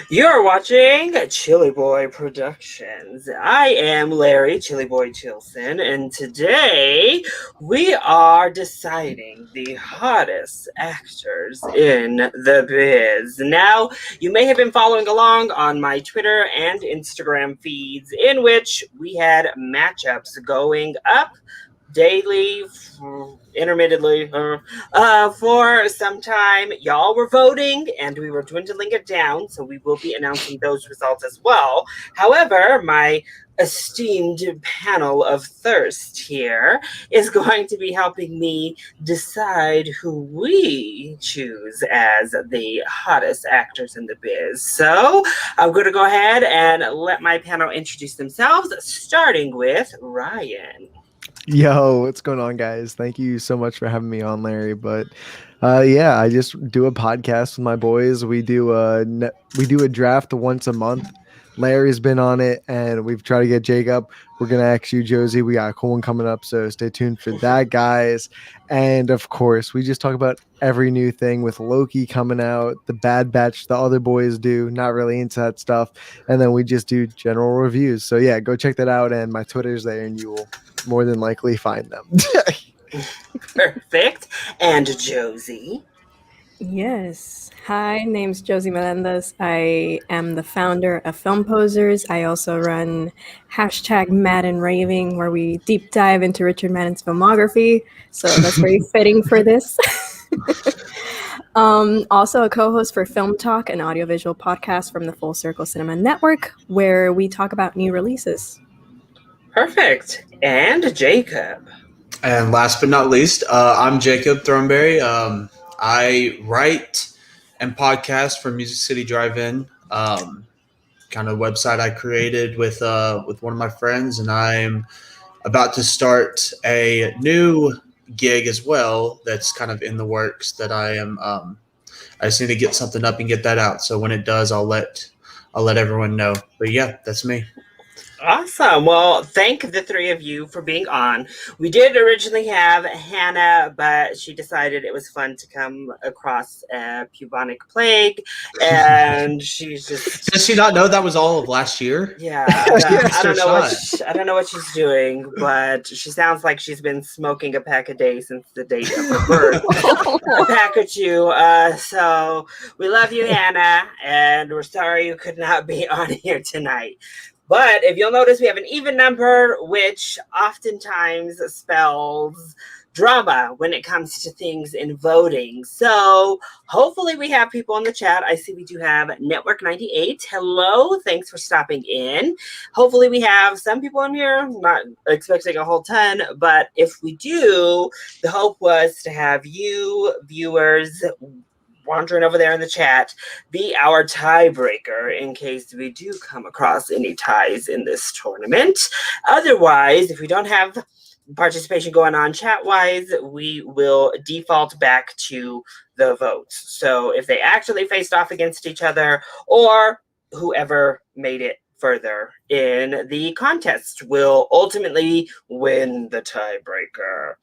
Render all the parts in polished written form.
You're watching Chillyboy Productions. I am Larry Chillyboy Chilson, and today we are deciding the hottest actors in the biz. Now, you may have been following along on my Twitter and Instagram feeds, in which we had matchups going up daily, intermittently, for some time. Y'all were voting, and we were dwindling it down, so we will be announcing those results as well. However, my esteemed panel of thirst here is going to be helping me decide who we choose as the hottest actors in the biz. So I'm going to go ahead and let my panel introduce themselves, starting with Ryan. Yo, what's going on, guys? Thank you so much for having me on, Larry. But yeah, I just do a podcast with my boys. We do a draft once a month. Larry's been on it, and we've tried to get Jacob. We're gonna ask you, Josie. We got a cool one coming up, so stay tuned for that, guys. And of course, we just talk about every new thing with Loki coming out, the Bad Batch, the other boys do. Not really into that stuff, and then we just do general reviews. So yeah, go check that out, and my Twitter's there, and you will more than likely find them. Perfect. And Josie. Yes. Hi, name's Josie Melendez. I am the founder of Film Posers. I also run #Madden Raving, where we deep dive into Richard Madden's filmography. So that's very fitting for this. Also a co-host for Film Talk, an audiovisual podcast from the Full Circle Cinema Network, where we talk about new releases. Perfect. And Jacob. And last but not least, I'm Jacob Thornberry. I write and podcast for Music City Drive-In, kind of website I created with one of my friends, and I'm about to start a new gig as well that's kind of in the works that I just need to get something up and get that out. So when it does, I'll let everyone know. But yeah, that's me. Awesome. Well, thank the three of you for being on. We did originally have Hannah, but she decided it was fun to come across a bubonic plague, and she's just... Does she not know that was all of last year? Yeah, I don't know what she's doing, but she sounds like she's been smoking a pack a day since the date of her birth. A pack or two. So we love you, Hannah, and we're sorry you could not be on here tonight. But if you'll notice, we have an even number, which oftentimes spells drama when it comes to things in voting. So hopefully we have people in the chat. I see we do have Network 98. Hello. Thanks for stopping in. Hopefully we have some people in here. Not expecting a whole ton, but if we do, the hope was to have you viewers wandering over there in the chat be our tiebreaker in case we do come across any ties in this tournament. Otherwise, if we don't have participation going on chat-wise, we will default back to the votes. So if they actually faced off against each other, or whoever made it further in the contest will ultimately win the tiebreaker.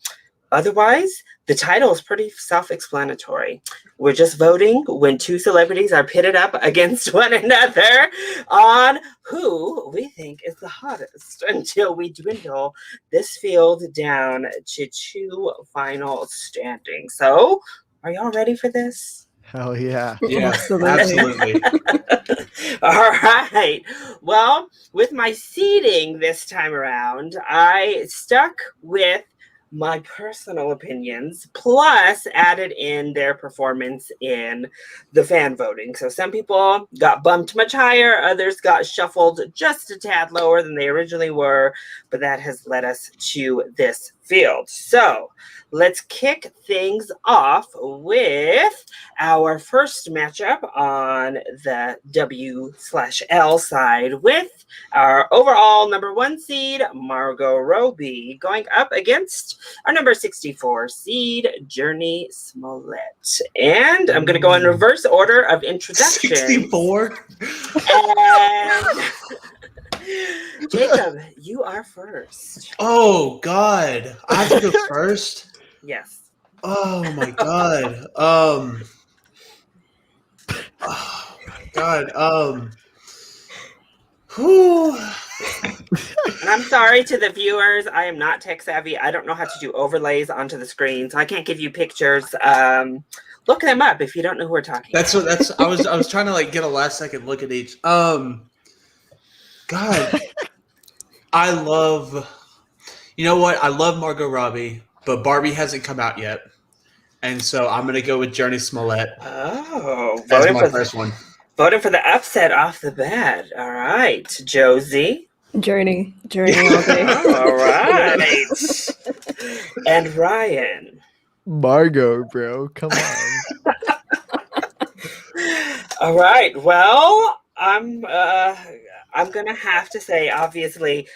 Otherwise, the title is pretty self-explanatory. We're just voting when two celebrities are pitted up against one another on who we think is the hottest until we dwindle this field down to two final standings. So, are y'all ready for this? Hell yeah. Yeah, absolutely. All right. Well, with my seeding this time around, I stuck with my personal opinions, plus added in their performance in the fan voting. So some people got bumped much higher, others got shuffled just a tad lower than they originally were, but that has led us to this field. So let's kick things off with our first matchup on the W/L side with our overall number 1 seed, Margot Robbie, going up against our number 64 seed, Journey Smollett. And I'm going to go in reverse order of introduction. 64? And Jacob, you are first. Oh, God. I have to go first? Yes. Oh, my God. God, God. Whew. And I'm sorry to the viewers. I am not tech savvy. I don't know how to do overlays onto the screen, so I can't give you pictures. Look them up if you don't know who we're talking about. I was trying to like get a last second look at each. God, I love. You know what? I love Margot Robbie, but Barbie hasn't come out yet, and so I'm gonna go with Journey Smollett. Oh, that's my first one. Voting for the upset off the bat. All right, Josie. Journey all day. All right. And Ryan. Margot, bro. Come on. All right. Well, I'm gonna have to say, obviously,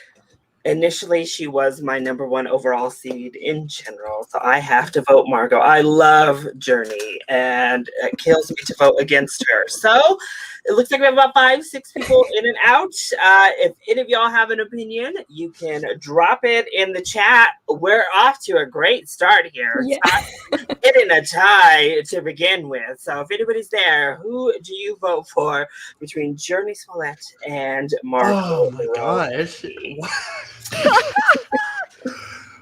initially she was my number one overall seed in general, so I have to vote Margot. I love Journey, and it kills me to vote against her. So it looks like we have about 5-6 people in and out. If any of y'all have an opinion, you can drop it in the chat. We're off to a great start here. Yeah. Getting a tie to begin with. So if anybody's there, who do you vote for between Journey Smollett and Margot? Oh my gosh.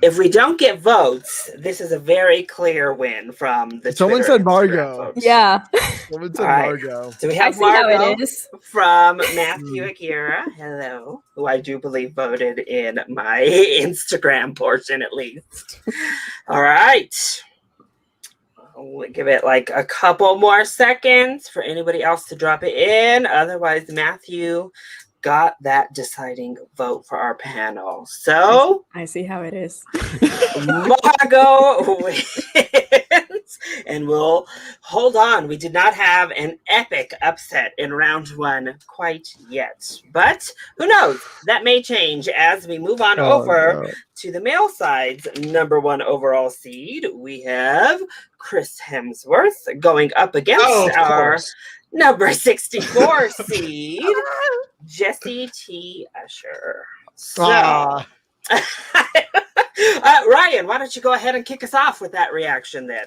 If we don't get votes, this is a very clear win from the Someone Twitter said Margot. Yeah. Someone said All right. Margot. So we I have see how Margot it is. from Matthew Akira, hello, who I do believe voted in my Instagram portion at least. All right. We'll give it like a couple more seconds for anybody else to drop it in. Otherwise, Matthew got that deciding vote for our panel. So I see how it is. Margot wins. And we'll hold on. We did not have an epic upset in round one quite yet. But who knows? That may change as we move on over to the male side's number one overall seed. We have Chris Hemsworth going up against our number 64 seed, Jesse T. Usher. So, Ryan, why don't you go ahead and kick us off with that reaction then?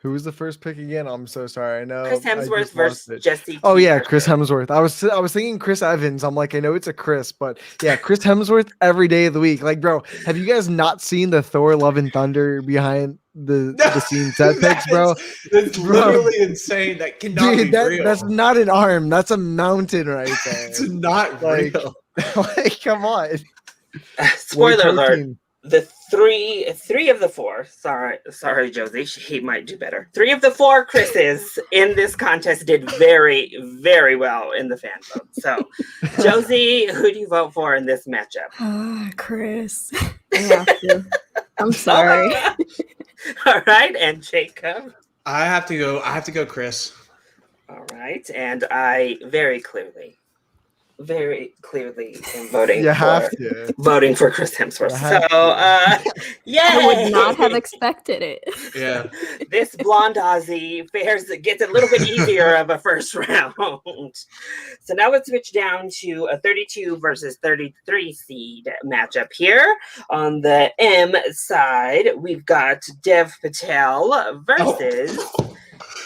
Who was the first pick again? I'm so sorry. I know Chris Hemsworth versus Jesse T. Oh yeah, Usher. Chris Hemsworth. I was thinking Chris Evans. I'm like, I know it's a Chris, but yeah, Chris Hemsworth every day of the week. Like, bro, have you guys not seen the Thor Love and Thunder behind the scene set pics, bro? That's literally insane. That cannot be real. That's not an arm. That's a mountain right there. It's not real. Like, come on. Spoiler alert. The three of the four, sorry, Josie, he might do better. 3 of the 4 Chris's in this contest did very, very well in the fan vote. So, Josie, who do you vote for in this matchup? Chris. I have to. I'm sorry. All right, and Jacob? I have to go Chris. All right, and I very clearly am voting voting for Chris Hemsworth. So, yeah, I would not have expected it. Yeah, this blonde Aussie gets a little bit easier of a first round. So now let's switch down to a 32 versus 33 seed matchup here. On the M side, we've got Dev Patel versus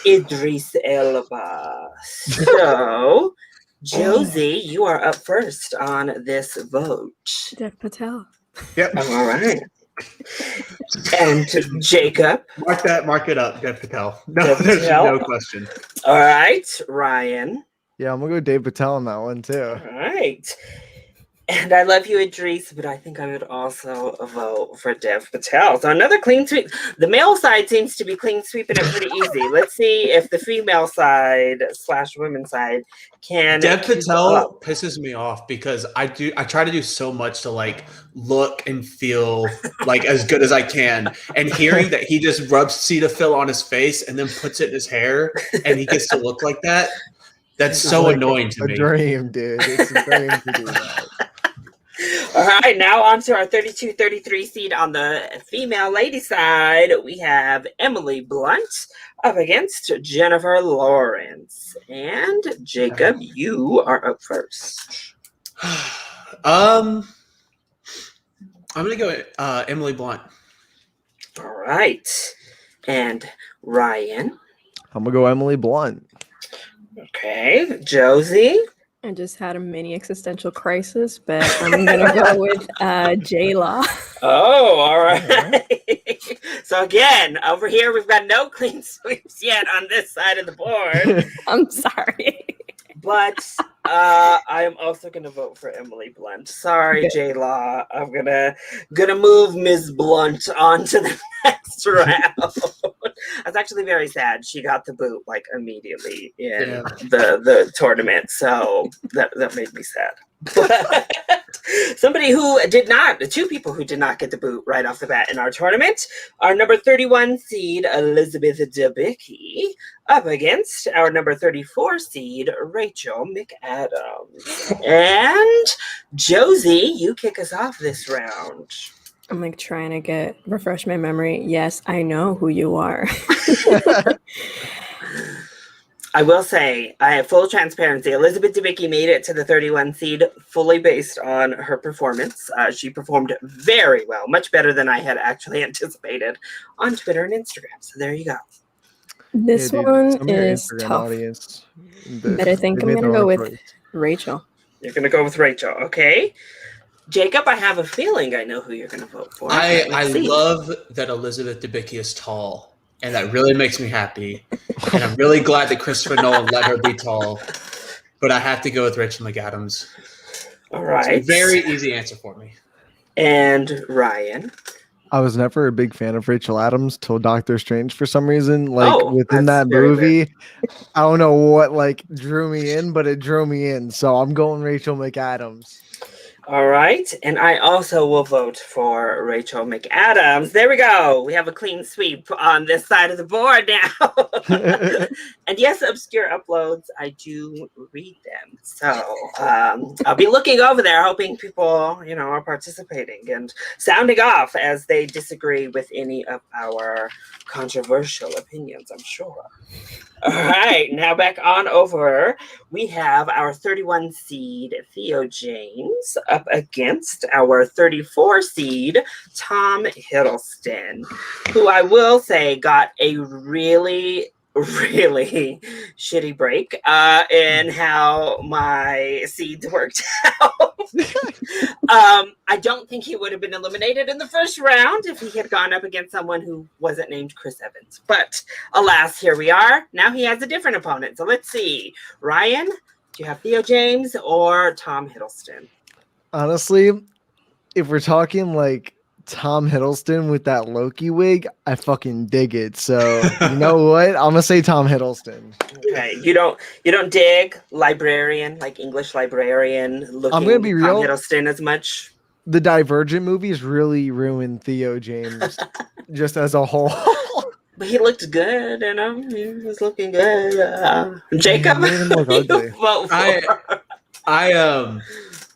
Idris Elba. So, Josie, you are up first on this vote. Dev Patel. Yep. All right. And Jacob. Mark it up, Dev Patel. No, Dev there's Patel. no question. All right, Ryan. Yeah, I'm gonna go Dave Patel on that one too. All right. And I love you, Idris, but I think I would also vote for Dev Patel. So another clean sweep. The male side seems to be clean sweeping it pretty easy. Let's see if the female side / women's side can. Dev Patel pisses me off because I try to do so much to like look and feel like as good as I can. And hearing that he just rubs Cetaphil on his face and then puts it in his hair and he gets to look like that. That's so like annoying to me. A dream, dude. It's a dream to do that. All right, now on to our 32-33 seed on the female lady side. We have Emily Blunt up against Jennifer Lawrence. And Jacob, you are up first. I'm gonna go Emily Blunt. All right. And Ryan. I'm gonna go Emily Blunt. Okay, Josie. I just had a mini existential crisis, but I'm gonna go with J-Law. Oh, all right. So again, over here we've got no clean sweeps yet on this side of the board. I'm sorry. But I am also gonna vote for Emily Blunt. Sorry, Okay. J-Law. I'm gonna move Ms. Blunt on to the next round. I was actually very sad. She got the boot like immediately in the tournament, so that made me sad. But somebody who did not, two people who did not get the boot right off the bat in our tournament, our number 31 seed Elizabeth Debicki up against our number 34 seed Rachel McAdams. And Josie, you kick us off this round. I'm like trying to refresh my memory. Yes, I know who you are. I will say, I have full transparency. Elizabeth Debicki made it to the 31 seed fully based on her performance. She performed very well, much better than I had actually anticipated on Twitter and Instagram. So there you go. This one is tough. But I think I'm going to go with Rachel. You're going to go with Rachel, okay? Jacob, I have a feeling I know who you're going to vote for. I love that Elizabeth Debicki is tall, and that really makes me happy. And I'm really glad that Christopher Nolan let her be tall. But I have to go with Rachel McAdams. All right. It's a very easy answer for me. And Ryan? I was never a big fan of Rachel Adams till Doctor Strange for some reason. Like within that very movie, good. I don't know what like drew me in, but it drew me in. So I'm going Rachel McAdams. All right. And I also will vote for Rachel McAdams. There we go. We have a clean sweep on this side of the board now. And yes, obscure uploads, I do read them. So I'll be looking over there, hoping people, are participating and sounding off as they disagree with any of our controversial opinions, I'm sure. All right, now back on over. We have our 31 seed Theo James up against our 34 seed Tom Hiddleston, who I will say got a really shitty break in how my seeds worked out. I don't think he would have been eliminated in the first round if he had gone up against someone who wasn't named Chris Evans. But alas, here we are. Now he has a different opponent. So let's see. Ryan, do you have Theo James or Tom Hiddleston? Honestly, if we're talking like Tom Hiddleston with that Loki wig, I fucking dig it. So you know what? I'm gonna say Tom Hiddleston. Okay, you don't dig librarian, like English librarian looking I'm gonna be real. Tom Hiddleston as much. The Divergent movies really ruined Theo James just as a whole. But he looked good in him. He was looking good. Jacob, Made him look ugly. vote for.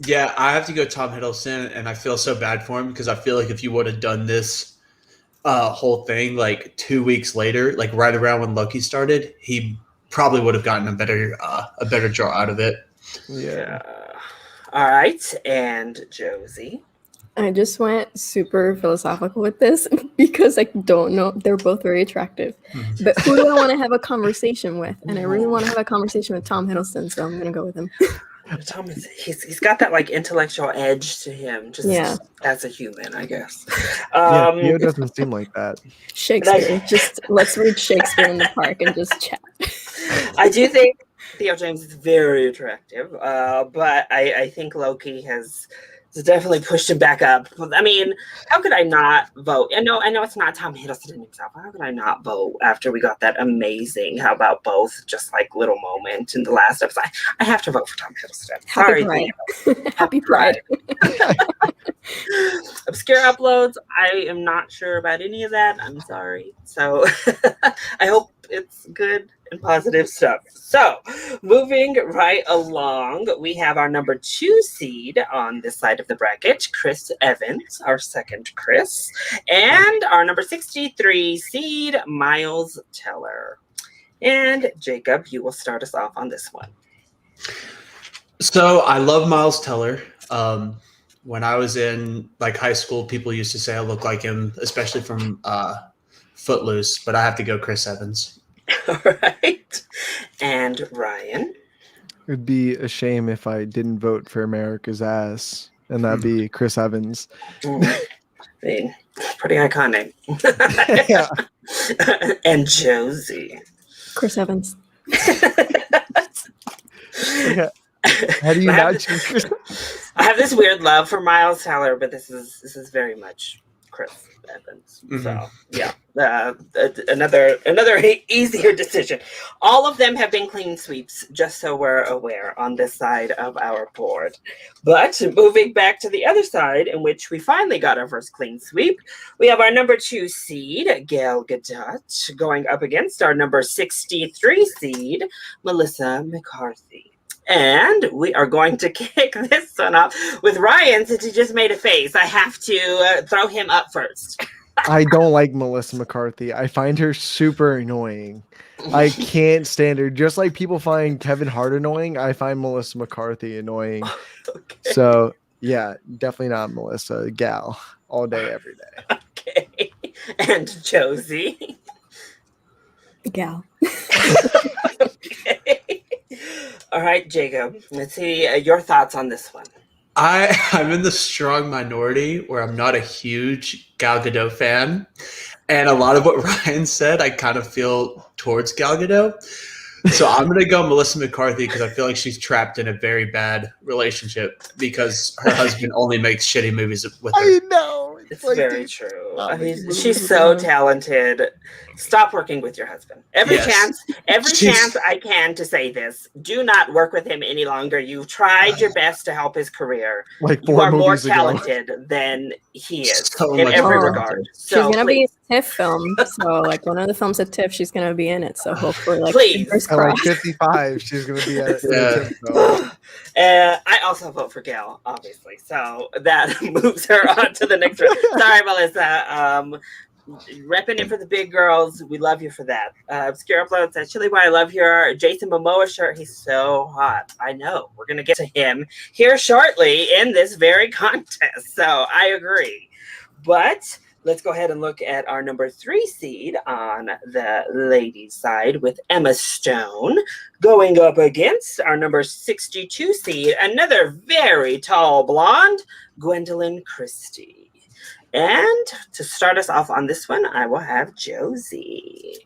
Yeah, I have to go Tom Hiddleston, and I feel so bad for him because I feel like if you would have done this whole thing like 2 weeks later, like right around when Loki started, he probably would have gotten a better draw out of it. Yeah. All right, and Josie. I just went super philosophical with this because I don't know. They're both very attractive. But who do I want to have a conversation with? And I really want to have a conversation with Tom Hiddleston, so I'm going to go with him. Tom he's got that like intellectual edge to him, just as a human, I guess. Theo doesn't seem like that. Shakespeare. Just let's read Shakespeare in the park and just chat. I do think Theo James is very attractive, but I think Loki has definitely pushed him back up. I mean, how could I not vote? I know it's not Tom Hiddleston himself. How could I not vote after we got that amazing "How about both?" just like little moment in the last episode? I have to vote for Tom Hiddleston. Happy Pride. Happy Pride. Obscure uploads. I am not sure about any of that. I'm sorry. So I hope it's good and positive stuff. So moving right along, we have our number 2 seed on this side of the bracket, Chris Evans, our second Chris, and our number 63 seed, Miles Teller. And Jacob, you will start us off on this one. So I love Miles Teller. When I was in like high school, people used to say I look like him, especially from Footloose, but I have to go Chris Evans. All right. And Ryan. It'd be a shame if I didn't vote for America's ass, and that'd be Chris Evans. I mean, pretty iconic. Yeah. And Josie. Chris Evans. Yeah. How do you not choose Chris? I have this weird love for Miles Teller, but this is very much Chris Evans. Mhm. So yeah, another easier decision. All of them have been clean sweeps, just so we're aware on this side of our board. But moving back to the other side, in which we finally got our first clean sweep, we have our number 2 seed, Gal Gadot, going up against our number 63 seed, Melissa McCarthy. And we are going to kick this one off with Ryan, since he just made a face. I have to throw him up first. I don't like Melissa McCarthy. I find her super annoying. I can't stand her. Just like people find Kevin Hart annoying, I find Melissa McCarthy annoying. Okay. So yeah, definitely not Melissa. Gal, all day, every day. Okay. And Josie. Gal. Okay. All right, Jacob. Let's see your thoughts on this one. I'm in the strong minority where I'm not a huge Gal Gadot fan. And a lot of what Ryan said, I kind of feel towards Gal Gadot. So I'm going to go Melissa McCarthy because I feel like she's trapped in a very bad relationship because her husband only makes shitty movies with her. I know. It's like, very dude, true. oh, I mean, my she's God. so talented. Stop working with your husband. Every Yes. She's- chance I can to say this. Do not work with him any longer. You've tried your best to help his career. Like You 4 are more movies ago. talented than he is So in much every more regard. She's So gonna be in please, a TIFF film, so like one of the films at TIFF, she's gonna be in it. So hopefully, like, Please. fingers At like crossed. 55, she's gonna be at Yeah. I also vote for Gail, obviously. So that moves her on to the next round. Sorry, Melissa. Repping it for the big girls. We love you for that. Obscure Upload says, Chillyboy, I love your Jason Momoa shirt. He's so hot. I know. We're going to get to him here shortly in this very contest. So I agree. But let's go ahead and look at our number 3 seed on the ladies' side with Emma Stone going up against our number 62 seed, another very tall blonde, Gwendolyn Christie. And to start us off on this one, I will have Josie.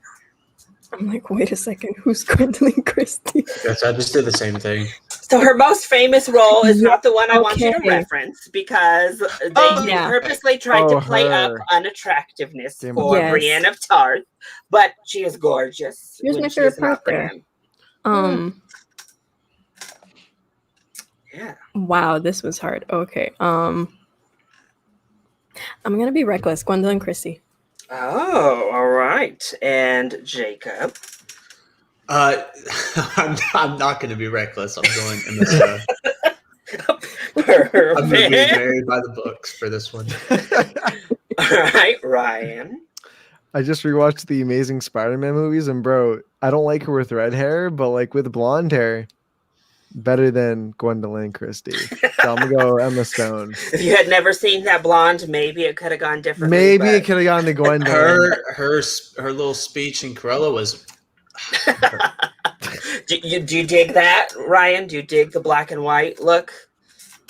I'm like, wait a second, who's Gwendolyn Christie? Yes, I just did the same thing. So her most famous role is not the one I want you to Okay. reference because they Yeah. purposely tried to play up her. unattractiveness Damn it. for Yes. Brienne of Tarth, but she is gorgeous. Here's when my she favorite is not part there. Brienne. Yeah. Yeah. Wow, this was hard. Okay. I'm gonna be reckless. Gwendolyn Christie. Oh, all right. And Jacob. I'm not going to be reckless. I'm going in this. I'm going to be Perfect. married by the books for this one. All right, Ryan. I just rewatched the Amazing Spider-Man movies, and bro, I don't like her with red hair, but like with blonde hair, better than Gwendolyn Christie. So I'm gonna go Emma Stone. If you had never seen that blonde, maybe it could have gone differently. Maybe but- it could have gone to Gwendolyn. Her little speech in Cruella was. do you dig that, Ryan? Do you dig the black and white look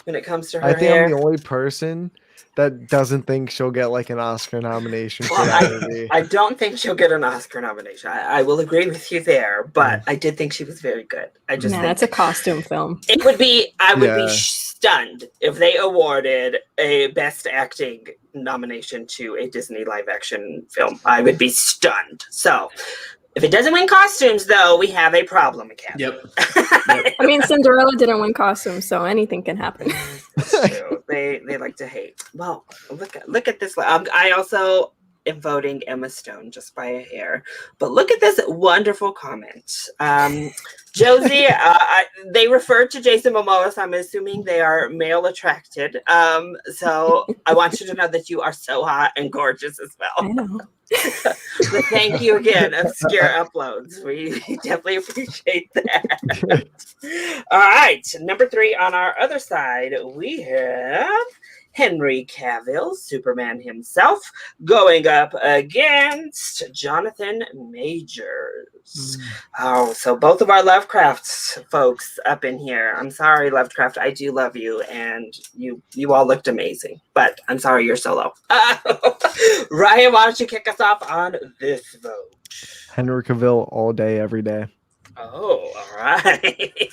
when it comes to her I think hair? I'm the only person that doesn't think she'll get like an Oscar nomination for Well, that movie. I don't think she'll get an Oscar nomination. I will agree with you there, but I did think she was very good. I just Yeah, think that's a costume film. it would be. I would be Yeah. stunned if they awarded a Best Acting nomination to a Disney live action film. I would be stunned. So, if it doesn't win costumes, though, we have a problem, Academy. Yep. I mean, Cinderella didn't win costumes, so anything can happen. That's true. They like to hate. Well, look at this. I also am voting Emma Stone just by a hair. But look at this wonderful comment. Josie, they referred to Jason Momoa, so I'm assuming they are male attracted. So I want you to know that you are so hot and gorgeous as I well. know. But thank you again, Obscure Uploads. We definitely appreciate that. All right, number 3 on our other side, we have Henry Cavill, Superman himself, going up against Jonathan Majors. Oh, so both of our Lovecraft folks up in here. I'm sorry, Lovecraft. I do love you, and you all looked amazing. But I'm sorry you're solo. Ryan, why don't you kick us off on this vote? Henry Cavill all day, every day. Oh, all right.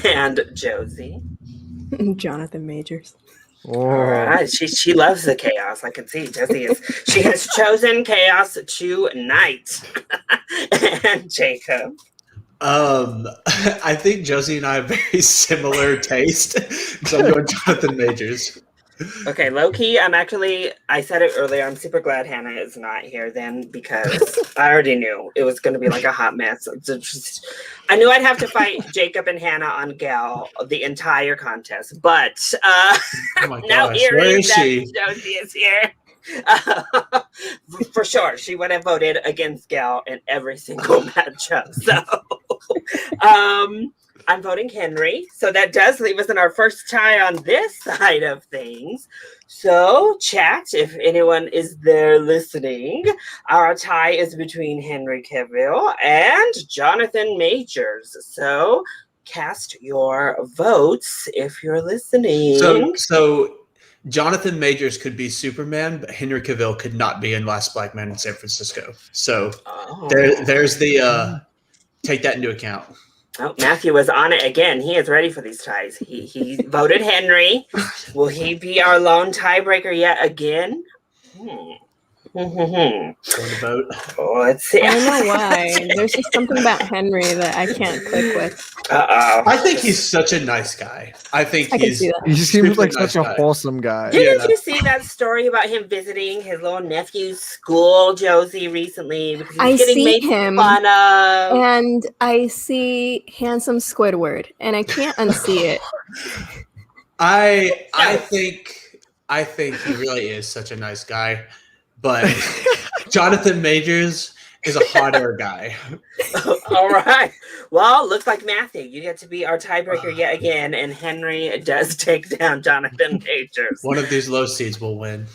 And Josie. Jonathan Majors. Oh. All right. She loves the chaos. I can see Josie she has chosen chaos tonight. And Jacob. I think Josie and I have very similar taste, so I'm going Jonathan Majors. Okay, low key, I said it earlier, I'm super glad Hannah is not here then, because I already knew it was going to be like a hot mess. I knew I'd have to fight Jacob and Hannah on Gal the entire contest, but Oh my now gosh, hearing where is that she? Josie is here, for sure, she would have voted against Gal in every single matchup. So, I'm voting Henry. So that does leave us in our first tie on this side of things. So, chat, if anyone is there listening, our tie is between Henry Cavill and Jonathan Majors. So, cast your votes if you're listening. So Jonathan Majors could be Superman, but Henry Cavill could not be in Last Black Man in San Francisco. So there's the take that into account. Oh, Matthew was on it again. He is ready for these ties. He voted Henry. Will he be our lone tiebreaker yet again? Going to vote. Oh, let's see. I don't know why. There's just something about Henry that I can't click with. I think he's such a nice guy. I think I can he's see that. He just seems like nice such a guy. wholesome guy. Didn't you see that story about him visiting his little nephew's school, Josie, recently? Because he's I getting see made him, fun of. and I see handsome Squidward, and I can't unsee it. I think he really is such a nice guy, but Jonathan Majors is a hot air guy. All right. Well, looks like Matthew, you get to be our tiebreaker yet again, and Henry does take down Jonathan Majors. One of these low seeds will win.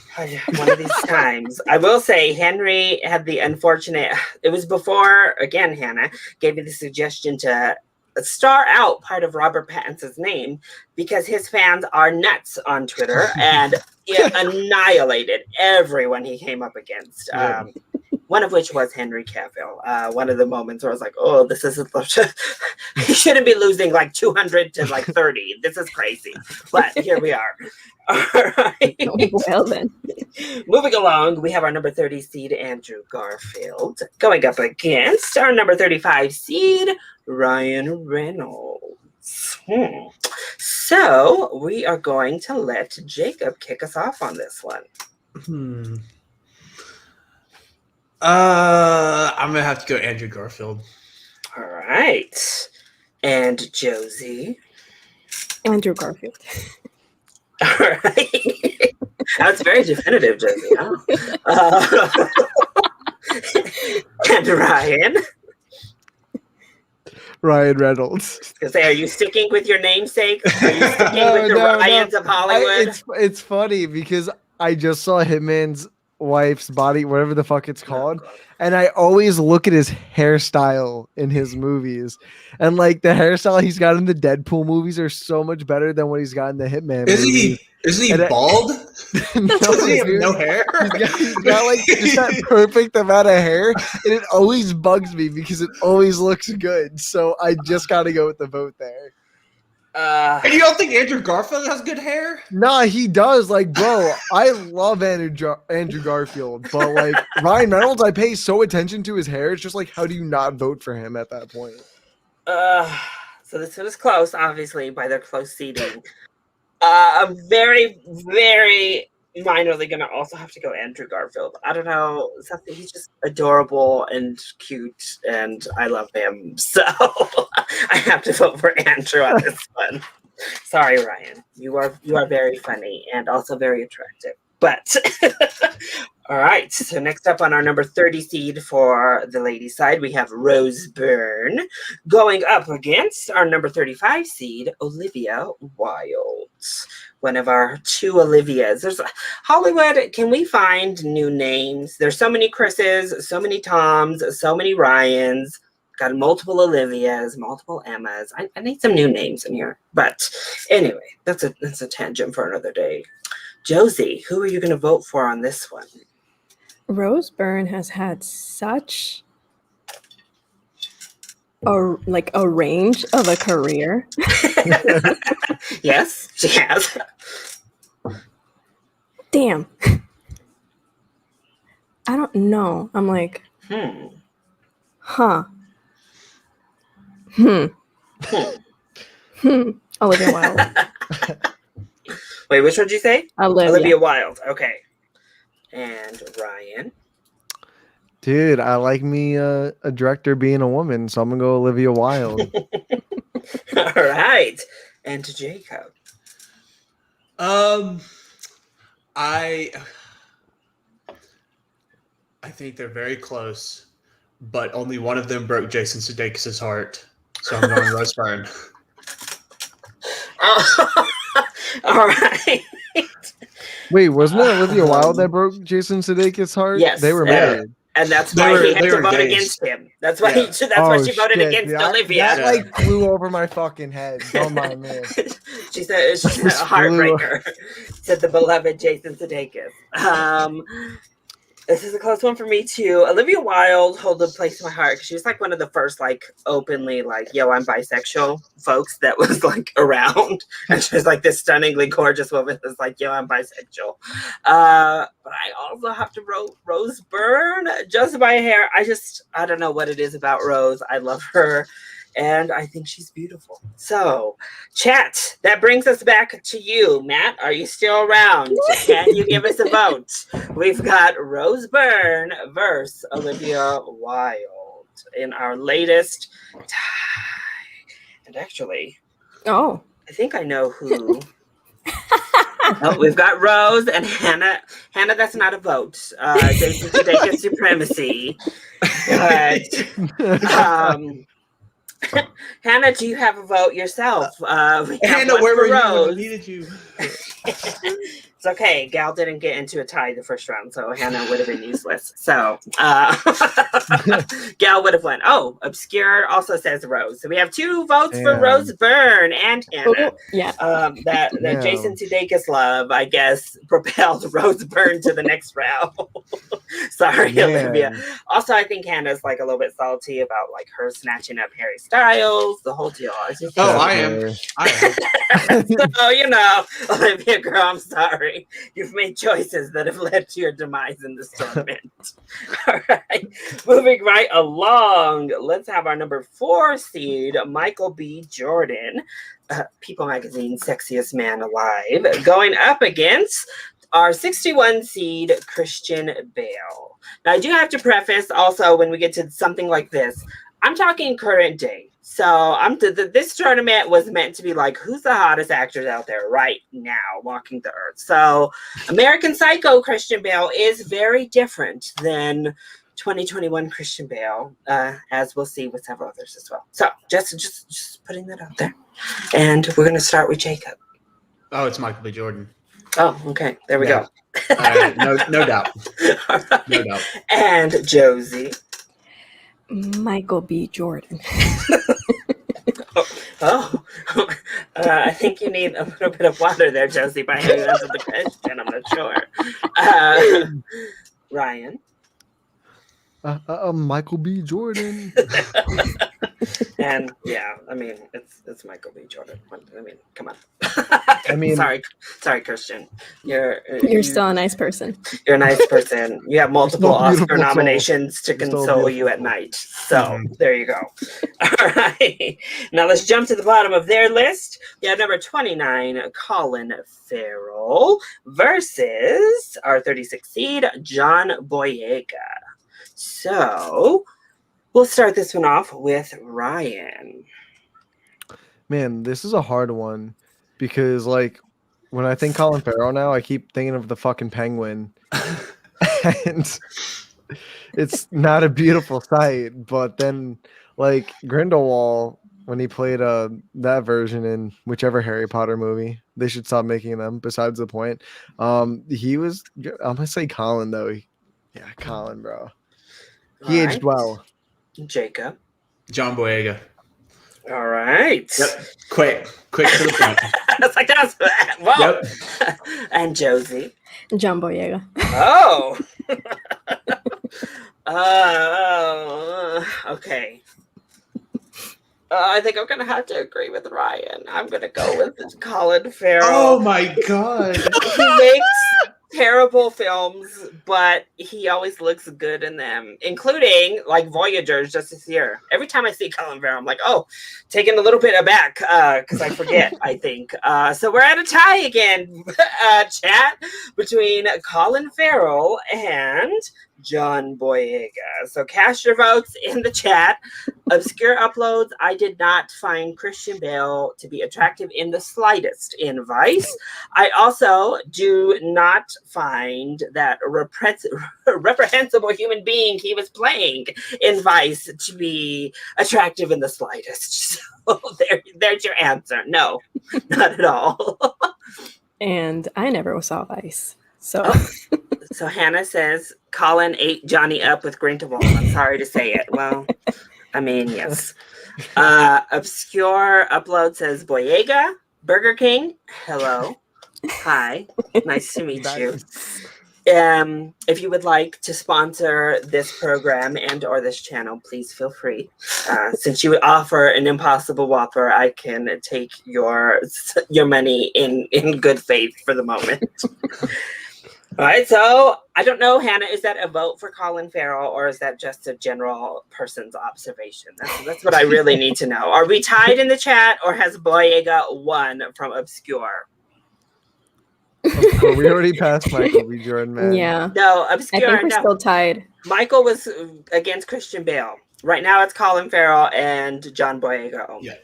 One of these times. I will say Henry had the unfortunate, it was before, again, Hannah gave me the suggestion to star out part of Robert Pattinson's name because his fans are nuts on Twitter and it annihilated everyone he came up against. One of which was Henry Cavill. One of the moments where I was like, oh, this isn't, he shouldn't be losing like 200 to like 30. This is crazy. But here we are. All right. Well then. Moving along, we have our number 30 seed, Andrew Garfield, going up against our number 35 seed, Ryan Reynolds. So we are going to let Jacob kick us off on this one. I'm gonna have to go Andrew Garfield. All right. And Josie. Andrew Garfield. All right. That's very definitive, Josie. Huh? And Ryan. Ryan Reynolds. I say, are you sticking with your namesake? Are you sticking with the Ryans of Hollywood? It's funny because I just saw Hitman's wife's body, whatever the fuck it's called, and I always look at his hairstyle in his movies, and like the hairstyle he's got in the Deadpool movies are so much better than what he's got in the Hitman movies. Isn't he bald? No, Does he have dude. no hair? He's got like just that perfect amount of hair, and it always bugs me because it always looks good. So I just got to go with the vote there. And you don't think Andrew Garfield has good hair? Nah, he does. Like, bro, I love Andrew Garfield, but like Ryan Reynolds, I pay so attention to his hair. It's just like, how do you not vote for him at that point? So this one is close, obviously, by their close seating. I'm very, very minorly gonna also have to go Andrew Garfield. I don't know, something, he's just adorable and cute, and I love him. So I have to vote for Andrew on this one. Sorry, Ryan. You are very funny and also very attractive. But all right. So next up on our number 30 seed for the ladies' side, we have Rose Byrne going up against our number 35 seed, Olivia Wilde. one of our 2 Olivias. There's Hollywood. Can we find new names? There's so many Chris's, so many Toms, so many Ryans. Got multiple Olivias, multiple Emmas. I need some new names in here. But anyway, that's a tangent for another day. Josie, who are you going to vote for on this one? Rose Byrne has had such a range of a career. Yes, she has. Damn. I don't know. I'm like, Olivia Wilde. Wait, which one did you say? Olivia Wilde. Okay. And Ryan. Dude, I like me a director being a woman, so I'm gonna go Olivia Wilde. All right. And to Jacob. I think they're very close, but only one of them broke Jason Sudeikis' heart. So I'm going Rose Byrne. All right. Wait, wasn't it Olivia Wilde that broke Jason Sudeikis' heart? Yes. They were married. And that's why he had to vote engaged. against him. That's why why she voted against Olivia. That flew over my fucking head. Don't mind me. She's a heartbreaker. Said the beloved Jason Sudeikis. This is a close one for me too. Olivia Wilde holds a place in my heart because she was like one of the first openly yo, I'm bisexual folks that was around, and she was this stunningly gorgeous woman that's yo, I'm bisexual. But I also have to vote Rose Byrne just by a hair. I don't know what it is about Rose. I love her. And I think she's beautiful. So, chat, that brings us back to you. Matt, are you still around? Can you give us a vote? We've got Rose Byrne versus Olivia Wilde in our latest tie. And actually, I think I know who. We've got Rose and Hannah. Hannah, that's not a vote. Jason Sudeikis supremacy. Hannah, do you have a vote yourself? Hannah, where were you when we needed you? It's okay. Gal didn't get into a tie the first round, so Hannah would have been useless. So Gal would have won. Oh, Obscure also says Rose. So we have 2 votes for Rose Byrne and Hannah. That Jason Sudeikis love, I guess, propelled Rose Byrne to the next round. Sorry, Olivia. Also, I think Hannah's a little bit salty about her snatching up Harry Styles, the whole deal. I am. So, Olivia, girl, I'm sorry. You've made choices that have led to your demise in this tournament. All right. Moving right along, let's have our number 4 seed, Michael B. Jordan, People Magazine Sexiest Man Alive, going up against our 61 seed, Christian Bale. Now, I do have to preface also when we get to something like this, I'm talking current day. So this tournament was meant to be who's the hottest actors out there right now walking the earth. So American Psycho Christian Bale is very different than 2021 Christian Bale, as we'll see with several others as well. So just putting that out there. And we're going to start with Jacob. Oh, it's Michael B. Jordan. Oh, okay. There we go. No doubt. Right. No doubt. And Josie. Michael B. Jordan. I think you need a little bit of water there, Josie, by hanging on to the question. I'm not sure. Ryan. Michael B. Jordan. And it's Michael B. Jordan. Come on. Sorry, Christian. You're still a nice person. You're a nice person. You have multiple Oscar nominations to console you at night. So there you go. All right. Now let's jump to the bottom of their list. We have number 29, Colin Farrell versus our 36 seed, John Boyega. So we'll start this one off with Ryan. Man, this is a hard one because when I think Colin Farrell now, I keep thinking of the fucking penguin. And it's not a beautiful sight, but then Grindlewald when he played that version in whichever Harry Potter movie. They should stop making them. Besides the point, he was. I'm gonna say Colin though. Yeah, Colin, bro. He All aged right. well. Jacob. John Boyega. All right. Yep. Quick to the point. It's like that's whoa. Yep. And Josie. John Boyega. Oh. Okay. I think I'm gonna have to agree with Ryan. I'm gonna go with Colin Farrell. Oh my god. He makes terrible films, but he always looks good in them, including like Voyagers just this year. Every time I see Colin Farrell, I'm like, oh, taking a little bit aback because I forget, I think. So we're at a tie again, chat between Colin Farrell and John Boyega. So cast your votes in the chat. Obscure uploads. I did not find Christian Bale to be attractive in the slightest in Vice. I also do not find that reprehensible human being he was playing in Vice to be attractive in the slightest. So there's your answer. No, not at all. And I never saw Vice. So So Hannah says Colin ate Johnny up with Grindlewald. I'm sorry to say it. Well, I mean, yes. Obscure Upload says Boyega, Burger King. Hello. Hi. Nice to meet you. If you would like to sponsor this program and or this channel, please feel free. Since you offer an Impossible Whopper, I can take your money in good faith for the moment. All right, so I don't know, Hannah, is that a vote for Colin Farrell or is that just a general person's observation? That's what I really need to know. Are we tied in the chat or has Boyega won from Obscure? We already passed Michael B. Jordan, man. yeah. No, I Obscure. think we're No. still tied. Michael was against Christian Bale. Right now it's Colin Farrell and John Boyega only. Yeah.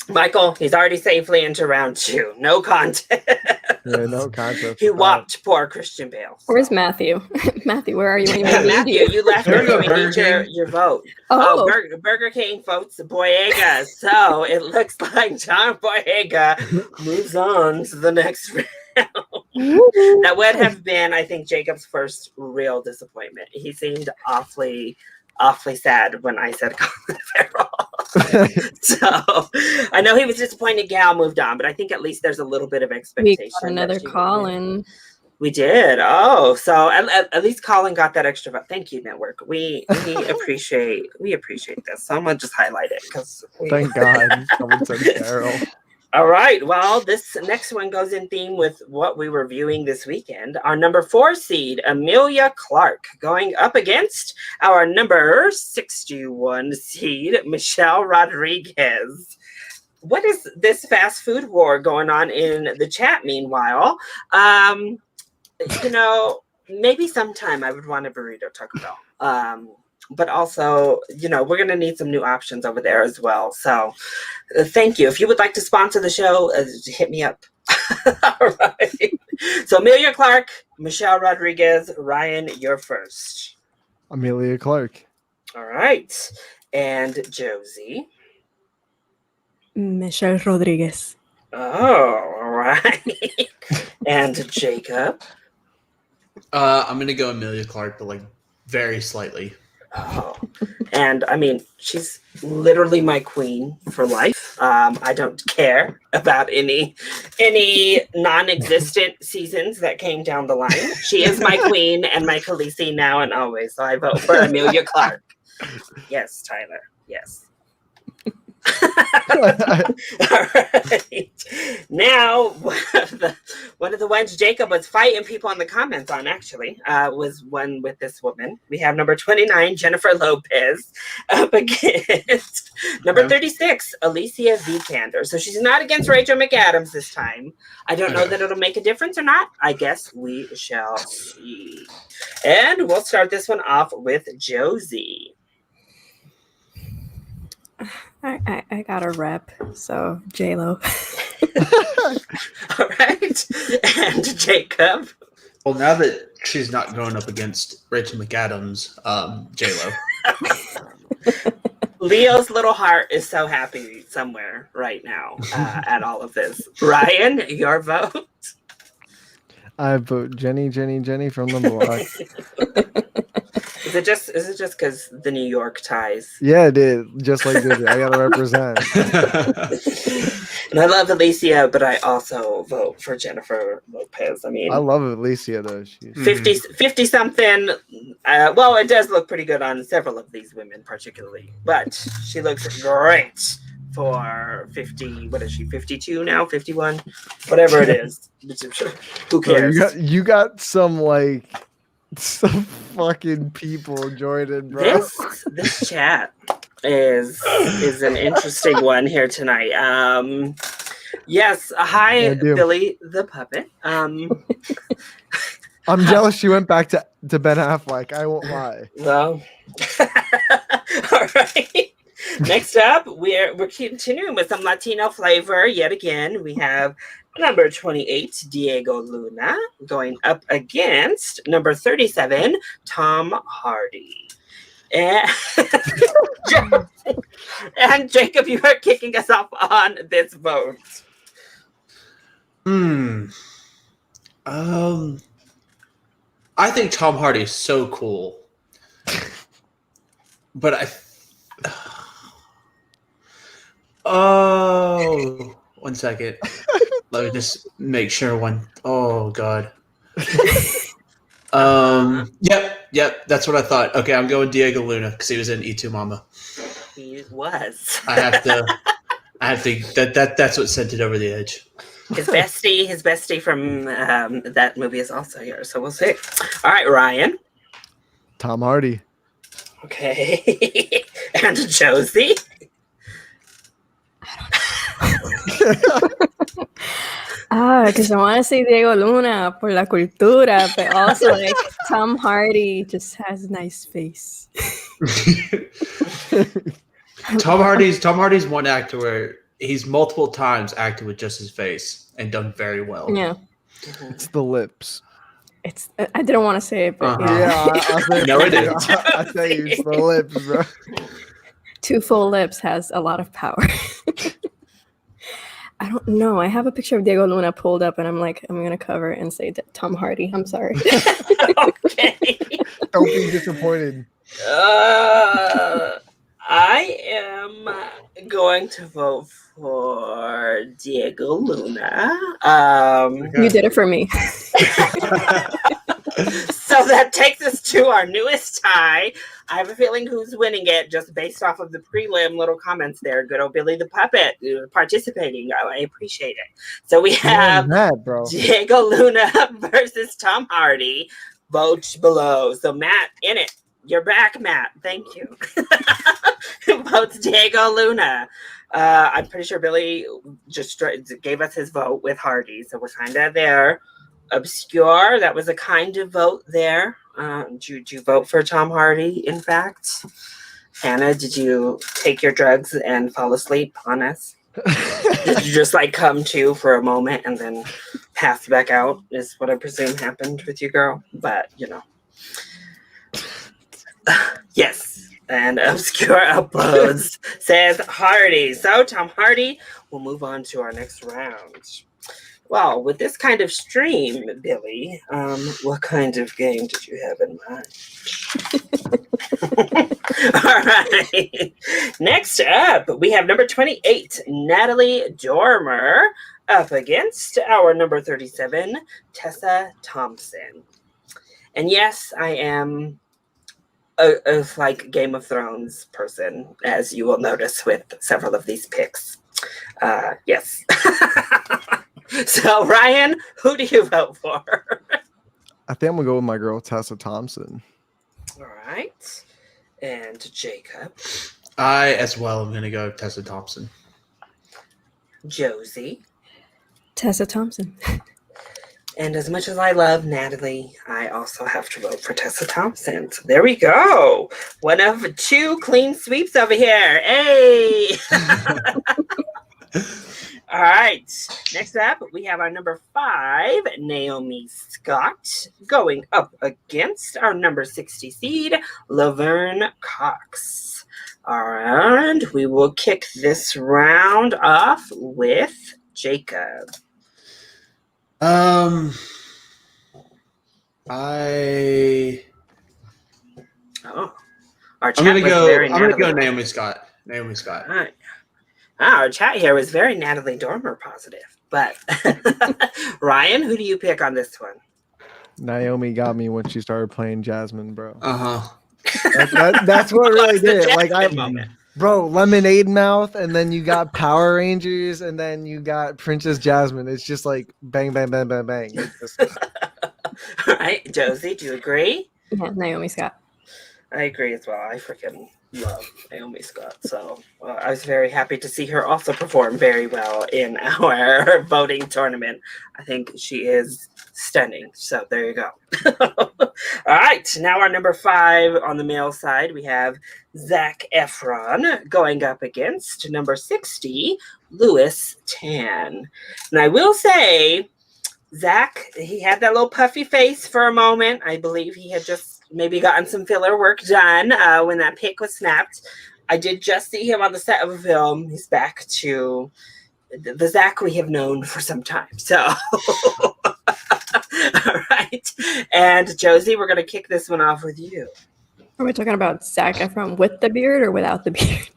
Michael, he's already safely into round 2. No contest. Yeah, no contest. He whopped poor Christian Bale. So. Where's Matthew? Matthew, where are you? When you Hey, need Matthew, you left There you early. go, We need Burger your vote. Oh, Burger King votes Boyega. So it looks like John Boyega moves on to the next round. That would have been, I think, Jacob's first real disappointment. He seemed awfully sad when I said Colin Farrell. So I know he was disappointed Gal moved on, but I think at least there's a little bit of we expectation. got another that she would win. Colin. We did. Oh, so at least Colin got that extra vote. Thank you, network. We appreciate this. So I'm gonna just highlight it because Thank God someone said Farrell. All right. Well, this next one goes in theme with what we were viewing this weekend. Our number 4 seed, Emilia Clarke, going up against our number 61 seed, Michelle Rodriguez. What is this fast food war going on in the chat meanwhile? Maybe sometime I would want a burrito Taco Bell. But also, we're going to need some new options over there as well. So thank you. If you would like to sponsor the show, hit me up. All right. So Emilia Clarke, Michelle Rodriguez, Ryan, you're first. Emilia Clarke. All right. And Josie. Michelle Rodriguez. Oh, all right. And Jacob. I'm going to go Emilia Clarke, but like very slightly. Oh, and I mean, she's literally my queen for life. I don't care about any non-existent seasons that came down the line. She is my queen and my Khaleesi now and always. So I vote for Emilia Clarke. Yes, Tyler. Yes. All right. Now, one of the ones Jacob was fighting people in the comments on actually was one with this woman. We have number 29, Jennifer Lopez, up against number 36, Alicia Vikander. So she's not against Rachel McAdams this time. I don't know that it'll make a difference or not. I guess we shall see. And we'll start this one off with Josie. I got a rep, so J-Lo. All right. And Jacob. Well, now that she's not going up against Rachel McAdams, J-Lo. Leo's little heart is so happy somewhere right now at all of this. Ryan, your vote? I vote Jenny from the block. Is it just because the New York ties? Yeah, it did. Just like this. I gotta represent. And I love Alicia, but I also vote for Jennifer Lopez. I mean, I love Alicia though. She's 50 something. Well, it does look pretty good on several of these women, particularly, but she looks great for 50. What is she? 52 now? 51? Whatever it is. Who cares? Bro, you got some fucking people joining, bro. This chat is an interesting one here tonight. Yes, hi Billy the puppet. I'm jealous she went back to Ben Affleck. I won't lie. Well, all right. Next up, we're continuing with some Latino flavor yet again. We have number 28, Diego Luna, going up against number 37, Tom Hardy. And, and Jacob, you are kicking us off on this vote. I think Tom Hardy is so cool. But oh, 1 second. Let me just make sure one. Oh God. Yep. That's what I thought. Okay, I'm going Diego Luna because he was in E2 Mama. He was. I have to. That's what sent it over the edge. His bestie from that movie is also here, so we'll see. All right, Ryan. Tom Hardy. Okay. And Josie. Because I want to say Diego Luna por la cultura, but also like Tom Hardy just has a nice face. Tom Hardy's one actor where he's multiple times acted with just his face and done very well. Yeah, it's the lips. I didn't want to say it, but No, it is. I tell you, it's the lips, bro. 2 full lips has a lot of power. I don't know. I have a picture of Diego Luna pulled up, and I'm going to cover it and say Tom Hardy. I'm sorry. Okay. Don't be disappointed. I am going to vote for Diego Luna. You did it for me. So that takes us to our newest tie. I have a feeling who's winning it just based off of the prelim little comments there. Good old Billy the Puppet participating. I appreciate it. So we have Diego Luna versus Tom Hardy. Vote below. So Matt, in it. You're back, Matt. Thank you. Votes Diego Luna. I'm pretty sure Billy just gave us his vote with Hardy. So we're kind of there. Obscure, that was a kind of vote there. Did you vote for Tom Hardy, in fact? Hannah, did you take your drugs and fall asleep on us? Did you just come to for a moment and then pass back out, is what I presume happened with you, girl? But, yes. And Obscure Uploads says Hardy. So, Tom Hardy, we'll move on to our next round. Well, with this kind of stream, Billy, what kind of game did you have in mind? All right. Next up, we have number 28, Natalie Dormer, up against our number 37, Tessa Thompson. And yes, I am a Game of Thrones person, as you will notice with several of these picks. Yes. So, Ryan, who do you vote for? I think I'm going to go with my girl, Tessa Thompson. All right. And Jacob? I, as well, am going to go Tessa Thompson. Josie? Tessa Thompson. And as much as I love Natalie, I also have to vote for Tessa Thompson. So there we go. One of 2 clean sweeps over here. Hey! All right. Next up, we have our number 5, Naomi Scott, going up against our number 60 seed, Laverne Cox. And we will kick this round off with Jacob. I'm gonna go Naomi Scott. Naomi Scott. All right. Our chat here was very Natalie Dormer positive. But Ryan, who do you pick on this one? Naomi got me when she started playing Jasmine, bro. That's what really did it. Like moment. Bro, Lemonade Mouth, and then you got Power Rangers, and then you got Princess Jasmine. It's just like bang, bang, bang, bang, bang. All right, Josie, do you agree? Yeah, Naomi Scott. I agree as well. I freaking love Naomi Scott. So I was very happy to see her also perform very well in our voting tournament. I think she is stunning. So there you go. All right. Now our number 5 on the male side, we have Zac Efron going up against number 60, Louis Tan. And I will say, Zac, he had that little puffy face for a moment. I believe he had just maybe gotten some filler work done when that pic was snapped. I did just see him on the set of a film. He's back to the Zac we have known for some time. So, all right. And Josie, we're going to kick this one off with you. Are we talking about Zac Efron with the beard or without the beard?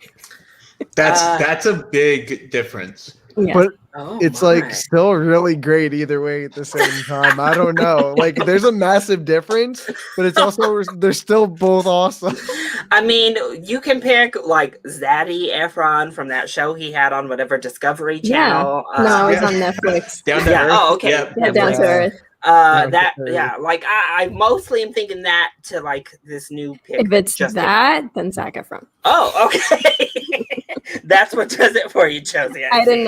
That's a big difference. Yeah. But it's like still really great either way at the same time. I don't know. Like there's a massive difference, but it's also they're still both awesome. I mean, you can pick like Zaddy Efron from that show he had on whatever Discovery Channel. No, it's on Netflix. Down to Earth. Oh, okay. Yeah, Down to Earth. Like I mostly am thinking that to like this new pick. If it's that, then Zac Efron. Oh, okay. That's what does it for you, Josie. I did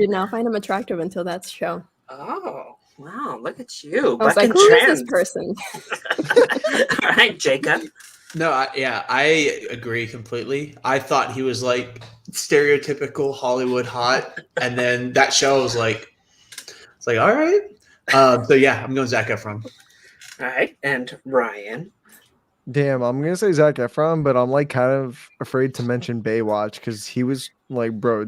not find him attractive until that show. Oh, wow! Look at you. I was like, who is this person? All right, Jacob. No, I agree completely. I thought he was like stereotypical Hollywood hot, and then that show was like, it's like all right. So yeah, I'm going Zac Efron. All right, and Ryan. Damn, I'm gonna say Zac Efron, but I'm like kind of afraid to mention Baywatch because he was like, bro,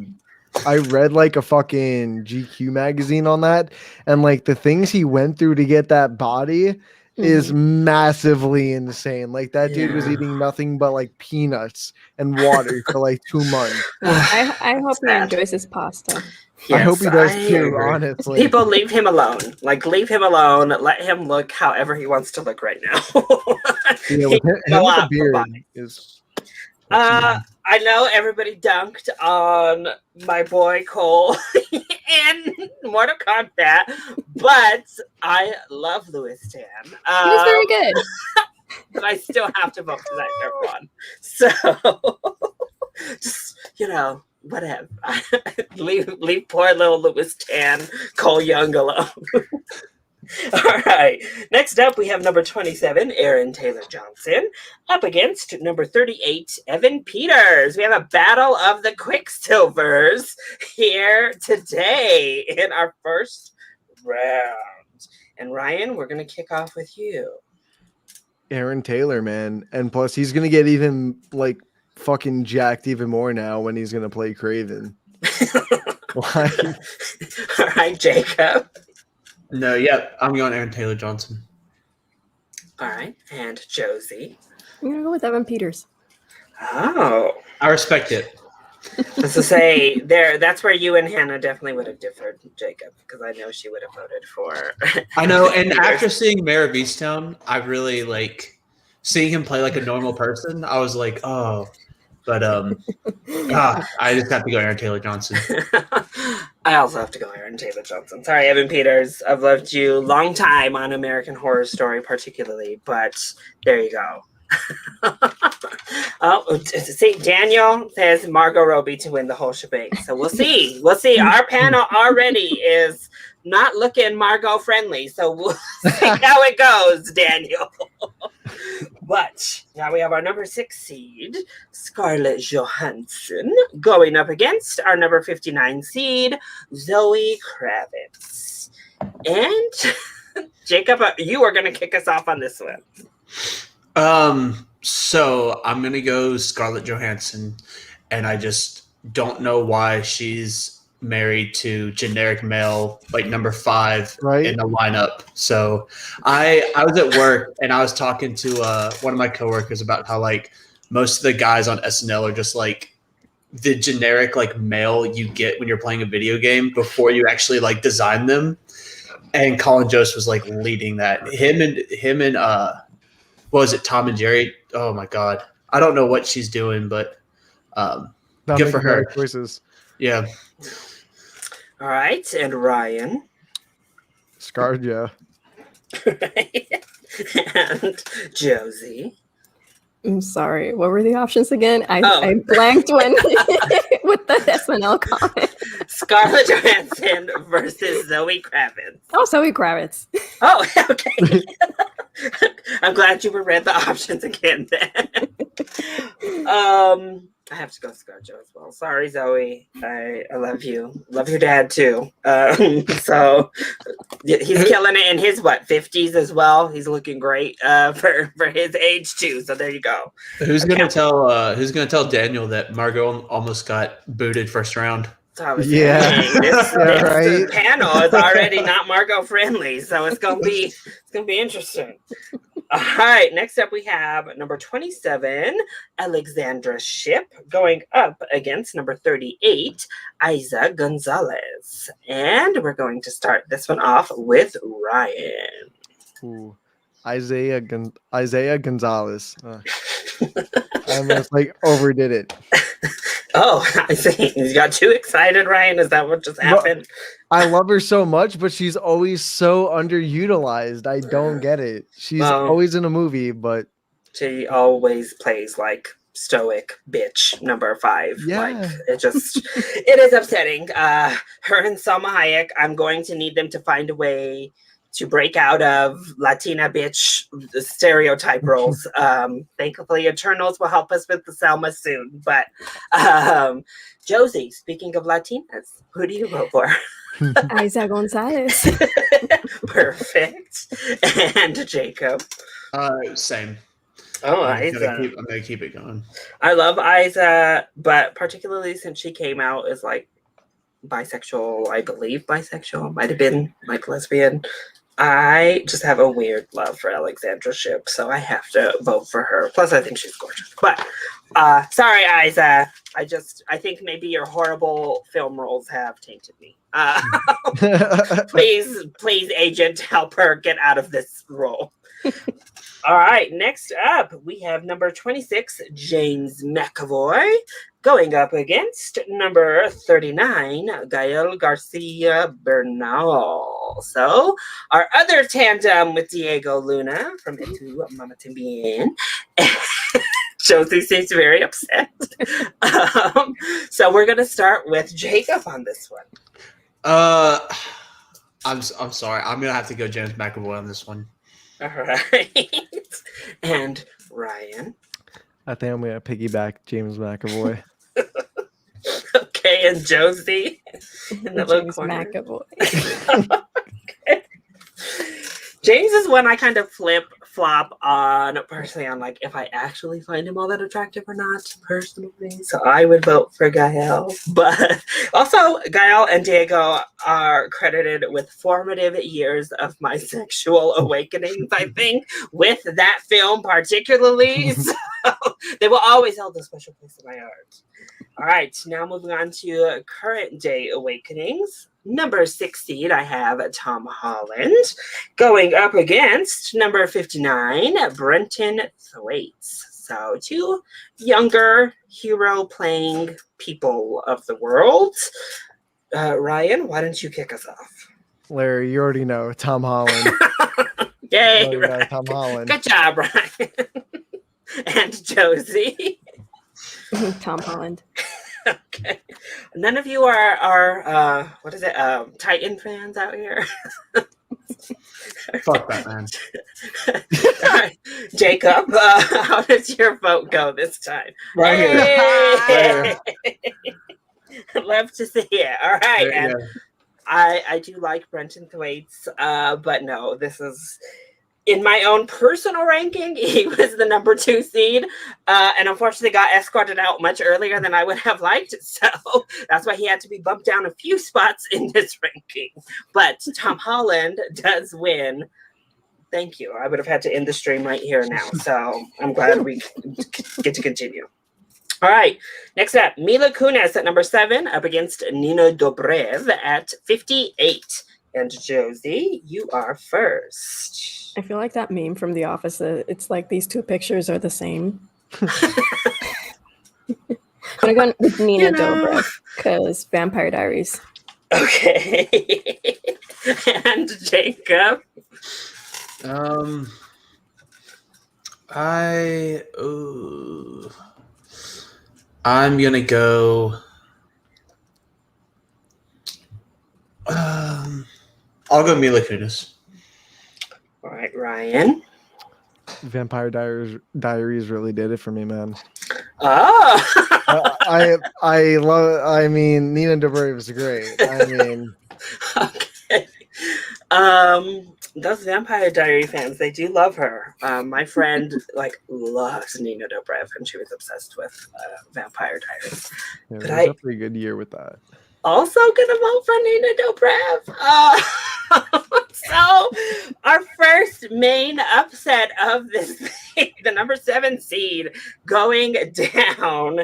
I read like a fucking GQ magazine on that, and like the things he went through to get that body is massively insane. Like that dude was eating nothing but like peanuts and water for like 2 months. I hope he enjoys his pasta. Yes, I hope he does too, honestly. People, leave him alone. Like, leave him alone. Let him look however he wants to look right now. Yeah, with him with the beard is... I know everybody dunked on my boy Cole in Mortal Kombat, but I love Louis Tan. He was very good. But I still have to vote for that everyone. So, just, whatever. leave poor little Louis Tan, Cole Young alone. All right. Next up, we have number 27, Aaron Taylor Johnson, up against number 38, Evan Peters. We have a battle of the Quicksilvers here today in our first round. And Ryan, we're going to kick off with you. Aaron Taylor, man. And plus, he's going to get even, like, fucking jacked even more now when he's going to play Craven. All right, Jacob. No, I'm going Aaron Taylor Johnson. All right, and Josie. I'm going to go with Evan Peters. Oh. I respect it. So say that's where you and Hannah definitely would have differed, Jacob, because I know she would have voted for. I know, and after seeing Mayor of Easttown, I really like seeing him play like a normal person. I was like, oh, but I just have to go Aaron Taylor Johnson. I also have to go Aaron Taylor Johnson. Sorry, Evan Peters. I've loved you long time on American Horror Story, particularly, but there you go. See, Daniel says Margot Robbie to win the whole shebang. So we'll see. Our panel already is not looking Margot friendly. So we'll see how it goes, Daniel. But now we have our number 6 seed, Scarlett Johansson, going up against our number 59 seed, Zoe Kravitz. And Jacob, you are going to kick us off on this one. So I'm gonna go Scarlett Johansson, and I just don't know why she's married to generic male, like number 5 Right? in the lineup. So I was at work and I was talking to one of my coworkers about how like most of the guys on SNL are just like the generic like male you get when you're playing a video game before you actually like design them. And Colin Jost was like leading that. Him and what was it, Tom and Jerry? Oh my God. I don't know what she's doing, but Not good for making her. bad choices. Yeah. All right, and Ryan. ScarJo. And Josie. I'm sorry. What were the options again? I blanked when with the SNL comment. Scarlett Johansson versus Zoe Kravitz. Oh, Zoe Kravitz. Oh, okay. I'm glad you read the options again then. I have to go ScarJo as well. Sorry, Zoe. I love you. Love your dad too. So he's killing it in his 50s as well. He's looking great for his age too. So there you go. Who's gonna tell Daniel that Margot almost got booted first round? This right? panel is already not Margot friendly, so it's gonna be interesting. All right, next up we have number 27, Alexandra Shipp, going up against number 38, Isa Gonzalez. And we're going to start this one off with Ryan. Ooh. Isaiah Gonzalez. I almost like overdid it. Oh, I see. You got too excited, Ryan. Is that what just happened? I love her so much, but she's always so underutilized. I don't get it. She's always in a movie, but she always plays like stoic bitch number 5. Yeah. Like it is upsetting. Her and Salma Hayek, I'm going to need them to find a way to break out of Latina bitch stereotype roles. Thankfully, Eternals will help us with the Selma soon. But Josie, speaking of Latinas, who do you vote for? Isa Gonzalez. Perfect. And Jacob? Same. Oh, I'm Isa. gonna keep it going. I love Isa, but particularly since she came out as like bisexual, I believe bisexual, might have been like lesbian. I just have a weird love for Alexandra Shipp, so I have to vote for her. Plus, I think she's gorgeous. But sorry, Isa. I think maybe your horrible film roles have tainted me. Please, agent, help her get out of this role. All right, next up, we have number 26, James McAvoy, going up against number 39, Gael Garcia Bernal. So, our other tandem with Diego Luna from Etu Mama Tambien. Josie seems very upset. So, we're going to start with Jacob on this one. I'm sorry. I'm gonna have to go James McAvoy on this one. All right. And Ryan. I think I'm gonna piggyback James McAvoy. Okay, and Josie in the James corner. McAvoy. Okay. James is one I kind of flip-flop on personally on like if I actually find him all that attractive or not personally. So I would vote for Gael. But also Gael and Diego are credited with formative years of my sexual awakenings, I think, with that film particularly. So they will always hold a special place in my heart. All right, now moving on to current day awakenings. Number 16, I have Tom Holland going up against number 59, Brenton Thwaites. So 2 younger hero-playing people of the world. Ryan, why don't you kick us off? Larry, you already know Tom Holland. Yay, Ryan. Tom Holland. Good job, Ryan. And Josie. Tom Holland. Okay. None of you are what is it? Titan fans out here. Fuck that, man. All right. Jacob, how does your vote go this time? Right here. Hey! Love to see it. All right. And I do like Brenton Thwaites, but no, this is In my own personal ranking, he was the number 2 seed, and unfortunately got escorted out much earlier than I would have liked. So that's why he had to be bumped down a few spots in this ranking. But Tom Holland does win. Thank you. I would have had to end the stream right here now. So I'm glad we get to continue. All right. Next up, Mila Kunis at number 7 up against Nina Dobrev at 58. And Josie, you are first. I feel like that meme from The Office. It's like these two pictures are the same. I'm gonna go with Nina Dobrev because Vampire Diaries. Okay. And Jacob. I'm gonna go. I'll go Mila Kunis. All right, Ryan. Vampire Diaries really did it for me, man. Oh. I mean, Nina Dobrev is great. I mean, okay. Those Vampire Diary fans, they do love her. My friend loves Nina Dobrev, and she was obsessed with Vampire Diaries. yeah, But it was a pretty good year with that. Also gonna vote for Nina Dobrev. So our first main upset of this thing, the number 7 seed going down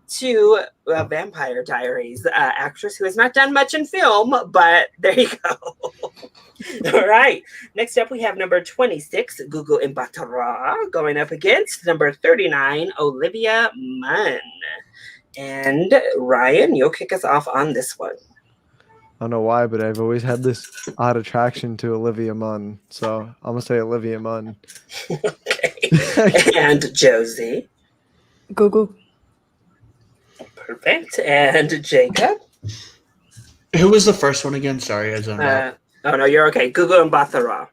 to Vampire Diaries, actress who has not done much in film, but there you go. All right. Next up, we have number 26, Gugu Mbatha, going up against number 39, Olivia Munn. And Ryan, you'll kick us off on this one. I don't know why, but I've always had this odd attraction to Olivia Munn. So I'm going to say Olivia Munn. Okay. And Josie. Gugu. Perfect. And Jacob. Who was the first one again? Sorry, I zoned out. Oh, no, you're okay. Gugu Mbatha.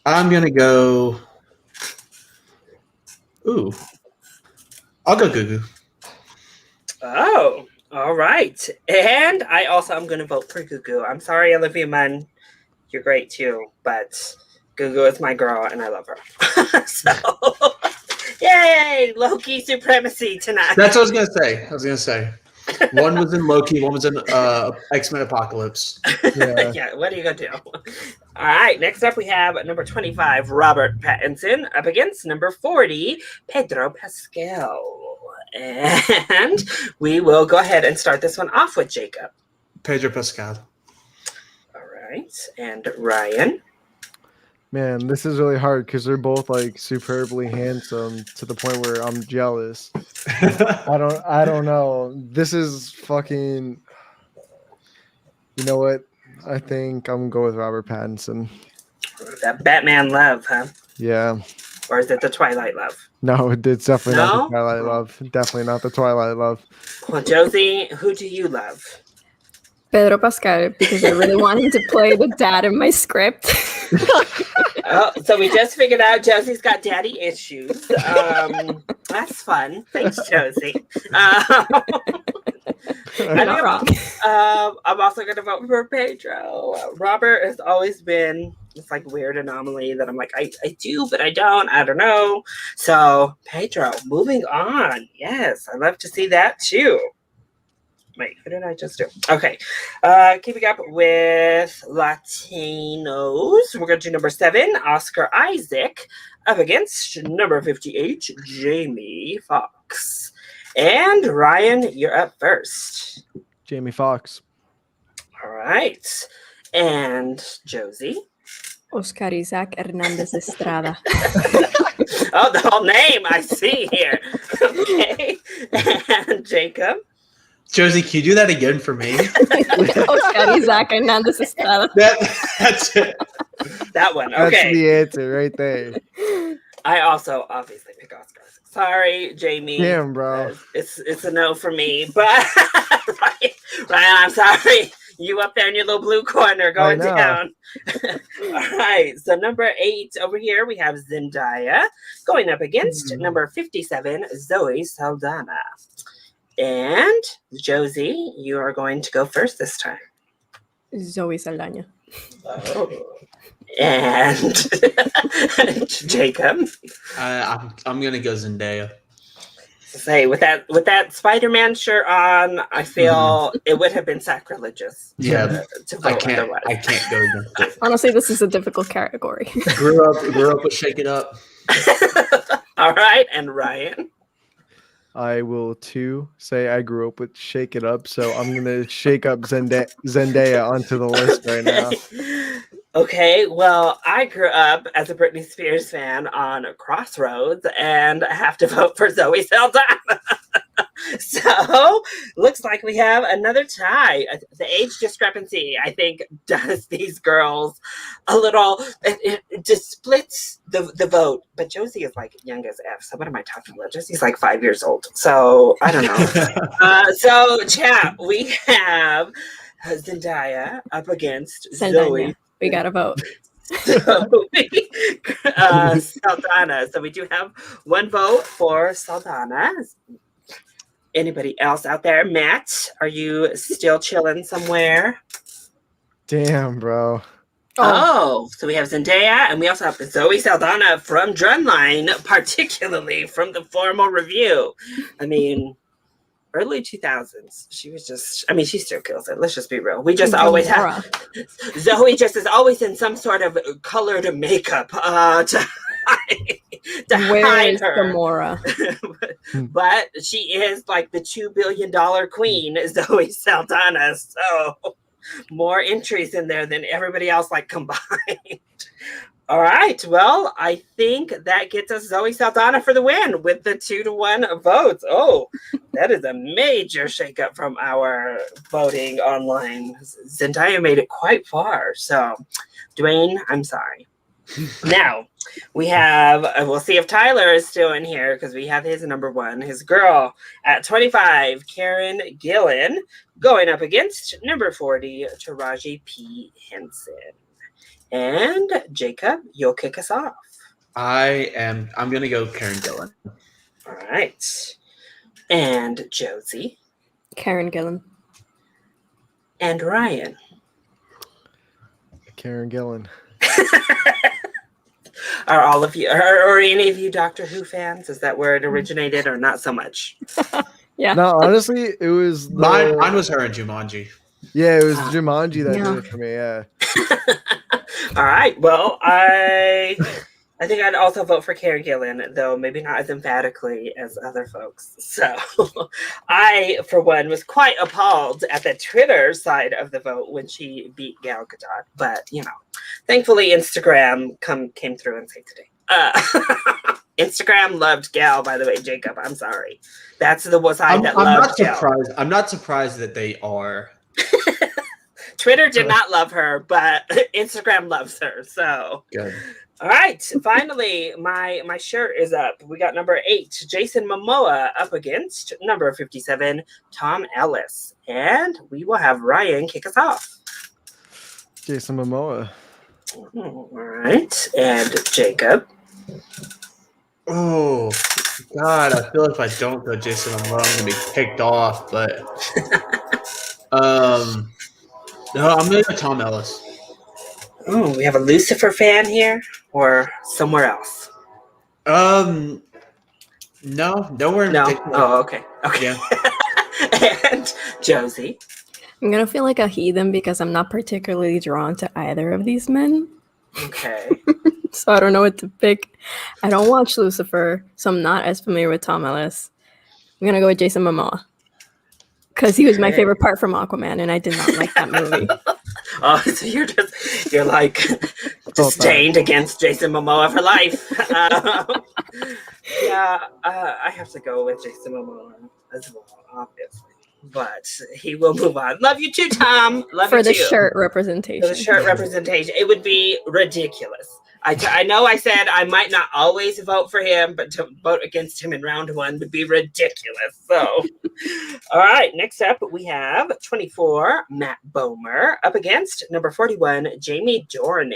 I'm going to go... Ooh. I'll go Gugu. Oh, all right. And I also am going to vote for Gugu. I'm sorry, Olivia Munn. You're great too, but Gugu is my girl and I love her. So, yay! Loki supremacy tonight. That's what I was going to say. One was in Loki, one was in X-Men Apocalypse. Yeah. Yeah, what are you going to do? All right, next up we have number 25, Robert Pattinson, up against number 40, Pedro Pascal. And we will go ahead and start this one off with Jacob. Pedro Pascal. All right, and Ryan. Man, this is really hard because they're both like superbly handsome to the point where I'm jealous. I don't know. This is fucking. You know what? I think I'm gonna go with Robert Pattinson. That Batman love, huh? Yeah. Or is it the Twilight love? No, it's definitely not No? the Twilight love. Definitely not the Twilight love. Well, Josie, who do you love? Pedro Pascal, because I really want him to play the dad in my script. Oh, so we just figured out Josie's got daddy issues. That's fun. Thanks, Josie. You're not wrong. I'm also going to vote for Pedro. Robert has always been this like weird anomaly that I'm like, I do, but I don't. I don't know. So Pedro, moving on. Yes, I love to see that too. Wait, what did I just do? Okay. Keeping up with Latinos, we're going to do number 7, Oscar Isaac, up against number 58, Jamie Foxx. And Ryan, you're up first. Jamie Foxx. All right. And Josie. Oscar Isaac Hernandez Estrada. Oh, the whole name I see here. Okay. And Jacob. Josie, can you do that again for me? Oscar Isaac Hernandez Estrada. That's it. That one. That's Okay. the answer right there. I also obviously pick Oscar. Sorry, Jamie. Damn, bro. It's a no for me. But Ryan, I'm sorry. You up there in your little blue corner going down. All right. So number 8 over here, we have Zendaya going up against number 57, Zoe Saldana. And Josie, you are going to go first this time. Zoe Saldana. Oh. And Jacob. I'm gonna go Zendaya. Say with that Spider-Man shirt on, I feel it would have been sacrilegious. Yeah, to vote I can't go against it. Honestly, this is a difficult category. Grew up with Shake It Up. All right, and Ryan. I will too say I grew up with Shake It Up, so I'm gonna shake up Zendaya onto the list right now. Okay, well, I grew up as a Britney Spears fan on Crossroads, and I have to vote for Zoe Saldana. So, looks like we have another tie. The age discrepancy, I think, does these girls a little. It just splits the vote. But Josie is like young as F. So what am I talking about? Josie's like 5 years old. So I don't know. So chat, we have Zendaya up against Zoe. We gotta vote. Saldana. So we do have one vote for Saldana. Anybody else out there? Matt, are you still chilling somewhere? Damn, bro. Oh, so we have Zendaya, and we also have Zoe Saldana from Drumline, particularly from the formal review. I mean, early 2000s. She was just, I mean, she still kills it. Let's just be real. We just always have, Zoe just is always in some sort of colored makeup to hide her. Gamora? But she is like the $2 billion queen, Zoe Saldana. So more entries in there than everybody else like combined. All right. Well, I think that gets us Zoe Saldana for the win with the 2-1 votes. Oh, that is a major shakeup from our voting online. Zendaya made it quite far. So, Dwayne, I'm sorry. Now, we have, we'll see if Tyler is still in here because we have his number one, his girl at 25, Karen Gillan, going up against number 40, Taraji P. Henson. And Jacob, you'll kick us off. I'm going to go Karen Gillan. All right. And Josie. Karen Gillan. And Ryan. Karen Gillan. Are all of you, or any of you Doctor Who fans? Is that where it originated or not so much? Yeah. No, honestly, it was Mine was her in Jumanji. Yeah, it was Jumanji that did it for me, yeah. All right. Well, I think I'd also vote for Karen Gillan, though maybe not as emphatically as other folks. So I, for one, was quite appalled at the Twitter side of the vote when she beat Gal Gadot. But, you know, thankfully Instagram came through and saved the day. Instagram loved Gal, by the way, Jacob. I'm sorry. That's the side that loved Gal. I'm not surprised that they are. Twitter did not love her, but Instagram loves her. So, good. All right. Finally, my shirt is up. We got number 8, Jason Momoa, up against number 57, Tom Ellis. And we will have Ryan kick us off. Jason Momoa. All right. And Jacob. Oh, God. I feel if I don't go Jason Momoa, I'm going to be kicked off. But, no, I'm going to go Tom Ellis. Oh, we have a Lucifer fan here or somewhere else? No, nowhere in particular. Oh, okay. Okay. Yeah. And Josie. I'm going to feel like a heathen because I'm not particularly drawn to either of these men. Okay. So I don't know what to pick. I don't watch Lucifer, so I'm not as familiar with Tom Ellis. I'm going to go with Jason Momoa because he was my favorite part from Aquaman, and I did not like that movie. Oh, so you're like stained against Jason Momoa for life. I have to go with Jason Momoa as well, obviously. But he will move on. Love you too, Tom. Love for you the too. shirt representation. For the shirt representation. It would be ridiculous. I know I said I might not always vote for him, but to vote against him in round 1 would be ridiculous. So, all right. Next up, we have 24, Matt Bomer, up against number 41, Jamie Dornan.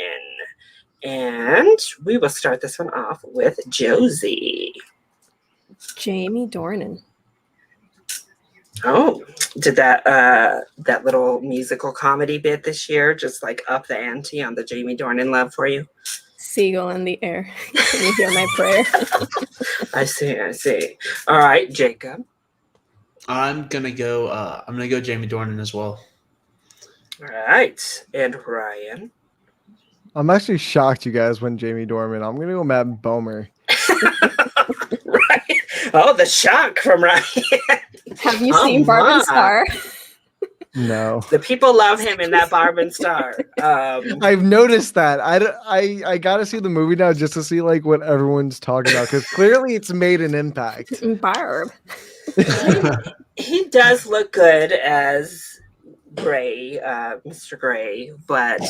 And we will start this one off with Josie. Jamie Dornan. Oh, did that that little musical comedy bit this year, just like up the ante on the Jamie Dornan love for you. Seagull in the air. Can you hear my prayer? I see. All right, Jacob. I'm gonna go Jamie Dornan as well. All right, and Ryan. I'm actually shocked you guys went Jamie Dornan. I'm gonna go Matt Bomer. Right. Oh, the shock from Ryan. Have you seen Barb and Star? No. The people love him in that Barb and Star. I've noticed that. I gotta see the movie now just to see like what everyone's talking about because clearly it's made an impact. Barb. He does look good as Gray, Mr. Gray, but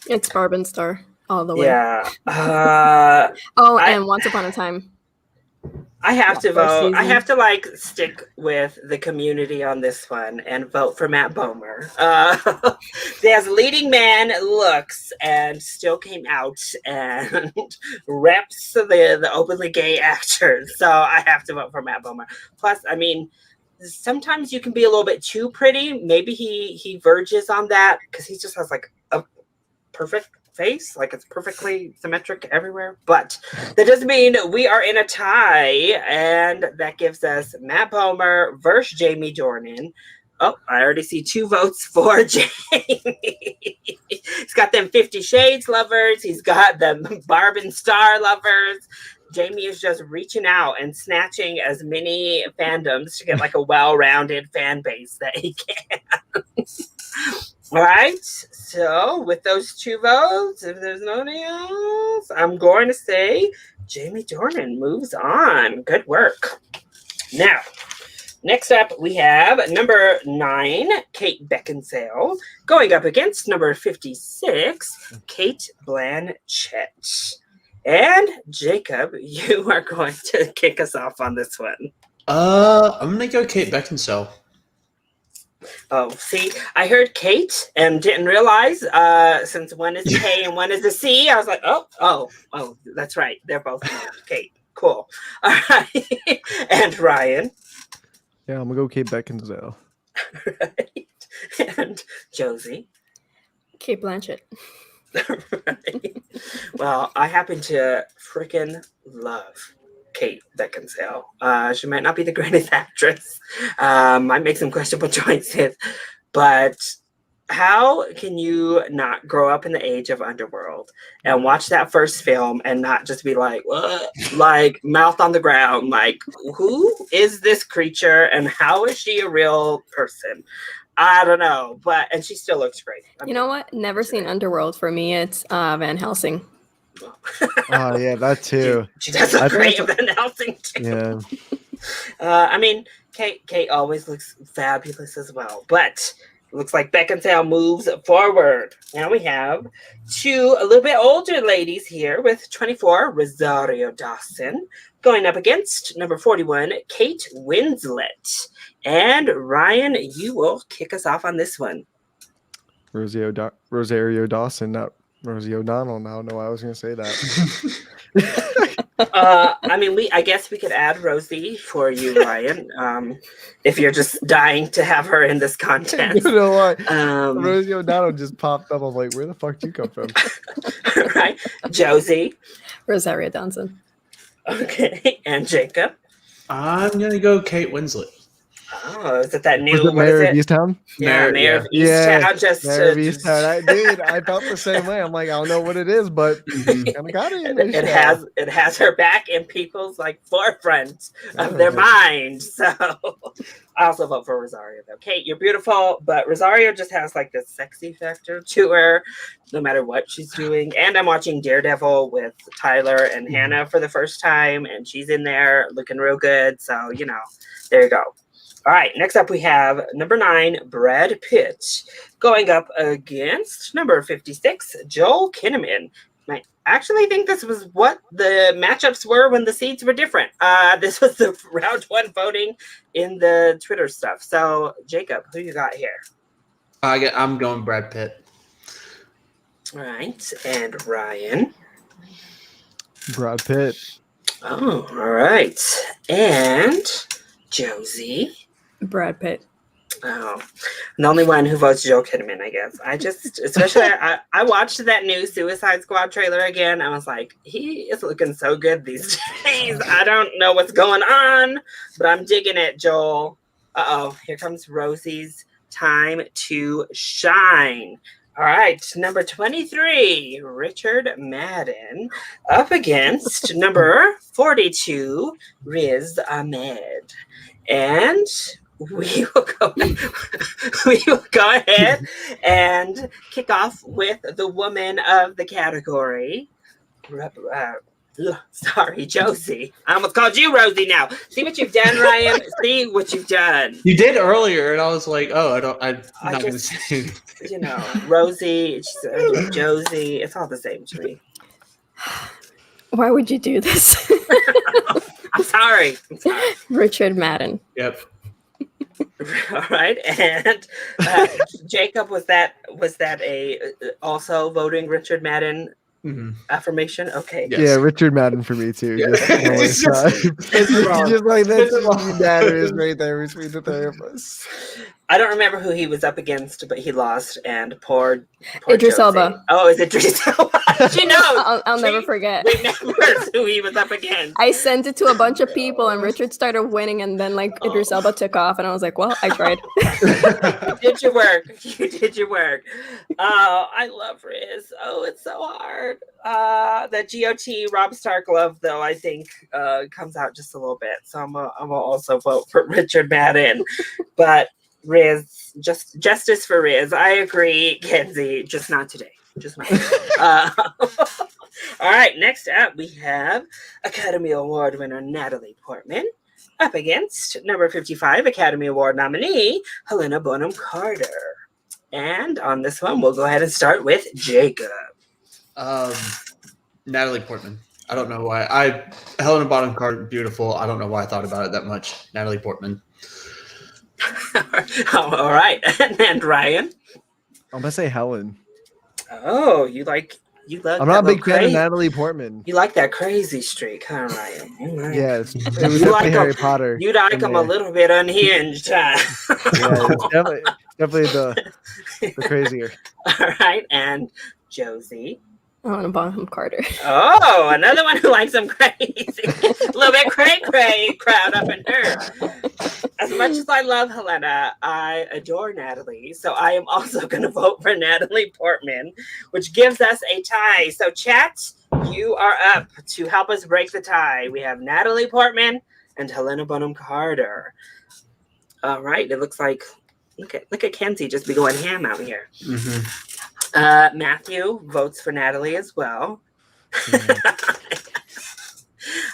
It's Barb and Star all the way. yeah. And Once Upon a Time. I have to First vote. season. I have to like stick with the community on this one and vote for Matt Bomer. He has leading man looks and still came out and reps the openly gay actors. So I have to vote for Matt Bomer. Plus, I mean, sometimes you can be a little bit too pretty. Maybe he verges on that because he just has like a perfect face, like it's perfectly symmetric everywhere, but that doesn't mean we are in a tie, and that gives us Matt Bomer versus Jamie Dornan. Oh, I already see 2 votes for Jamie. He's got them 50 Shades lovers. He's got them Barb and Star lovers. Jamie is just reaching out and snatching as many fandoms to get like a well-rounded fan base that he can. All right, so with those 2 votes, if there's nobody else, I'm going to say Jamie Dornan moves on. Good work. Now, next up, we have number 9, Kate Beckinsale, going up against number 56, Kate Blanchett. And Jacob, you are going to kick us off on this one. I'm gonna go Kate Beckinsale. Oh, see, I heard Kate and didn't realize since one is a K and one is a C, I was like, oh, that's right. They're both Kate. Cool. All right. And Ryan. Yeah, I'm gonna go Kate Beckinsale. Right. And Josie. Kate Blanchett. Right. Well, I happen to freaking love Kate Beckinsale. She might not be the greatest actress. Might make some questionable choices. But how can you not grow up in the age of Underworld and watch that first film and not just be like, what? Like mouth on the ground, like, who is this creature and how is she a real person? I don't know, and she still looks great. You know what? Never seen Underworld. For me, it's Van Helsing. Oh yeah, that too. She does look great in Van Helsing too. Yeah. I mean, Kate always looks fabulous as well, but it looks like Beckinsale moves forward. Now we have 2 a little bit older ladies here with 24, Rosario Dawson, going up against number 41, Kate Winslet. And Ryan, you will kick us off on this one. Rosario Dawson, not Rosie O'Donnell. I don't know why I was going to say that. I mean, I guess we could add Rosie for you, Ryan, if you're just dying to have her in this contest. You know what? Rosie O'Donnell just popped up. I'm like, where the fuck did you come from? Right, Josie. Rosario Dawson. Okay, and Jacob. I'm gonna go Kate Winslet. Oh, is it that new? Was it Mayor of Easttown? Yeah, Mayor of Easttown. Mayor of Easttown. I felt the same way. I'm like, I don't know what it is, but kind of got it. It has her back in people's like forefront of their mind. So I also vote for Rosario though. Kate, you're beautiful, but Rosario just has like this sexy factor to her, no matter what she's doing. And I'm watching Daredevil with Tyler and Hannah for the first time, and she's in there looking real good. So there you go. All right, next up we have number 9, Brad Pitt, going up against number 56, Joel Kinnaman. I actually think this was what the matchups were when the seeds were different. This was the round 1 voting in the Twitter stuff. So, Jacob, who you got here? I'm going Brad Pitt. All right, and Ryan? Brad Pitt. Oh, all right. And Josie? Brad Pitt. Oh, the only one who votes Joel Kinnaman, I guess. Especially, I watched that new Suicide Squad trailer again. I was like, he is looking so good these days. I don't know what's going on, but I'm digging it, Joel. Uh-oh, here comes Rosie's time to shine. All right, number 23, Richard Madden, up against number 42, Riz Ahmed. And we will go ahead and kick off with the woman of the category. Sorry, Josie. I almost called you Rosie now. See what you've done, Ryan? See what you've done. You did earlier, and I was like, oh, I'm not going to say anything. Rosie, Josie, it's all the same to me. Why would you do this? I'm sorry. Richard Madden. Yep. All right, and Jacob, was that a also voting Richard Madden affirmation? Okay. Yes. Yeah, Richard Madden for me too. Yeah. Just like that's Madden is right there between the three of us. I don't remember who he was up against, but he lost, and poor Idris Josie. Elba. Oh, is it Idris Elba? She knows. I'll never forget. Remembers who he was up against. I sent it to a bunch of people, and Richard started winning, and then Idris Elba took off, and I was like, "Well, I tried." You did your work. You did your work. Oh, I love Riz. Oh, it's so hard. That GOT Rob Stark love, though, I think comes out just a little bit. So I'm gonna also vote for Richard Madden, but Riz, justice for Riz. I agree, Kenzie, just not today. Just not today. All right, next up we have Academy Award winner Natalie Portman up against number 55 Academy Award nominee Helena Bonham Carter. And on this one, we'll go ahead and start with Jacob. Natalie Portman. I don't know why. Helena Bonham Carter, beautiful. I don't know why I thought about it that much. Natalie Portman. All right, and Ryan. I'm gonna say Helen. Oh, you love. I'm not a big fan of Natalie Portman. You like that crazy streak, huh, Ryan? Right. Yes, it was definitely like Harry Potter. You like him a little bit unhinged, huh? Yeah, it's definitely the crazier. All right, and Josie. I want to Bonham Carter. Oh, another one who likes him crazy. A little bit cray crowd up in her. As much as I love Helena, I adore Natalie. So I am also going to vote for Natalie Portman, which gives us a tie. So chat, you are up to help us break the tie. We have Natalie Portman and Helena Bonham Carter. All right. It looks like, look at Kenzie just be going ham out here. Mm-hmm. Matthew votes for Natalie as well.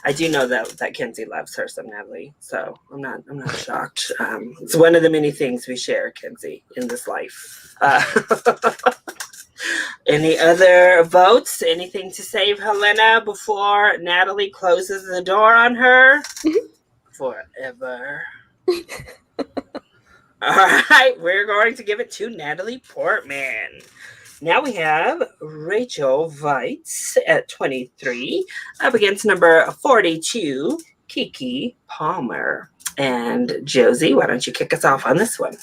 I do know that Kenzie loves her some Natalie, so I'm not shocked. It's one of the many things we share, Kenzie, in this life. Any other votes? Anything to save Helena before Natalie closes the door on her? Forever. All right, we're going to give it to Natalie Portman. Now we have Rachel Weitz at 23 up against number 42, Keke Palmer. And Josie, why don't you kick us off on this one?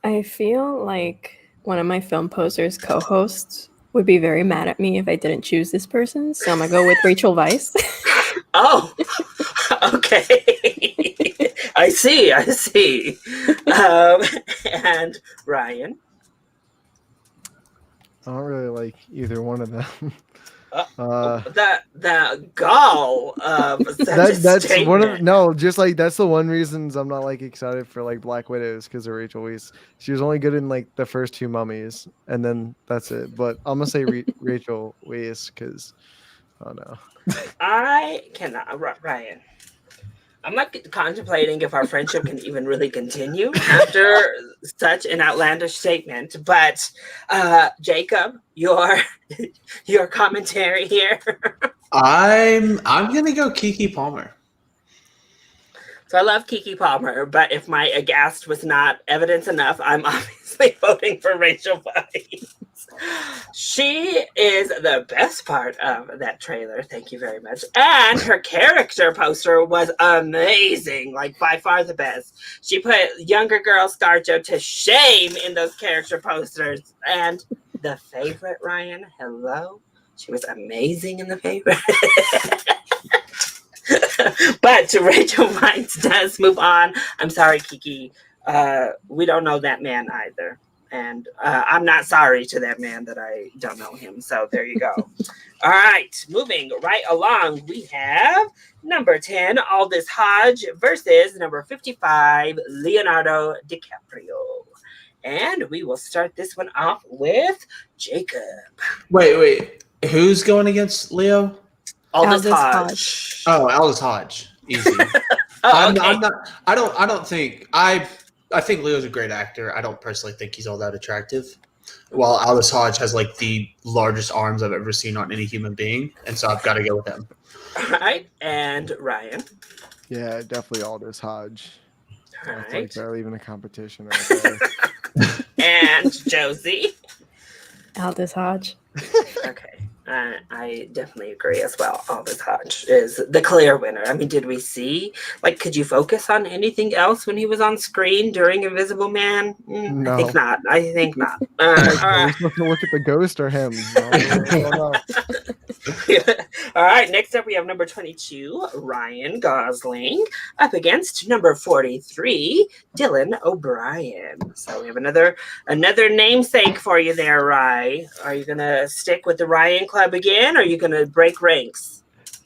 I feel like one of my film posers co-hosts would be very mad at me if I didn't choose this person. So I'm going to go with Rachel Weisz. Oh, okay. I see. And Ryan? I don't really like either one of them. The gall of that's one of that's the one reasons I'm not excited for Black Widows, because of Rachel Weisz. She was only good in the first two Mummies, and then that's it. But I'm gonna say Rachel Weisz because I cannot, Ryan. I'm contemplating if our friendship can even really continue after such an outlandish statement. But Jacob, your commentary here. I'm gonna go Keke Palmer. So I love Keke Palmer, but if my aghast was not evidence enough, I'm obviously voting for Rachel Weisz. She is the best part of that trailer. Thank you very much. And her character poster was amazing, like by far the best. She put younger girl ScarJo to shame in those character posters. And the favorite, Ryan, hello? She was amazing in the favorite. But Rachel Vines does move on. I'm sorry, Kiki. We don't know that man either. And I'm not sorry to that man that I don't know him. So there you go. All right. Moving right along, we have number 10, Aldous Hodge versus number 55, Leonardo DiCaprio. And we will start this one off with Jacob. Wait. Who's going against Leo? Aldous Hodge. Oh, Aldous Hodge. Easy. I'm not. I don't think. I think Leo's a great actor. I don't personally think he's all that attractive. While Aldous Hodge has like the largest arms I've ever seen on any human being, and so I've got to go with him. All right, and Ryan. Yeah, definitely Aldous Hodge. All That's right. like barely even a competition right there. And Josie. Aldous Hodge. Okay. I definitely agree as well. Aldous Hodge is the clear winner. I mean, did we see, like, could you focus on anything else when he was on screen during Invisible Man? No. I think not. Are we supposed to look at the ghost or him? I don't know. All right, next up we have number 22, Ryan Gosling, up against number 43, Dylan O'Brien. So we have another namesake for you there, Rye. Are you going to stick with the Ryan Club again, or are you going to break ranks?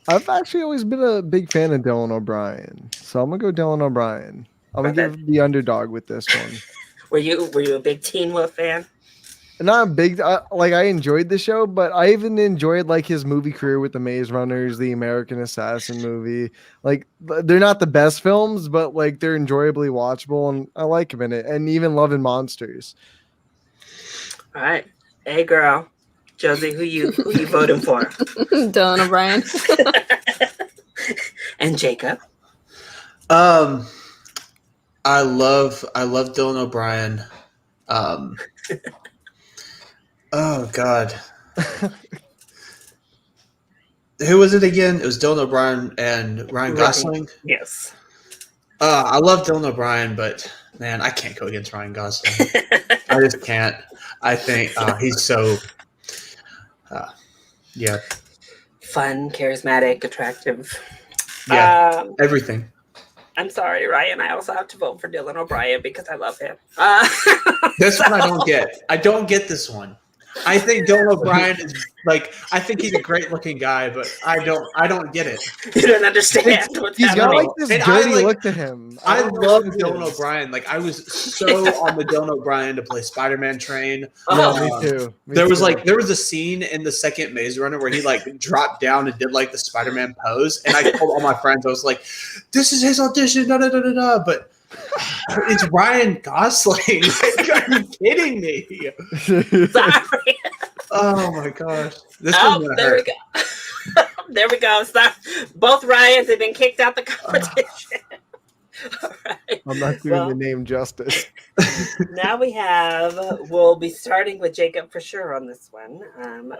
I've actually always been a big fan of Dylan O'Brien, so I'm gonna go Dylan O'Brien. I'm gonna give the underdog with this one. Were you a big Teen Wolf fan? Not a big, I enjoyed the show, but I even enjoyed like his movie career with the Maze Runners, the American Assassin movie. Like they're not the best films, but like they're enjoyably watchable, and I like him in it. And even Love and Monsters. All right, hey girl, Josie, who you voting for? Dylan O'Brien. And Jacob. I love Dylan O'Brien. Oh God. Who was it again? It was Dylan O'Brien and Ryan Gosling. Yes. I love Dylan O'Brien, but man, I can't go against Ryan Gosling. I just can't. I think he's so. Yeah. Fun, charismatic, attractive. Yeah. Everything. I'm sorry, Ryan. I also have to vote for Dylan O'Brien because I love him. This one I don't get. I don't get this one. I think Dylan O'Brien is like. I think he's a great looking guy, but I don't get it. You don't understand what's He's got happening. like this And dirty look to him. I don't know love what it Dylan is. O'Brien. Like I was so on the Dylan O'Brien to play Spider-Man train. Oh, Me too. Me There was too. a scene in the second Maze Runner where he like dropped down and did like the Spider-Man pose, and I told all my friends, I was like, "This is his audition." Da da da da da. But it's Ryan Gosling. Like, are you kidding me? sorry. Oh my gosh! This Oh, one's gonna there hurt. we go. There we go. Stop. Both Ryans have been kicked out the competition. All right. I'm not doing the name justice. Now we'll be starting with Jacob for sure on this one.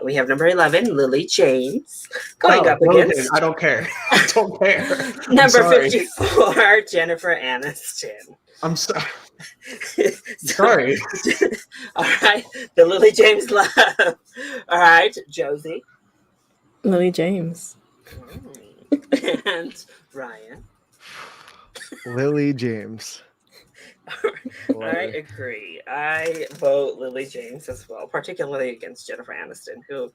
We have number 11, Lily James, going up against I don't care. I don't care. number sorry. 54, Jennifer Aniston. I'm sorry. Sorry. All right, the Lily James love. All right, Josie. Lily James. And Ryan. Lily James. I agree. I vote Lily James as well, particularly against Jennifer Aniston, who,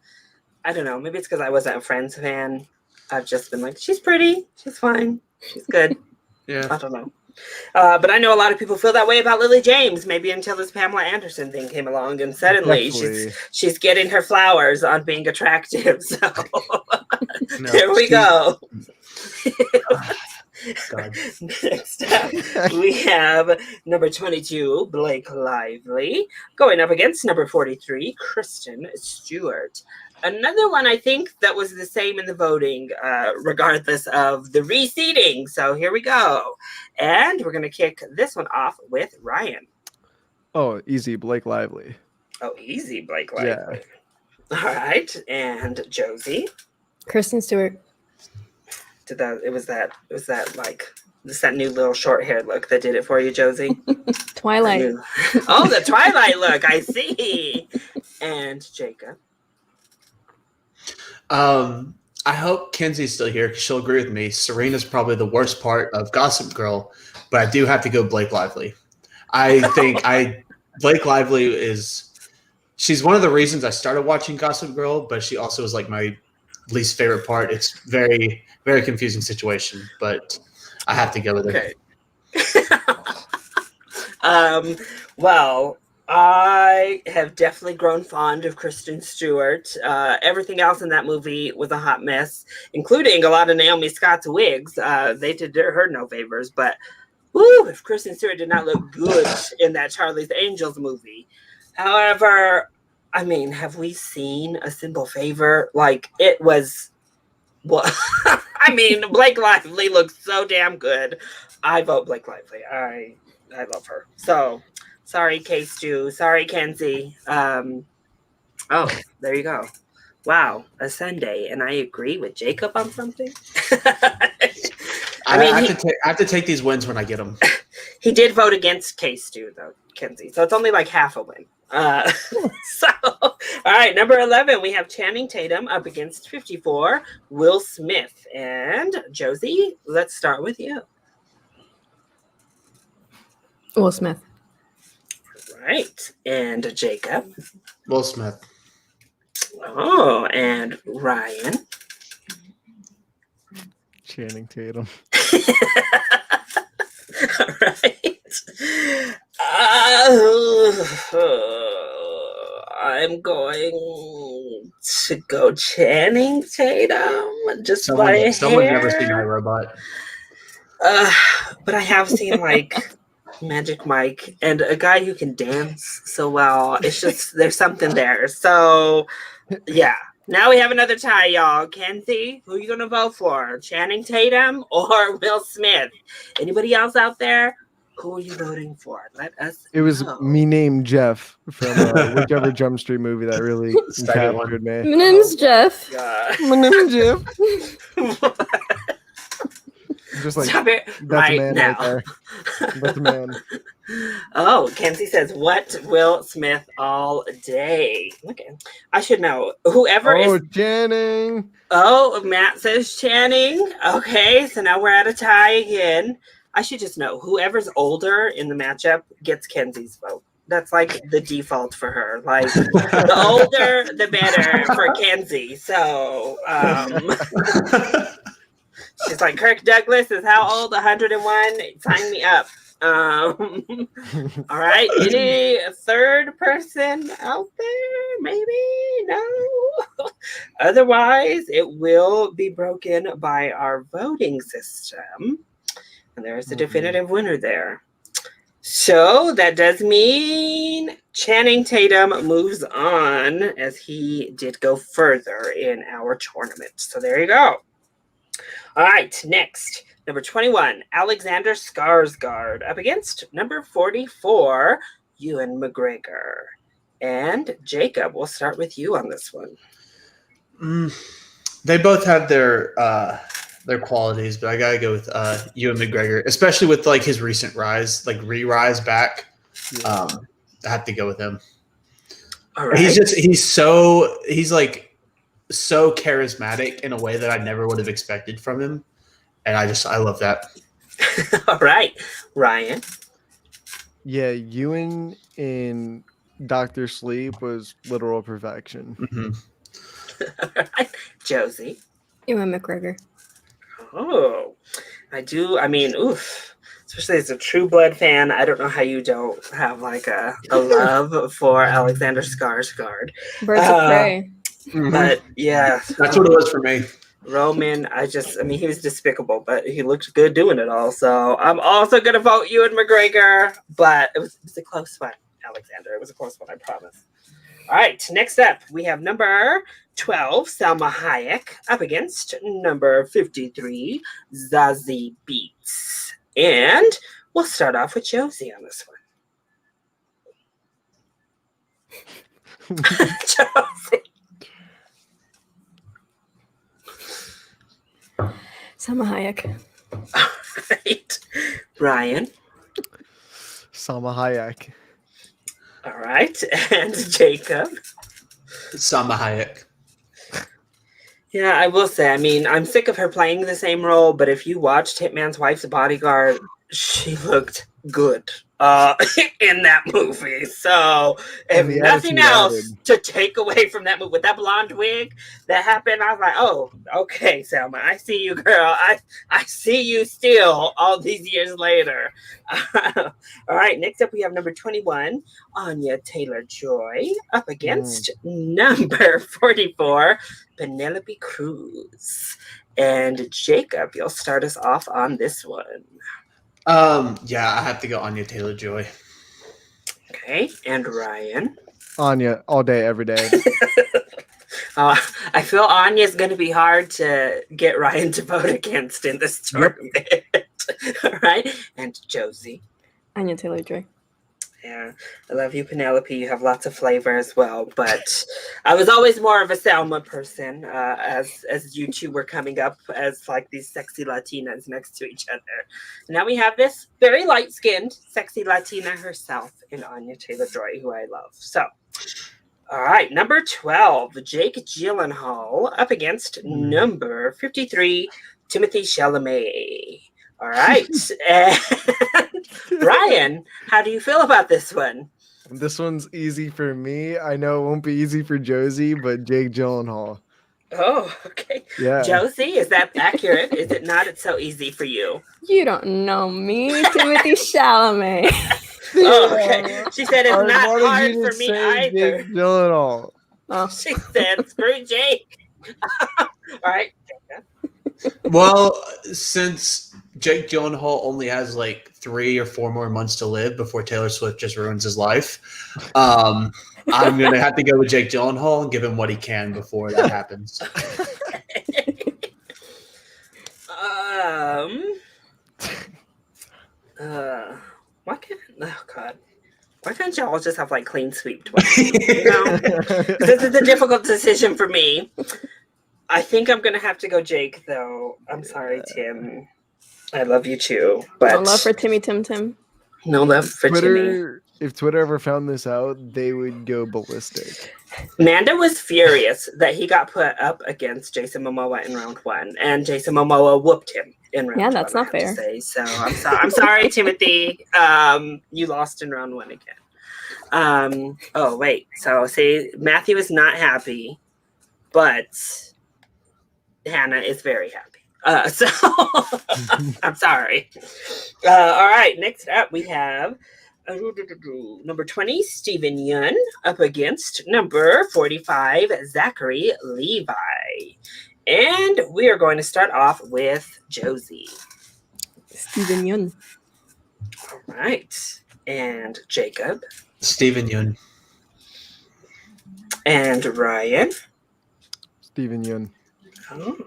I don't know, maybe it's because I wasn't a Friends fan. I've just been like, she's pretty, she's fine, she's good. Yeah. I don't know. But I know a lot of people feel that way about Lily James, maybe until this Pamela Anderson thing came along, and suddenly she's getting her flowers on being attractive. So there we go. God. Next up, we have number 22, Blake Lively, going up against number 43, Kristen Stewart. Another one I think that was the same in the voting, regardless of the reseeding. So here we go. And we're going to kick this one off with Ryan. Oh, easy. Blake Lively. Oh, easy, Blake Yeah. Lively. All right, and Josie. Kristen Stewart. It was that like just that new little short hair look that did it for you, Josie? Twilight. Oh, the Twilight look. I see. And Jacob. I hope Kenzie's still here because she'll agree with me. Serena's probably the worst part of Gossip Girl, but I do have to go Blake Lively. I think Blake Lively she's one of the reasons I started watching Gossip Girl, but she also is like my least favorite part. It's very, very confusing situation, but I have to go with her. Okay. Well, I have definitely grown fond of Kristen Stewart. Everything else in that movie was a hot mess, including a lot of Naomi Scott's wigs. They did her no favors, but if Kristen Stewart did not look good in that Charlie's Angels movie. However, I mean, have we seen a simple favor? Like, it was, well, I mean, Blake Lively looks so damn good. I vote Blake Lively. I love her. So, sorry, K-Stew. Sorry, Kenzie. Oh, there you go. Wow, a Sunday. And I agree with Jacob on something. I have to take these wins when I get them. He did vote against K-Stew, though, Kenzie. So it's only like half a win. All right, number 11, we have Channing Tatum up against 54, Will Smith. And Josie, let's start with you. Will Smith. Right. And Jacob. Will Smith. Oh, and Ryan. Channing Tatum. All right. I'm going to go Channing Tatum. Just someone's never seen iRobot. But I have seen like Magic Mike and a guy who can dance so well. It's just there's something there. So yeah. Now we have another tie, y'all. Kenzie, who are you going to vote for? Channing Tatum or Will Smith? Anybody else out there? Who are you voting for? Let us It was know. Me Named Jeff from whichever Jump Street movie that really captured me. My name's Jeff. My name is Jeff. Just like, stop it that's right a man now. right there. That's a man. Oh, Kenzie says, what Will Smith all day? Okay. I should know. Whoever is... Channing. Oh, Matt says Channing. Okay, so now we're at a tie again. I should just know. Whoever's older in the matchup gets Kenzie's vote. That's like the default for her. Like, the older, the better for Kenzie. So, she's like, Kirk Douglas is how old? 101? Sign me up. All right. Any third person out there? Maybe? No. Otherwise, it will be broken by our voting system. And there's a definitive winner there. So that does mean Channing Tatum moves on as he did go further in our tournament. So there you go. All right, next, number 21, Alexander Skarsgård up against number 44, Ewan McGregor. And Jacob, we'll start with you on this one. They both have their qualities, but I gotta go with Ewan McGregor, especially with like his recent rise, like re-rise back. I have to go with him. All right. He's like so charismatic in a way that I never would have expected from him, and I love that. All right, Ryan. Yeah, Ewan in Dr. Sleep was literal perfection. All right, Josie. Ewan McGregor. Oh, I do. I mean, especially as a True Blood fan, I don't know how you don't have like a love for Alexander Skarsgård. Birds of Prey. But yeah, that's what it was for me. Roman, he was despicable, but he looked good doing it all. So I'm also going to vote Ewan McGregor, but it was a close one, Alexander. It was a close one, I promise. All right, next up, we have number 12, Salma Hayek, up against number 53, Zazie Beetz. And we'll start off with Josie on this one. Josie. Salma Hayek. Right. Ryan. Salma Hayek. All right. And Jacob. Salma Hayek. Yeah, I will say, I mean, I'm sick of her playing the same role, but if you watched Hitman's Wife's Bodyguard, she looked good in that movie. So, if And the nothing attitude else added. to take away from that movie, with that blonde wig that happened, I was like, oh, okay, Selma, I see you, girl. I see you still all these years later. All right, next up we have number 21, Anya Taylor-Joy, up against number 44, Penelope Cruz. And Jacob, you'll start us off on this one. Yeah, I have to go Anya Taylor-Joy. Okay, and Ryan. Anya, all day, every day. I feel Anya's going to be hard to get Ryan to vote against in this tournament. All right, and Josie. Anya Taylor-Joy. Yeah, I love you, Penelope. You have lots of flavor as well. But I was always more of a Selma person as you two were coming up as like these sexy Latinas next to each other. Now we have this very light-skinned, sexy Latina herself in Anya Taylor-Joy, who I love. So, all right, number 12, Jake Gyllenhaal up against number 53, Timothée Chalamet. All right. And Ryan, how do you feel about this one? This one's easy for me. I know it won't be easy for Josie, but Jake Gyllenhaal. Oh, okay. Yeah. Josie, is that accurate? Is it not? It's so easy for you. You don't know me, Timothée Chalamet. Oh, okay. She said it's I not wanted hard you to for me say either. Jake Gyllenhaal. Oh, She said, screw Jake. All right. Well, since Jake Gyllenhaal only has like 3 or 4 more months to live before Taylor Swift just ruins his life, I'm going to have to go with Jake Gyllenhaal and give him what he can before that happens. Why can't, oh God. Why can't y'all just have like clean sweep twice? You know? This is a difficult decision for me. I think I'm gonna have to go Jake though. I'm sorry, Tim. I love you too, but no love for Timmy Tim Tim. no love for Timmy. Twitter, if Twitter ever found this out, they would go ballistic. Amanda was furious that he got put up against Jason Momoa in round 1, and Jason Momoa whooped him in round 1. Yeah, that's not I have fair. to say. So I'm sorry, Timothy. You lost in round 1 again. Oh wait. So see, Matthew is not happy, but Hannah is very happy. So I'm sorry. All right. Next up, we have number 20, Stephen Yun, up against number 45, Zachary Levi. And we are going to start off with Josie. Stephen Yun. All right. And Jacob. Stephen Yeun. And Ryan. Stephen Yun. Oh.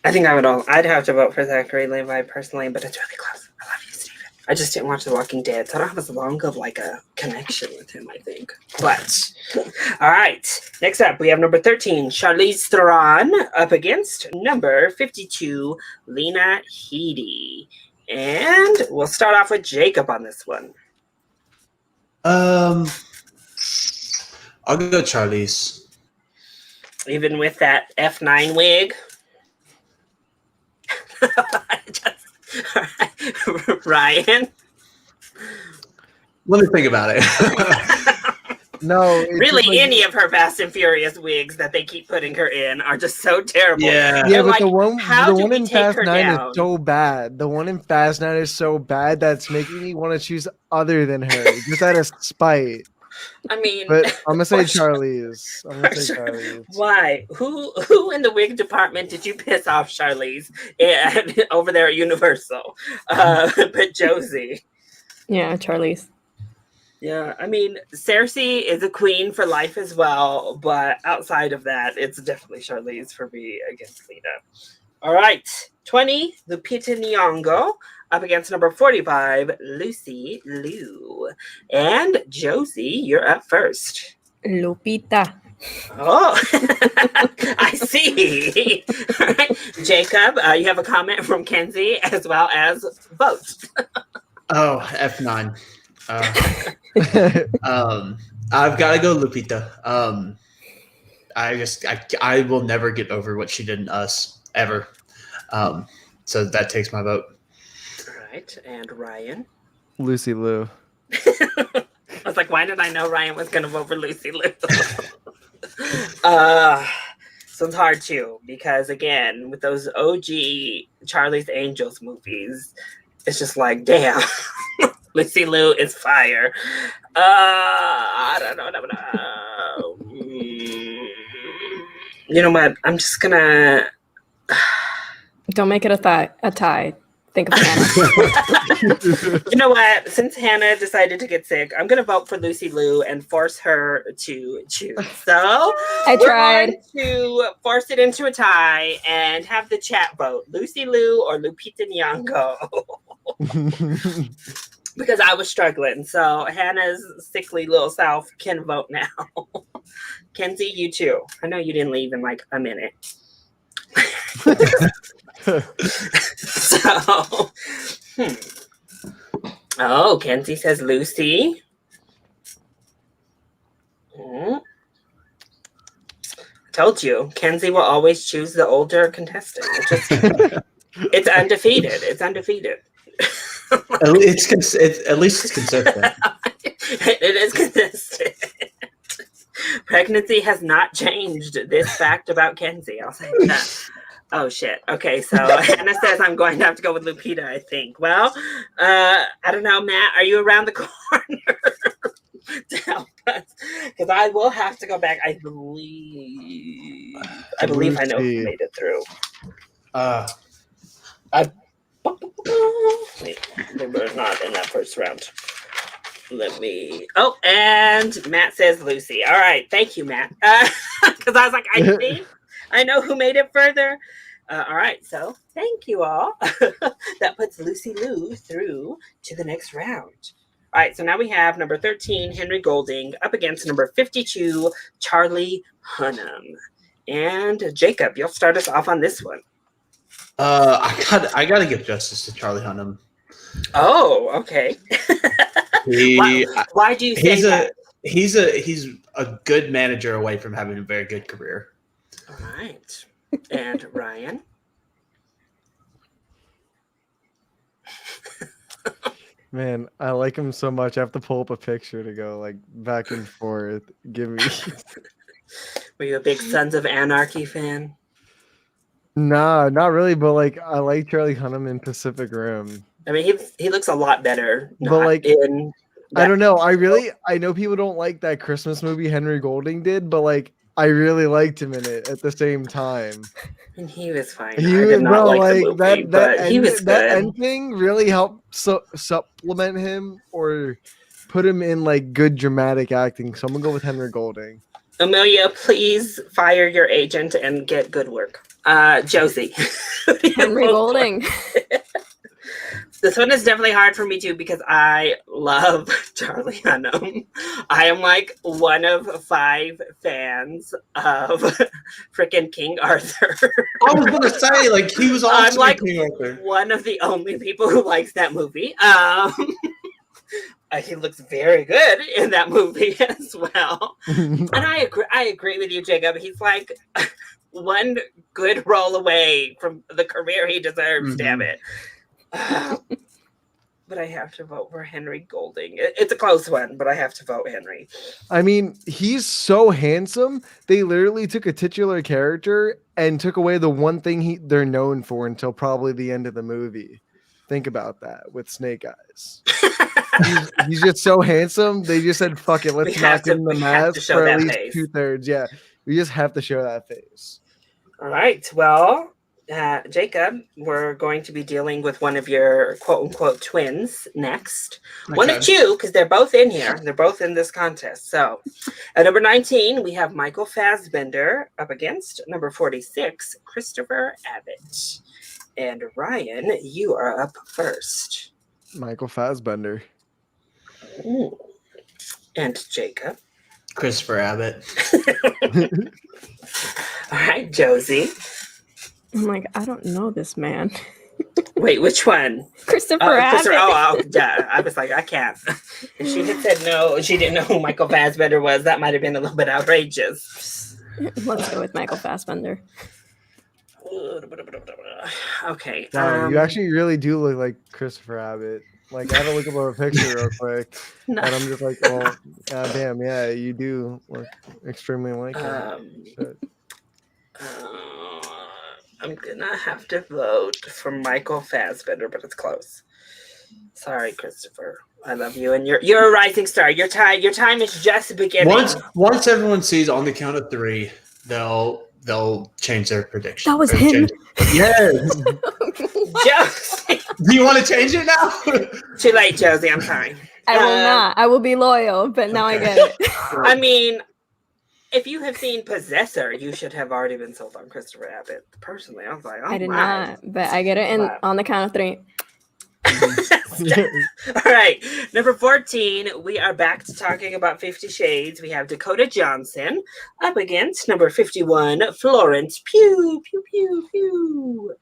I think I'd have to vote for Zachary Levi personally, but it's really close. I love you, Stephen. I just didn't watch The Walking Dead, so I don't have as long of like a connection with him, I think. But all right. Next up, we have number 13, Charlize Theron, up against number 52, Lena Headey. And we'll start off with Jacob on this one. I'll go Charlize. Even with that F9 wig. All right. Ryan. Let me think about it. No, it's Really, just like- any of her Fast and Furious wigs that they keep putting her in are just so terrible. Yeah. Yeah, And, but like, the one how do we in take Fast her 9 down? is so bad. The one in Fast 9 is so bad that's making me want to choose other than her, just out of spite. I mean, But I'm gonna say For sure. Charlize. I'm gonna say For sure. Charlize. why? Who in the wig department did you piss off, Charlize, over there at Universal? But Josie. Yeah, Charlize. Yeah, I mean, Cersei is a queen for life as well, but outside of that, it's definitely Charlize for me against Lena. All right, 20, Lupita Nyong'o, up against number 45, Lucy Liu. And Josie, you're up first. Lupita. Oh, I see. All right. Jacob, you have a comment from Kenzie as well as vote. Oh, F9. I've got to go Lupita. I will never get over what she did in Us ever. So that takes my vote. All right, and Ryan. Lucy Liu. I was like, why did I know Ryan was going to vote for Lucy Liu? So it's hard too, because again, with those OG Charlie's Angels movies, it's just like, damn, Lucy Liu is fire. I don't know. You know what? I'm just gonna. Don't make it a tie. Think of Hannah. You know what? Since Hannah decided to get sick, I'm gonna vote for Lucy Liu and force her to choose. So I tried to force it into a tie and have the chat vote: Lucy Liu or Lupita Nyong'o. Because I was struggling. So Hannah's sickly little self can vote now. Kenzie, you too. I know you didn't leave in like a minute. So, Oh, Kenzie says Lucy. I told you, Kenzie will always choose the older contestant. It's undefeated. It's undefeated. At least it's consistent. It is consistent. Pregnancy has not changed this fact about Kenzie. I'll say that. Oh, shit. Okay, so Hannah says I'm going to have to go with Lupita, I think. Well, I don't know, Matt. Are you around the corner to help us? Because I will have to go back. I believe I know who made it through. Wait, they were not in that first round. Oh, and Matt says Lucy. All right. Thank you, Matt. Because I was like, I think I know who made it further. All right. So thank you all. That puts Lucy Liu through to the next round. All right. So now we have number 13, Henry Golding, up against number 52, Charlie Hunnam. And Jacob, you'll start us off on this one. I gotta give justice to Charlie Hunnam. Oh, okay. Why do you say that? He's a good manager away from having a very good career. All right. And Ryan? Man, I like him so much. I have to pull up a picture to go like back and forth. Give me. Were you a big Sons of Anarchy fan? Nah, not really. But like, I like Charlie Hunnam in Pacific Rim. I mean, he looks a lot better. But like, I don't know. I know people don't like that Christmas movie Henry Golding did, but like, I really liked him in it at the same time. And he was fine. He was, bro, like he was good. That ending really helped supplement him or put him in like good dramatic acting. So I'm gonna go with Henry Golding. Amelia, please fire your agent and get good work. Josie. Henry Golding. This one is definitely hard for me too because I love Charlie Hunnam. I am like one of 5 fans of freaking King Arthur. I was gonna say, like, he was awesome. I'm like King Arthur. One of the only people who likes that movie. He looks very good in that movie as well. And I agree with you, Jacob. He's like one good role away from the career he deserves. Damn it. But I have to vote for Henry Golding. It's a close one, but I have to vote Henry. I mean, he's so handsome. They literally took a titular character and took away the one thing they're known for until probably the end of the movie. Think about that with Snake Eyes. he's just so handsome. They just said, fuck it, let's not give him the mask for at least 2/3. Yeah, we just have to show that face. All right. Well, Jacob, we're going to be dealing with one of your quote-unquote twins next. Okay. One of 2, because they're both in here. They're both in this contest. So at number 19, we have Michael Fassbender up against number 46, Christopher Abbott. And Ryan, you are up first. Michael Fassbender. Ooh. And Jacob. Christopher Abbott. All right, Josie. I'm like, I don't know this man. Wait, which one? Christopher Abbott. Yeah. I was like, I can't. If she had said no, she didn't know who Michael Fassbender was, that might have been a little bit outrageous. Let's go with Michael Fassbender. Okay. Wow, you actually really do look like Christopher Abbott. Like, I had to look up a picture real quick. No. And I'm just like, well, damn, yeah, you do look extremely like him. Shit. I'm gonna have to vote for Michael Fassbender, but it's close. Sorry, Christopher. I love you, and you're a rising star. Your time is just beginning. Once everyone sees on the count of 3, they'll change their prediction. That was him. Yes. Josie. Do you want to change it now? Too late, Josie. I'm sorry. I will not. I will be loyal, but now I get it. I mean, if you have seen Possessor, you should have already been sold on Christopher Abbott. Personally, I was like, I did not, but I get it. And on the count of 3. All right, number 14, we are back to talking about 50 Shades. We have Dakota Johnson up against number 51, Florence Pugh. Pew, pew, pew.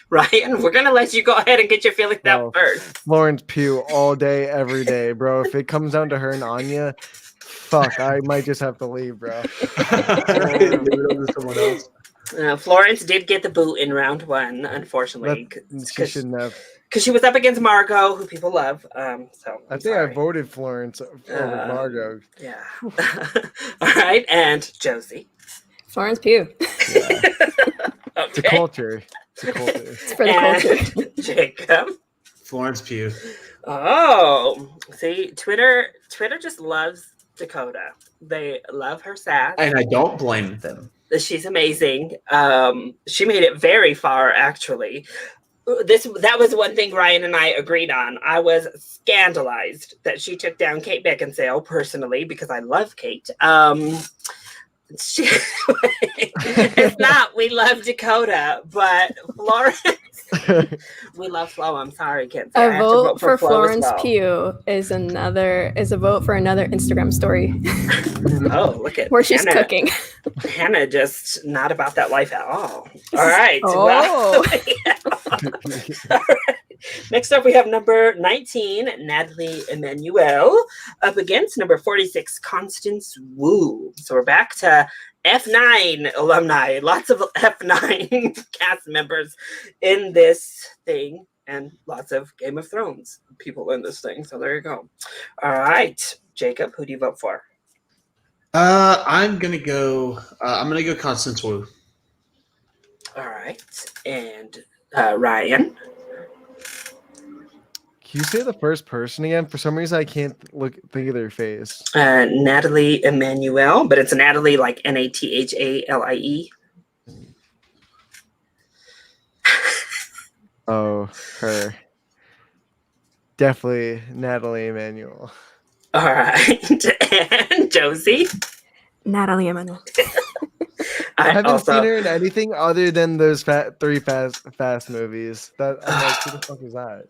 Ryan, we're going to let you go ahead and get your feelings out first. Florence Pugh all day, every day, bro. If it comes down to her and Anya, fuck, I might just have to leave, bro. Someone else. Florence did get the boot in round 1, unfortunately. She shouldn't have. Because she was up against Margot, who people love. So I think I voted Florence over Margot. Yeah. All right, and Josie. Florence Pugh. Yeah. Okay. It's a culture. It's for the culture. Jacob. Florence Pugh. Oh, see, Twitter just loves Dakota. They love her sass. And I don't blame them. She's amazing. She made it very far, actually. That was one thing Ryan and I agreed on. I was scandalized that she took down Kate Beckinsale personally because I love Kate. It's not. We love Dakota, but Florence. We love Flo. I'm sorry, kids. A vote for Florence Pugh is a vote for another Instagram story. Oh, look at where she's cooking. Hannah just not about that life at all. All right. Oh. Well, all right. Next up, we have number 19, Natalie Emmanuel, up against number 46, Constance Wu. So we're back to F9 alumni. Lots of F9 cast members in this thing, and lots of Game of Thrones people in this thing. So there you go. All right, Jacob, who do you vote for? I'm gonna go Constance Wu. All right, and Ryan. Can you say the first person again? For some reason, I can't think of their face. Natalie Emmanuel, but it's Natalie like Nathalie. Oh, her. Definitely Natalie Emmanuel. All right, and Josie. Natalie Emmanuel. I haven't seen her in anything other than those three fast movies. That I'm like, who the fuck is that?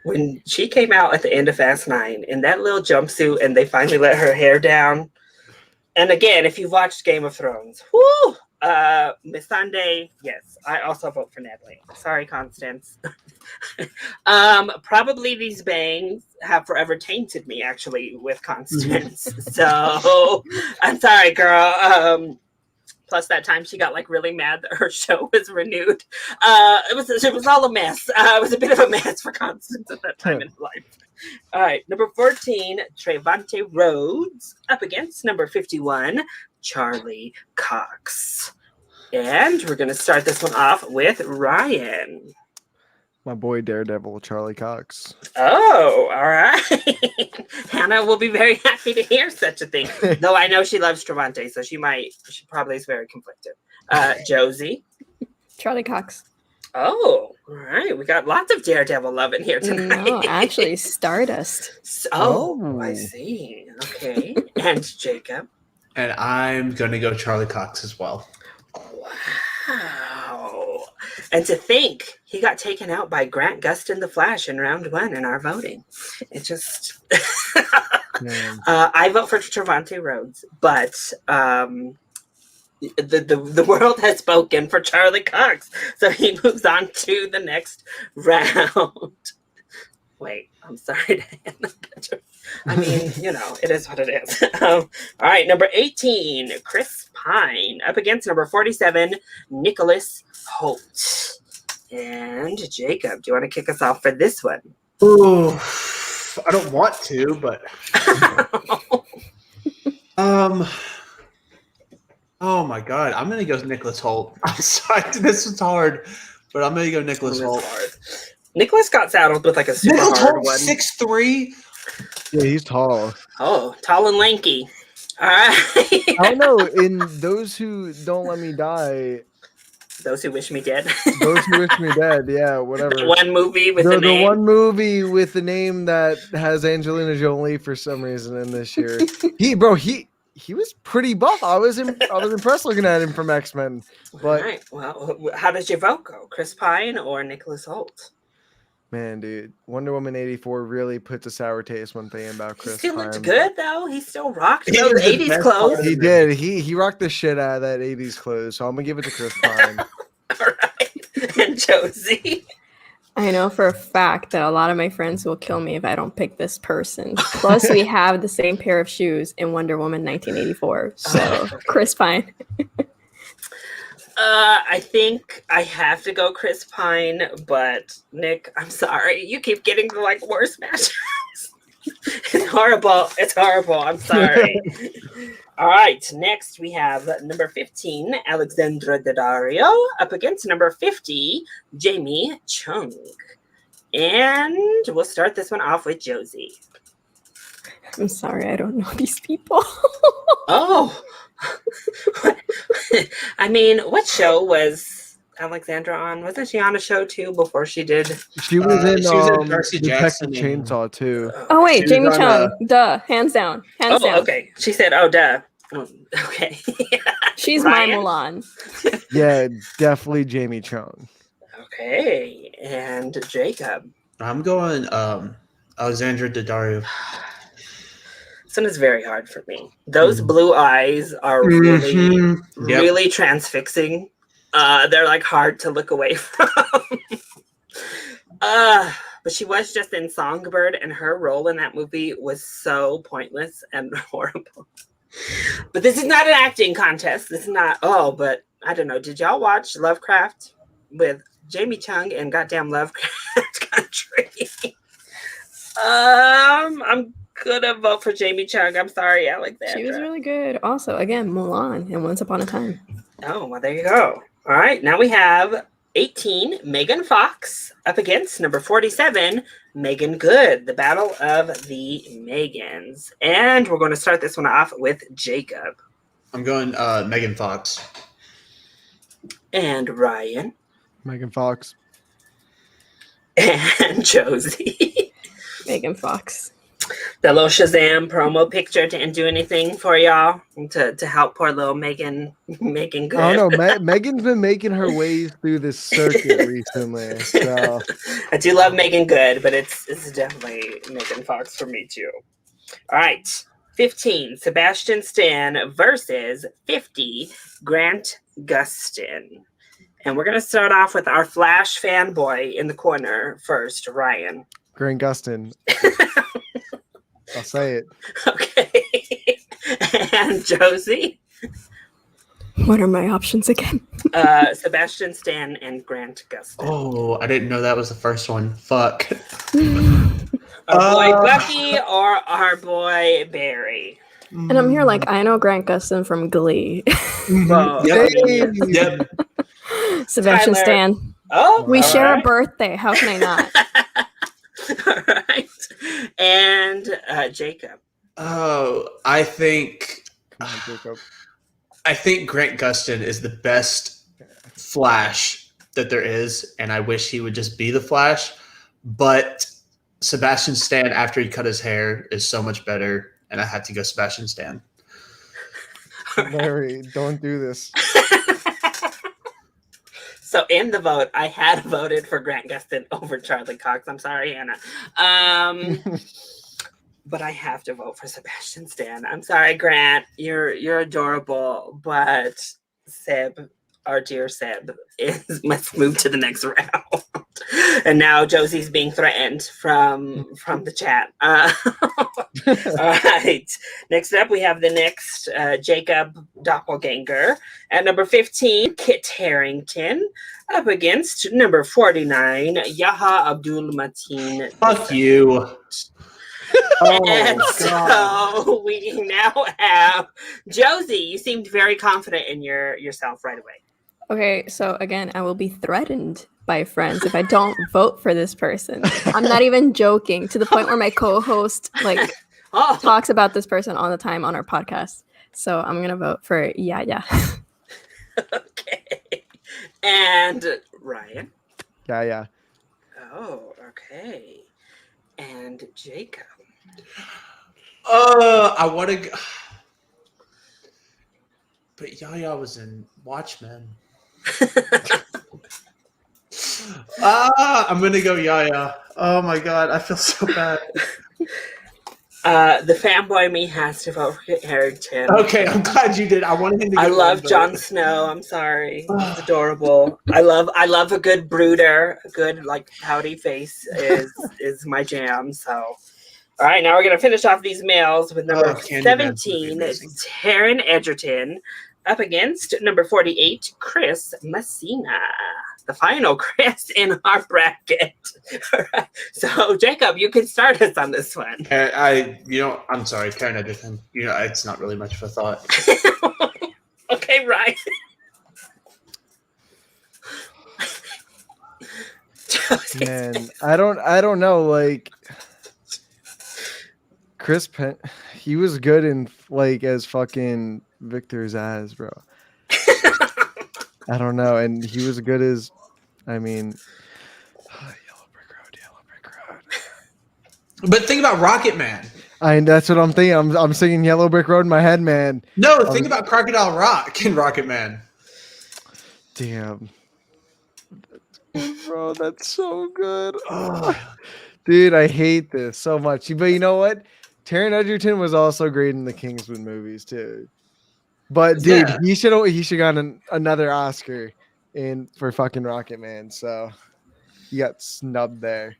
When she came out at the end of Fast 9 in that little jumpsuit, and they finally let her hair down. And again, if you've watched Game of Thrones, whoo, Miss Sunday, yes, I also vote for Natalie. Sorry, Constance. Probably these bangs have forever tainted me, actually, with Constance. So I'm sorry, girl. Plus, that time she got like really mad that her show was renewed. It was all a mess. It was a bit of a mess for Constance at that time in life. All right, number 14, Trevante Rhodes up against number 51, Charlie Cox. And we're gonna start this one off with Ryan. My boy Daredevil, Charlie Cox. Oh, all right. Hannah will be very happy to hear such a thing. Though I know she loves Trevante, so she probably is very conflicted. Josie. Charlie Cox. Oh, all right. We got lots of Daredevil love in here tonight. No, actually, Stardust. I see. Okay. And Jacob. And I'm going to go Charlie Cox as well. Wow. And to think he got taken out by Grant Gustin the Flash in round 1 in our voting. It just I vote for Trevante Rhodes, but the world has spoken for Charlie Cox, so he moves on to the next round. Wait, I'm sorry, Diana. I mean, it is what it is. All right, number 18, Chris Pine, up against number 47, Nicholas Holt. And Jacob, do you want to kick us off for this one? Ooh, I don't want to, but oh my God, I'm gonna go Nicholas Holt. I'm sorry, this was hard, but I'm gonna go Nicholas Holt. Nicholas got saddled with like a super Nicholas hard Holt, one. 6'3". Yeah, he's tall. Oh, tall and lanky. All right. I don't know. In Those Who Don't Let Me Die, Those Who Wish Me Dead. Those Who Wish Me Dead, yeah, whatever. The one movie with the name. one movie with the name that has Angelina Jolie for some reason in this year. He was pretty buff. I was impressed looking at him from X-Men. But all right. Well, how does your vote go? Chris Pine or Nicholas Holt? man, dude, Wonder Woman 84 really puts a sour taste when thinking about Chris He still Pine. looked good though. He still rocked He those was the 80s best clothes. part He did. He rocked the shit out of that 80s clothes. So I'm gonna give it to Chris Pine. All right. And Josie. I know for a fact that a lot of my friends will kill me if I don't pick this person. Plus, we have the same pair of shoes in Wonder Woman 1984. So, Chris Pine. I think I have to go Chris Pine, but Nick, I'm sorry. You keep getting the worst matchups. It's horrible. I'm sorry. All right. Next, we have number 15, Alexandra Daddario, up against number 50, Jamie Chung. And we'll start this one off with Josie. I'm sorry, I don't know these people. Oh. I mean, what show was Alexandra on? Wasn't she on a show too before she did? She was in Darcy Detective Jackson Chainsaw too. Oh, wait, She was Jamie on, Chung. Duh, hands down. Hands down. Okay. She said, "Oh, duh." Oh, okay. She's Ryan? my Mulan. Yeah, definitely Jamie Chung. Okay, and Jacob. I'm going Alexandra Daddario. This one is very hard for me. Those blue eyes are really, really transfixing. They're hard to look away from. But she was just in Songbird, and her role in that movie was so pointless and horrible. But this is not an acting contest. This is not. Oh, but I don't know. Did y'all watch Lovecraft with Jamie Chung and goddamn Lovecraft Country? I'm gonna vote for Jamie Chung. I'm sorry, Alexandra. She was really good. Also, again, Mulan and Once Upon a Time. Oh, well, there you go. All right, now we have 18, Megan Fox, up against number 47, Megan Good, the battle of the Megans. And we're going to start this one off with Jacob. I'm going Megan Fox. And Ryan. Megan Fox. And Josie. Megan Fox. The little Shazam promo picture didn't do anything for y'all to help poor little Megan Good. I don't know. Megan's been making her way through this circuit recently. So I do love Megan Good, but it's definitely Megan Fox for me too. All right. 15, Sebastian Stan versus 50, Grant Gustin. And we're going to start off with our Flash fanboy in the corner first, Ryan. Grant Gustin. I'll say it. Okay. And Josie? What are my options again? Sebastian Stan and Grant Gustin. Oh, I didn't know that was the first one. Fuck. Our boy Bucky or our boy Barry? And I'm here I know Grant Gustin from Glee. Well, Yep. Sebastian Tyler. Stan. Oh, We all share right. a birthday. How can I not? All right. And Jacob. Oh, I think Come on, Jacob. Grant Gustin is the best Flash that there is, and I wish he would just be the Flash. But Sebastian Stan, after he cut his hair, is so much better, and I had to go Sebastian Stan. Larry, don't do this. So in the vote, I had voted for Grant Gustin over Charlie Cox. I'm sorry, Hannah. But I have to vote for Sebastian Stan. I'm sorry, Grant. You're adorable, but Seb, our dear Seb, must move to the next round. And now Josie's being threatened from the chat. All right. Next up, we have the next Jacob Doppelganger at number 15, Kit Harrington, up against number 49, Yaha Abdul Mateen. Fuck you. And so we now have Josie. You seemed very confident in yourself right away. Okay, so again, I will be threatened by friends if I don't vote for this person. I'm not even joking, to the point where my co-host talks about this person all the time on our podcast. So I'm gonna vote for Yaya. Okay. And Ryan. Yeah. Oh, okay. And Jacob. I want to, but Yaya was in Watchmen. I'm gonna go Yaya. Oh my god, I feel so bad. The fanboy me has to vote for Kit Harrington. Okay, I'm glad you did. I wanted him to. I love Jon Snow. I'm sorry, he's adorable. I love a good brooder. A good pouty face is my jam. So, all right, now we're gonna finish off these males with number 17, Taryn Edgerton, up against number 48, Chris Messina. The final Chris in our bracket. All right. So, Jacob, you can start us on this one. I'm sorry, Karen Edgerton. It's not really much of a thought. Okay, right. Man, I don't know. Chris Penn, he was good in as fucking Victor Zaz, bro. I don't know, and he was good as, Yellow Brick Road. But think about Rocket Man. That's what I'm thinking. I'm singing Yellow Brick Road in my head, man. No, think about Crocodile Rock in Rocket Man. Damn. Bro, that's so good. Oh. Dude, I hate this so much. But you know what? Taron Egerton was also great in the Kingsman movies too. But dude, he should have gotten another Oscar for fucking Rocket Man. So he got snubbed there.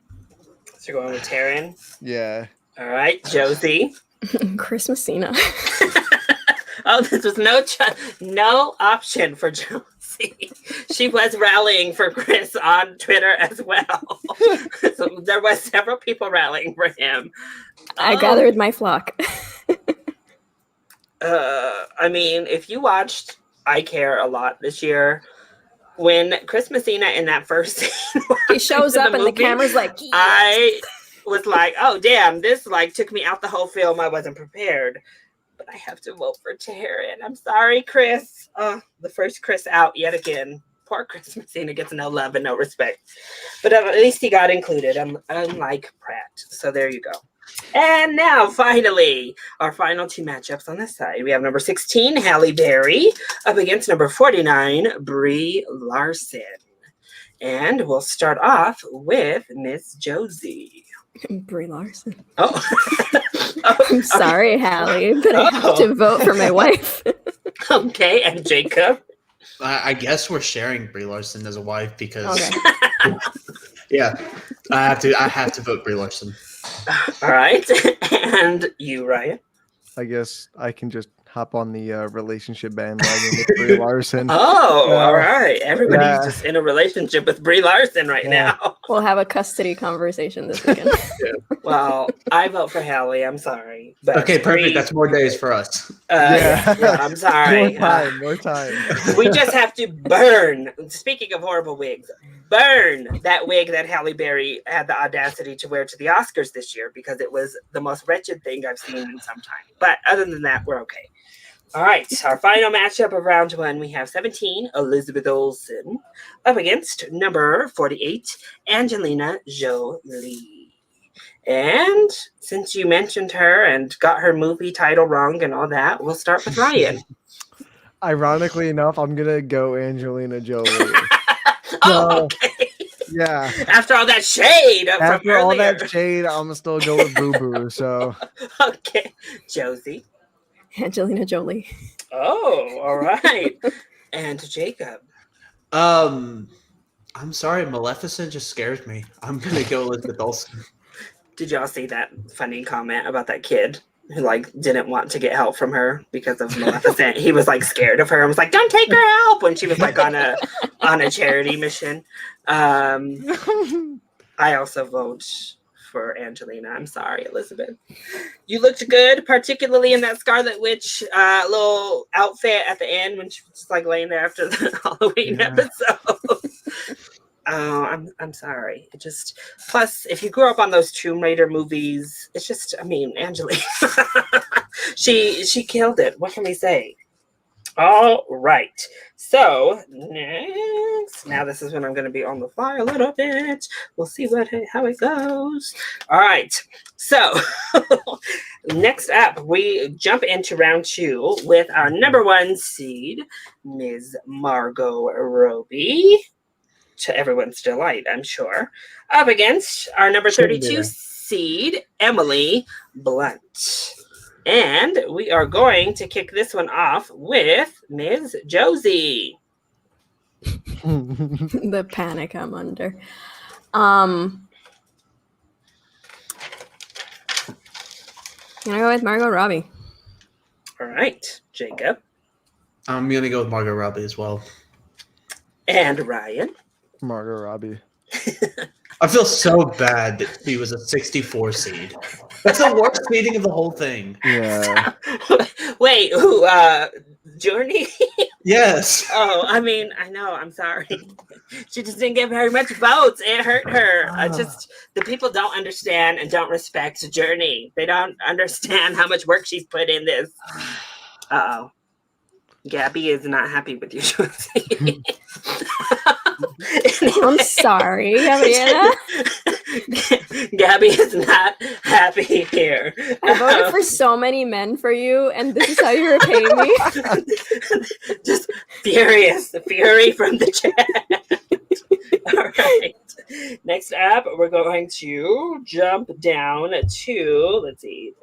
So you're going with Taryn? Yeah. All right, Josie. Chris Messina. Oh, this was no option for Josie. She was rallying for Chris on Twitter as well. So there was several people rallying for him. I gathered my flock. If you watched I Care a lot this year, when Chris Messina in that first scene, he shows up and the camera's like, yes. I was like, oh damn, this took me out the whole film. I wasn't prepared, but I have to vote for Taryn. I'm sorry, Chris. The first Chris out yet again. Poor Chris Messina gets no love and no respect, but at least he got included. Unlike Pratt, so there you go. And now, finally, our final two matchups on this side. We have number 16, Halle Berry, up against number 49, Brie Larson. And we'll start off with Miss Josie. Brie Larson. Oh. I'm sorry, Halle, but I have to vote for my wife. Okay, and Jacob? I guess we're sharing Brie Larson as a wife because... Okay. Yeah, I have to vote Brie Larson. All right. And you, Ryan? I guess I can just hop on the relationship bandwagon with Brie Larson. Oh, all right. Everybody's just in a relationship with Brie Larson right now. We'll have a custody conversation this weekend. Well, I vote for Halle. I'm sorry. But okay, perfect. That's more days for us. I'm sorry. More time. We just have to burn. Speaking of horrible wigs, burn that wig that Halle Berry had the audacity to wear to the Oscars this year because it was the most wretched thing I've seen in some time. But other than that, we're okay. All right, our final matchup of round one, we have 17, Elizabeth Olsen, up against number 48, Angelina Jolie. And since you mentioned her and got her movie title wrong and all that, we'll start with Ryan. Ironically enough, I'm going to go Angelina Jolie. Oh, okay. Yeah. After all that shade from After all earlier. that shade, I'm gonna still go with Boo Boo. So Okay. Josie. Angelina Jolie. Oh, all right. And Jacob. I'm sorry, Maleficent just scares me. I'm gonna go Elizabeth Olsen. Did y'all see that funny comment about that kid who like didn't want to get help from her because of Maleficent? He was like scared of her and was like, "Don't take her help," when she was like on a charity mission. I also vote for Angelina. I'm sorry, Elizabeth. You looked good, particularly in that Scarlet Witch little outfit at the end when she was just like laying there after the Halloween episode. Oh, I'm sorry. It just plus if you grew up on those Tomb Raider movies, it's just Angelina. she killed it. What can we say? All right. So next, now this is when I'm going to be on the fly a little bit. We'll see how it goes. All right. So next up, we jump into round 2 with our number 1 seed, Ms. Margot Robbie. To everyone's delight, I'm sure. Up against our number 32 seed, Emily Blunt. And we are going to kick this one off with Ms. Josie. The panic I'm under. I'm gonna go with Margot Robbie. All right, Jacob. I'm gonna go with Margot Robbie as well. And Ryan. Margot Robbie. I feel so bad that she was a 64 seed. That's the worst seeding of the whole thing. Yeah. Wait, who? Journey? Yes. Oh, I know. I'm sorry. She just didn't get very much votes. It hurt her. The people don't understand and don't respect Journey. They don't understand how much work she's put in this. Uh-oh. Gabby is not happy with you, Josie. I'm sorry, Gabriella. Gabby is not happy here. I voted for so many men for you, and this is how you repay me. Just furious. The fury from the chat. All right. Next up, we're going to jump down to, let's see.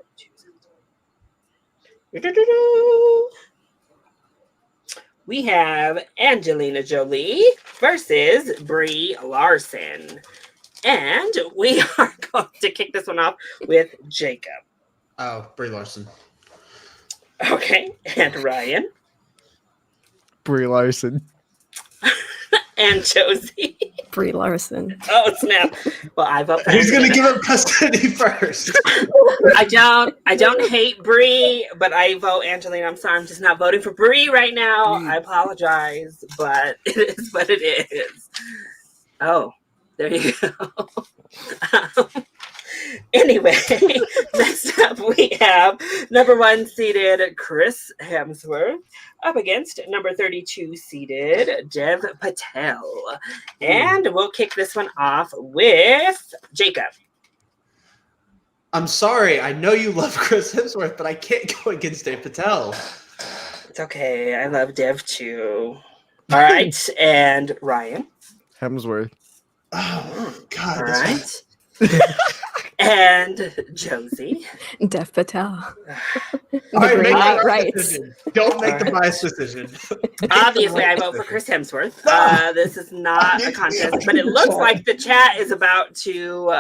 We have Angelina Jolie versus Brie Larson. And we are going to kick this one off with Jacob. Oh, Brie Larson. Okay. And Ryan. Brie Larson. And Josie. Brie Larson. Oh, snap. Well, I vote for Who's going to Angelina. give up custody first? I don't hate Brie, but I vote Angelina. I'm sorry, I'm just not voting for Brie right now. I apologize, but it is what it is. Oh, there you go. Anyway, next up we have number 1 seeded Chris Hemsworth up against number 32 seeded Dev Patel. And we'll kick this one off with Jacob. I'm sorry. I know you love Chris Hemsworth, but I can't go against Dev Patel. It's okay. I love Dev too. All right. And Ryan. Hemsworth. Oh, God. All right. And Josie. Dev Patel. All right, make Green the Light decision. Don't make the biased decision. Obviously, I vote for Chris Hemsworth. This is not a contest, but it looks like the chat is about to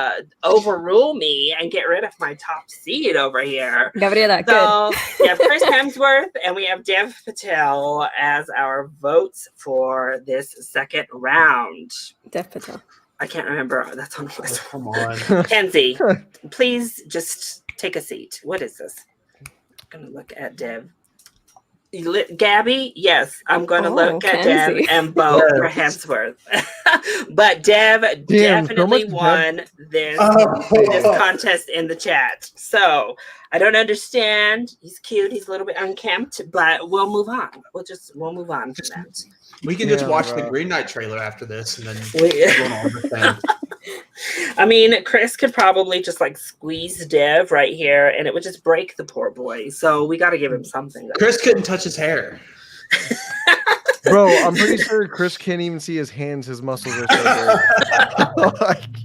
overrule me and get rid of my top seed over here. Gabriela, So good. we have Chris Hemsworth and we have Dev Patel as our votes for this second round. Dev Patel. I can't remember. That's on the Oh, list. come on. Kenzie, please just take a seat. What is this? I'm going to look at Dev. Gabby, yes, I'm going to look at Kenzie. Dev and vote for Hemsworth. But Dev definitely won this contest in the chat. So I don't understand. He's cute. He's a little bit unkempt, but we'll move on. We'll move on from that. We can just watch the Green Knight trailer after this and then I mean, Chris could probably just like squeeze Dev right here and it would just break the poor boy. So we got to give him something. Chris couldn't touch his hair. Bro, I'm pretty sure Chris can't even see his hands. His muscles are so big.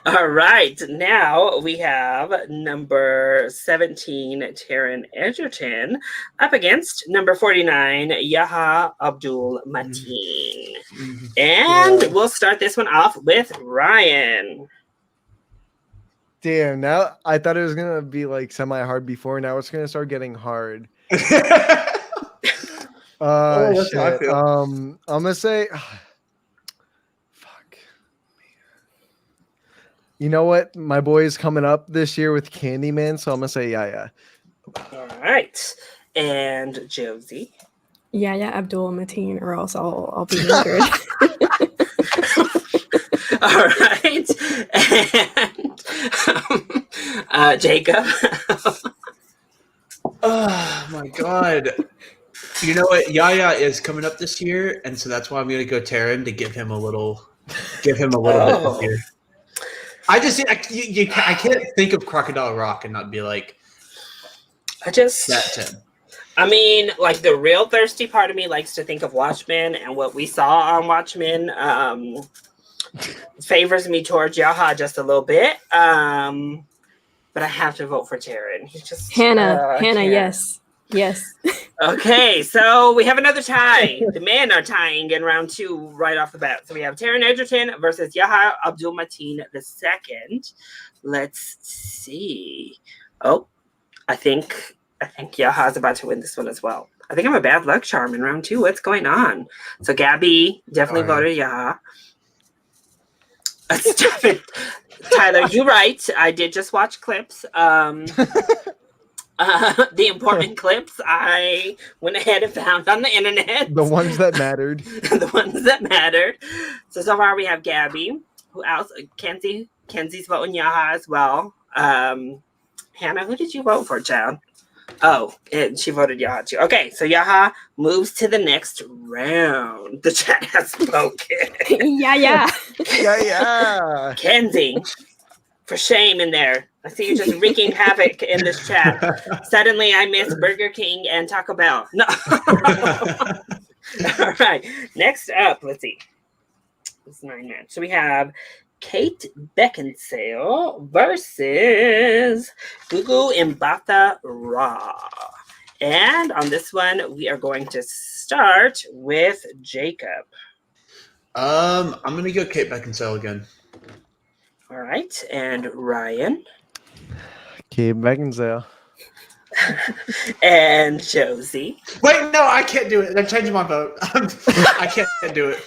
All right, now we have number 17, Taryn Edgerton, up against number 49, Yaha Abdul Mateen. And we'll start this one off with Ryan. Damn, now I thought it was gonna be like semi-hard before. Now it's gonna start getting hard. That's how I Shit. feel. I'm gonna say, fuck. You know what? My boy is coming up this year with Candyman, so I'm gonna say yeah. All right, and Josie. Yeah, Abdul Mateen, or else I'll be injured. All right, and Jacob. Oh my god. You know what? Yaya is coming up this year, and so that's why I'm gonna go Taryn to give him a little bit this year. I can't think of Crocodile Rock and not be like that's him. I mean, like the real thirsty part of me likes to think of Watchmen, and what we saw on Watchmen favors me towards Yaha just a little bit. But I have to vote for Taryn. He's just Hannah, Taryn. yes. Okay, so we have another tie. The men are tying in round 2 right off the bat. So we have Taryn Edgerton versus Yaha Abdul Mateen II. Let's see. Oh, I think Yaha's about to win this one as well. I think I'm a bad luck charm in round 2. What's going on? So Gabby definitely voted Yaha. Stop it. Tyler, you're right. I did just watch clips. The important clips I went ahead and found on the internet. The ones that mattered. The ones that mattered. So far we have Gabby. Who else? Kenzie's voting Yaha as well. Hannah, who did you vote for, child? Oh, and she voted Yaha too. Okay, so Yaha moves to the next round. The chat has spoken. Yeah. Kenzie, for shame in there. I see you just wreaking havoc in this chat. Suddenly I miss Burger King and Taco Bell. No. All right. Next up, let's see. It's 9-man. So we have Kate Beckinsale versus Gugu Mbata Raw. And on this one, we are going to start with Jacob. I'm gonna go Kate Beckinsale again. All right, and Ryan. Kate Beckinsale. And Josie. Wait, no, I can't do it. I'm changing my vote. I can't do it.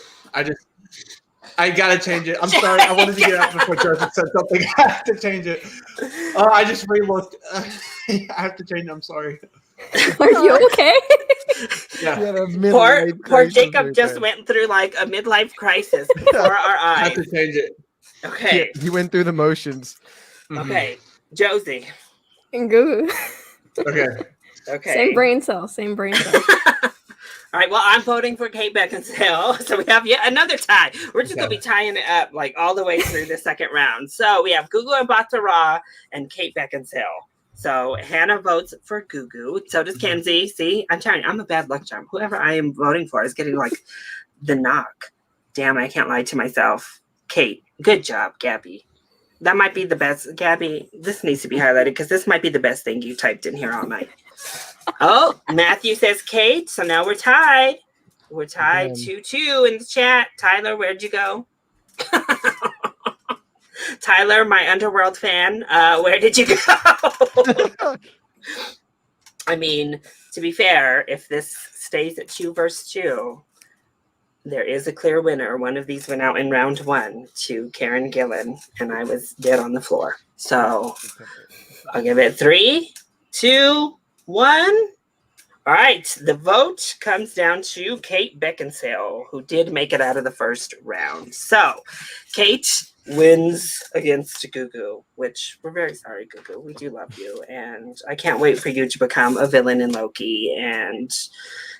I gotta change it. I'm sorry. I wanted to get out before Josie said something. I have to change it. I just re-looked. I have to change it. I'm sorry. Are you okay? Yeah. Poor Jacob just went through like a midlife crisis before our eyes. I have to change it. Okay. He went through the motions. Okay. Josie. And Gugu. Okay. Same brain cell. All right, well, I'm voting for Kate Beckinsale. So we have yet another tie. We're just going to be tying it up like all the way through the second round. So we have Gugu Mbata Raw and Kate Beckinsale. So Hannah votes for Gugu. So does Kenzie. See, I'm telling you, I'm a bad luck charm. Whoever I am voting for is getting like the knock. Damn, I can't lie to myself. Kate, good job, Gabby. That might be the best. Gabby, this needs to be highlighted because this might be the best thing you typed in here all night. Oh, Matthew says Kate. So now we're tied. We're tied 2-2 in the chat. Tyler, where'd you go? Tyler, my Underworld fan, where did you go? I mean, to be fair, if this stays at 2 versus 2, there is a clear winner. One of these went out in round 1 to Karen Gillen, and I was dead on the floor. So I'll give it 3, 2, 1. All right, the vote comes down to Kate Beckinsale, who did make it out of the first round. So Kate wins against Gugu, which we're very sorry, Gugu. We do love you, and I can't wait for you to become a villain in Loki and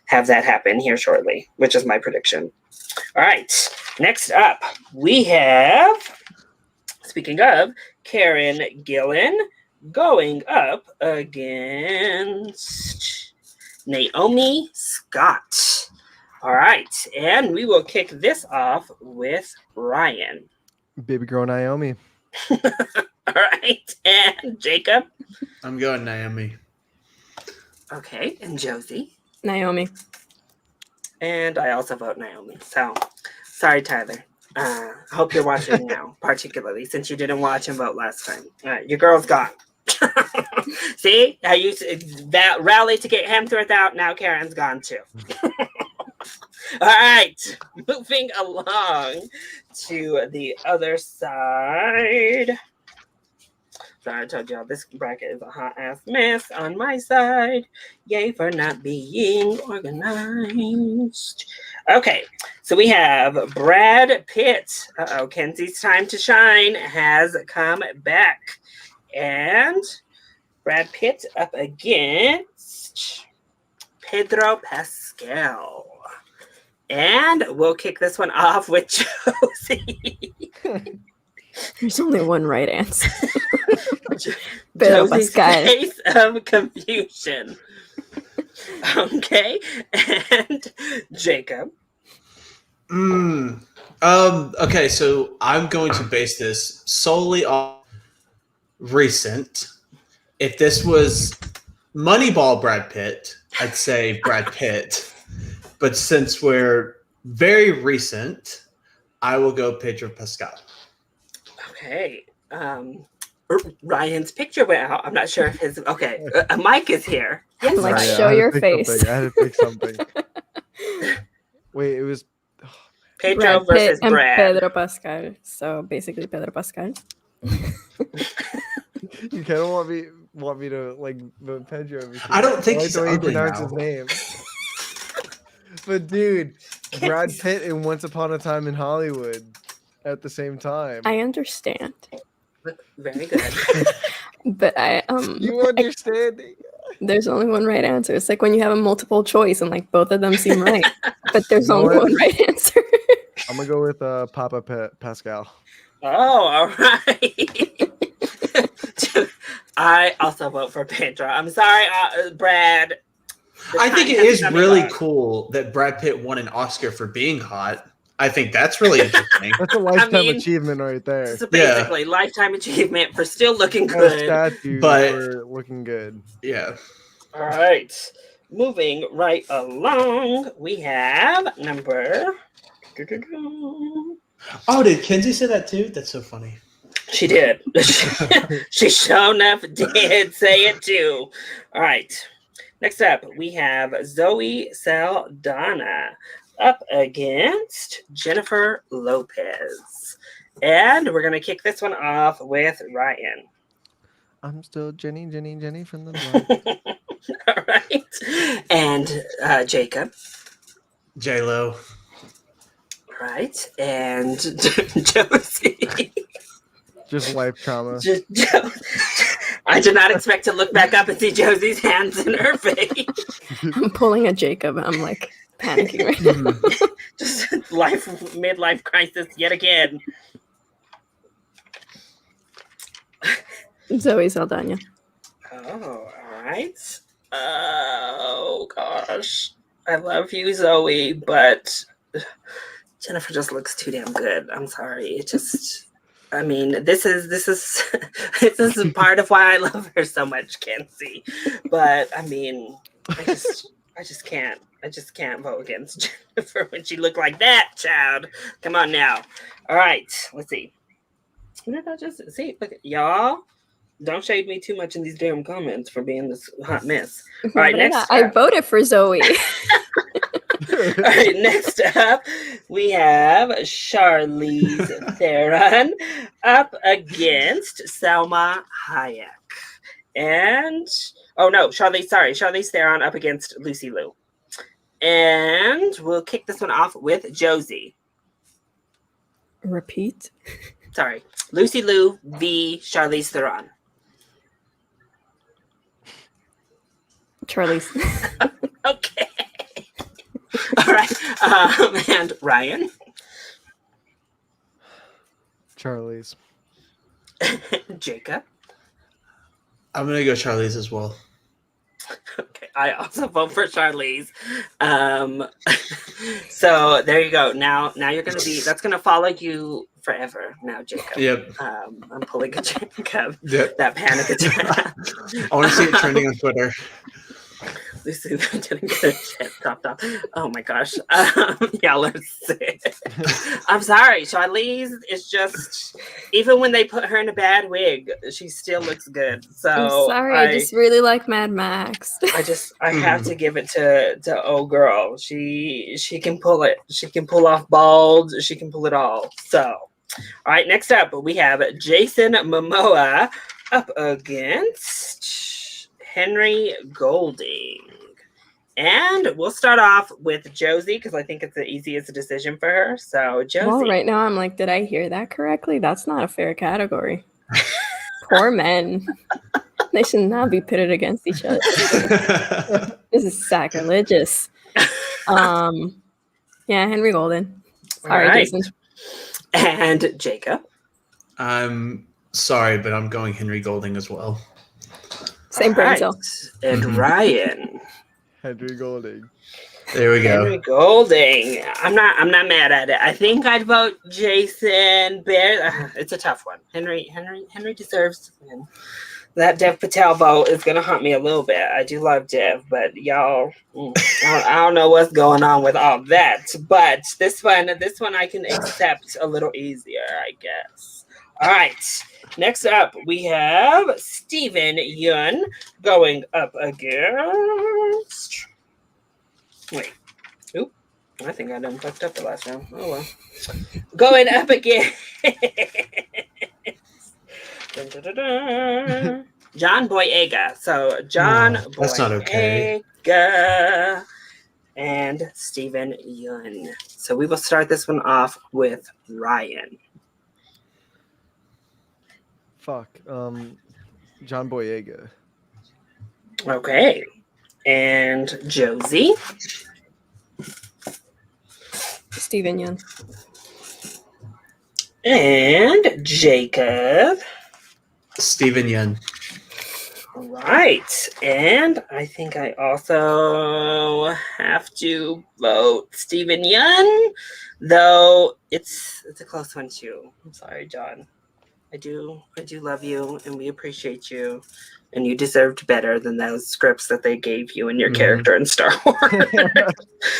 have that happen here shortly, which is my prediction. All right, next up, we have, speaking of, Karen Gillen going up against Naomi Scott. All right, and we will kick this off with Ryan. Baby girl Naomi. All right, and Jacob. I'm going Naomi. Okay, and Josie. Naomi. And I also vote Naomi. So, sorry, Tyler. I hope you're watching now, particularly since you didn't watch and vote last time. All right, your girl's gone. See? I used that rally to get Hemsworth out. Now Karen's gone too. All right, moving along to the other side. Sorry, I told y'all this bracket is a hot ass mess on my side. Yay for not being organized. Okay, so we have Brad Pitt. Kenzie's time to shine has come back. And Brad Pitt up against Pedro Pascal. And we'll kick this one off with Josie. There's only one right answer. Pedro Josie's Pascal. face of confusion. Okay, and Jacob. Okay, so I'm going to base this solely on recent. If this was Moneyball Brad Pitt, I'd say Brad Pitt. But since we're very recent, I will go Pedro Pascal. Okay. Ryan's picture went out. I'm not sure if his. Okay, Mike is here. Yes, Like, Ryan. show your pick face. something. I had to pick something. Wait, it was. Pedro Brad Pitt versus and Brad. Pedro Pascal. So basically Pedro Pascal. You kind of want me to like vote Pedro. Because I don't think like he's the way he ugly pronounced now. his name. But dude, Brad Pitt in Once Upon a Time in Hollywood at the same time. I understand. Very good. But You understand? there's only one right answer. It's like when you have a multiple choice and like both of them seem right. But there's You know only what? one right answer. I'm gonna go with Papa Pascal. Oh, all right. I also vote for Pedro. I'm sorry, Brad. The I think time it has is come really and gone. cool that Brad Pitt won an Oscar for being hot. I think that's really interesting. That's a lifetime mean, achievement right there. So basically, lifetime achievement for still looking Got a good. statue But- for looking good. Yeah. All right. Moving right along, we have number. Oh, did Kenzie say that too? That's so funny. She did. She sure enough did say it too. All right. Next up, we have Zoe Saldana up against Jennifer Lopez. And we're going to kick this one off with Ryan. I'm still Jenny from the block. All right. And Jacob. J-Lo. Right. And Josie. Just life trauma. I did not expect to look back up and see Josie's hands in her face. I'm pulling a Jacob. I'm like panicking right now. Just midlife crisis yet again. Zoe Saldana. Oh, all right. Oh gosh, I love you, Zoe, but Jennifer just looks too damn good. I'm sorry. It just. I mean, this is this is part of why I love her so much, Kenzie. But I mean, I just can't vote against Jennifer when she looked like that, child. Come on now. All right, let's see. What did I just see? Look, y'all. Don't shade me too much in these damn comments for being this hot mess. All right, next. I voted for Zoe. All right, next up, we have Charlize Theron up against Salma Hayek. And, Charlize Theron up against Lucy Liu. And we'll kick this one off with Josie. Repeat. Sorry, Lucy Liu v. Charlize Theron. Charlize. Okay. All right. And Ryan. Charlie's. Jacob. I'm going to go Charlize as well. Okay. I also vote for Charlize. So there you go. Now you're gonna be. That's gonna follow you forever. Now, Jacob. Yep. I'm pulling a Jacob. Yep. That panic attack. I want to see it trending on Twitter. Lucy didn't get a shit chopped off. Oh my gosh. Yeah, let's see. I'm sorry. Charlize is just, even when they put her in a bad wig, she still looks good. So I'm sorry, I just really like Mad Max. I have to give it to old girl. She can pull it. She can pull off bald. She can pull it all. So, all right, next up we have Jason Momoa up against Henry Golding. And we'll start off with Josie because I think it's the easiest decision for her. So, Josie. Well, right now I'm like, did I hear that correctly? That's not a fair category. Poor men. They should not be pitted against each other. This is sacrilegious. Yeah, Henry Golden. Sorry, right. Jason. And Jacob. I'm sorry, but I'm going Henry Golding as well. Same brain cell. And Ryan. Henry Golding. There we go. Henry Golding. I'm not mad at it. I think I'd vote Jason Bear. It's a tough one. Henry deserves to win. That Dev Patel vote is gonna haunt me a little bit. I do love Dev, but y'all, I don't know what's going on with all that. But this one I can accept a little easier, I guess. All right. Next up, we have Steven Yeun going up against. Wait. Oop. I think I done fucked up the last round. Oh well. Going up against. Dun, dun, dun, dun. John Boyega. So John Boyega. That's not okay. And Steven Yeun. So we will start this one off with Ryan. Fuck. John Boyega. Okay. And Josie. Steven Yeun. And Jacob. Steven Yeun. All right. And I think I also have to vote Steven Yeun, though it's a close one too. I'm sorry, John. I do love you, and we appreciate you, and you deserved better than those scripts that they gave you and your character in Star Wars.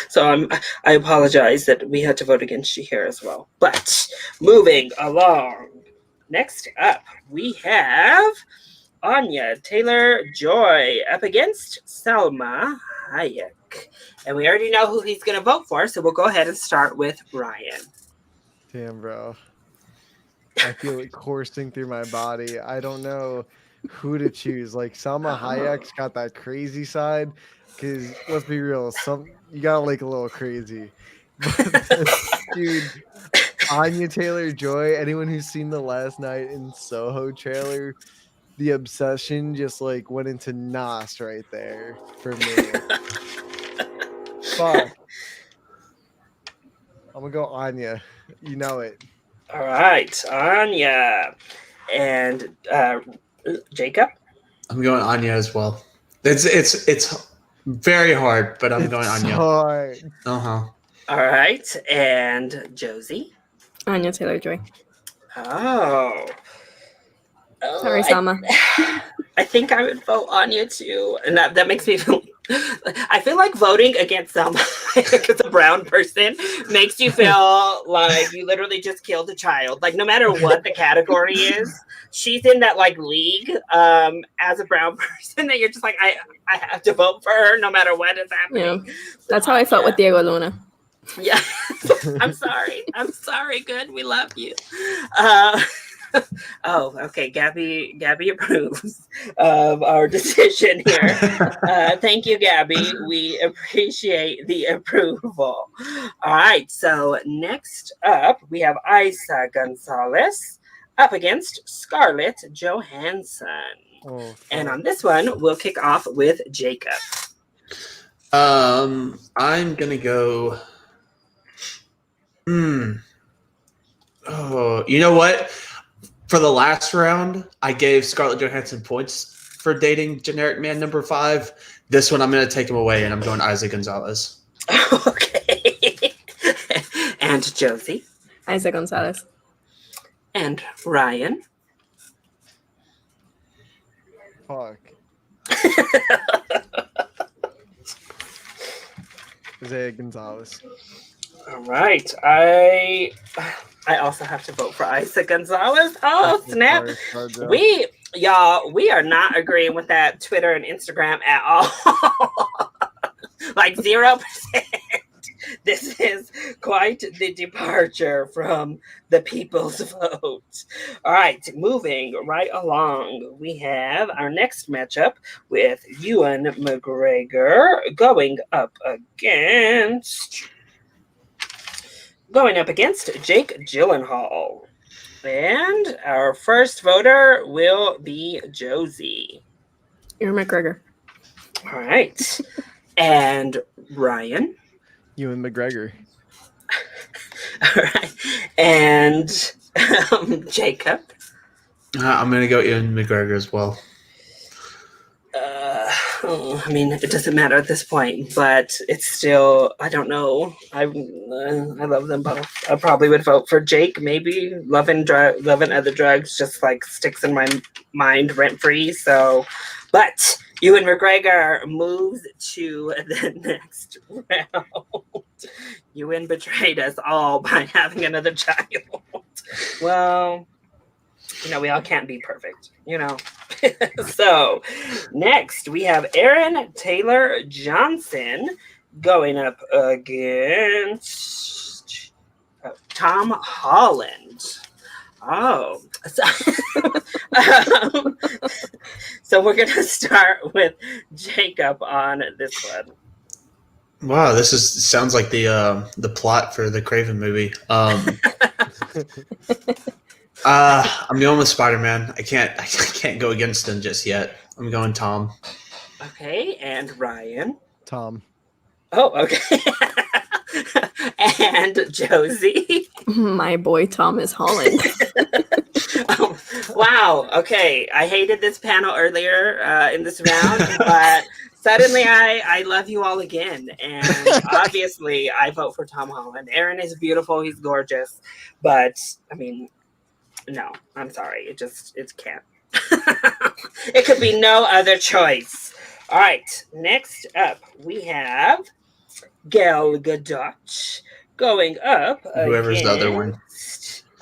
So I apologize that we had to vote against you here as well. But moving along, next up we have Anya Taylor-Joy up against Salma Hayek, and we already know who he's going to vote for, so we'll go ahead and start with Ryan. Damn, bro. I feel it coursing through my body. I don't know who to choose. Like, Salma Hayek's got that crazy side. Because, let's be real, you gotta like a little crazy. But, dude, Anya Taylor-Joy, anyone who's seen the Last Night in Soho trailer, the obsession just like went into Nos right there for me. Fuck. I'm gonna go Anya. You know it. All right, Anya. And Jacob? I'm going Anya as well. It's very hard, but I'm going Anya. Hard. Uh-huh. All right, and Josie? Anya Taylor-Joy. Oh. Sorry, Salma. I think I would vote Anya too. And that makes me feel... I feel like voting against Salma as a brown person makes you feel like you literally just killed a child. Like, no matter what the category is, she's in that like league as a brown person that you're just like, I have to vote for her no matter what is happening. Yeah. That's how I felt with Diego Luna. Yeah. I'm sorry. Good. We love you. Oh, okay. Gabby approves of our decision here. Thank you, Gabby. We appreciate the approval. All right. So next up, we have Isa Gonzalez up against Scarlett Johansson. Oh, and on this one, we'll kick off with Jacob. I'm gonna go. Oh, you know what? For the last round, I gave Scarlett Johansson points for dating generic man number 5 this one I'm going to take him away, and I'm going Isaac Gonzalez. Okay. And Josie. Isaac Gonzalez. And Ryan. Fuck. Isaiah Gonzalez. All right. I also have to vote for Isaac Gonzalez. Oh, snap. We are not agreeing with that Twitter and Instagram at all. Like 0%. This is quite the departure from the people's vote. All right, moving right along, we have our next matchup with Ewan McGregor going up against Jake Gyllenhaal. And our first voter will be Josie. Ewan McGregor. All right. And Ryan. Ewan McGregor. All right. And Jacob. I'm going to go Ian McGregor as well. I mean, it doesn't matter at this point, but it's still, I don't know. I love them both. I probably would vote for Jake, maybe. Loving other drugs just like sticks in my mind rent free. So, but Ewan McGregor moves to the next round. Ewan betrayed us all by having another child. Well, we all can't be perfect, So, next we have Aaron Taylor Johnson going up against Tom Holland. Oh, so we're gonna start with Jacob on this one. Wow, sounds like the plot for the Craven movie. I'm going with Spider-Man. I can't go against him just yet. I'm going Tom. Okay, and Ryan. Tom. Oh, okay. And Josie. My boy Thomas Holland. Oh, wow. Okay, I hated this panel earlier in this round, but suddenly I love you all again, and obviously I vote for Tom Holland. Aaron is beautiful. He's gorgeous, but I mean. No, I'm sorry. It can't. It could be no other choice. All right. Next up, we have Gal Gadot going up. Whoever's the other one.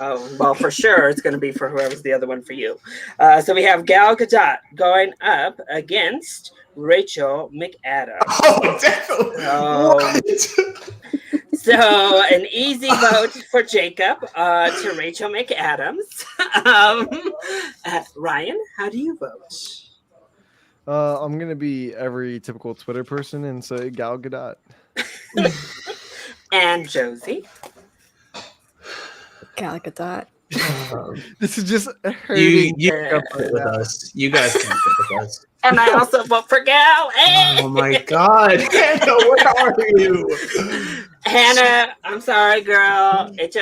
Oh, well, for sure it's going to be for whoever's the other one for you. So we have Gal Gadot going up against Rachel McAdams. Oh, definitely. So an easy vote for Jacob to Rachel McAdams. Ryan, how do you vote? I'm gonna be every typical Twitter person and say Gal Gadot. And Josie. Gal Gadot. This is just you can't fit with us. You guys can't fit with us. And I also vote for Gal. Hey! Oh my God, Hannah, where are you? Hannah, I'm sorry, girl. It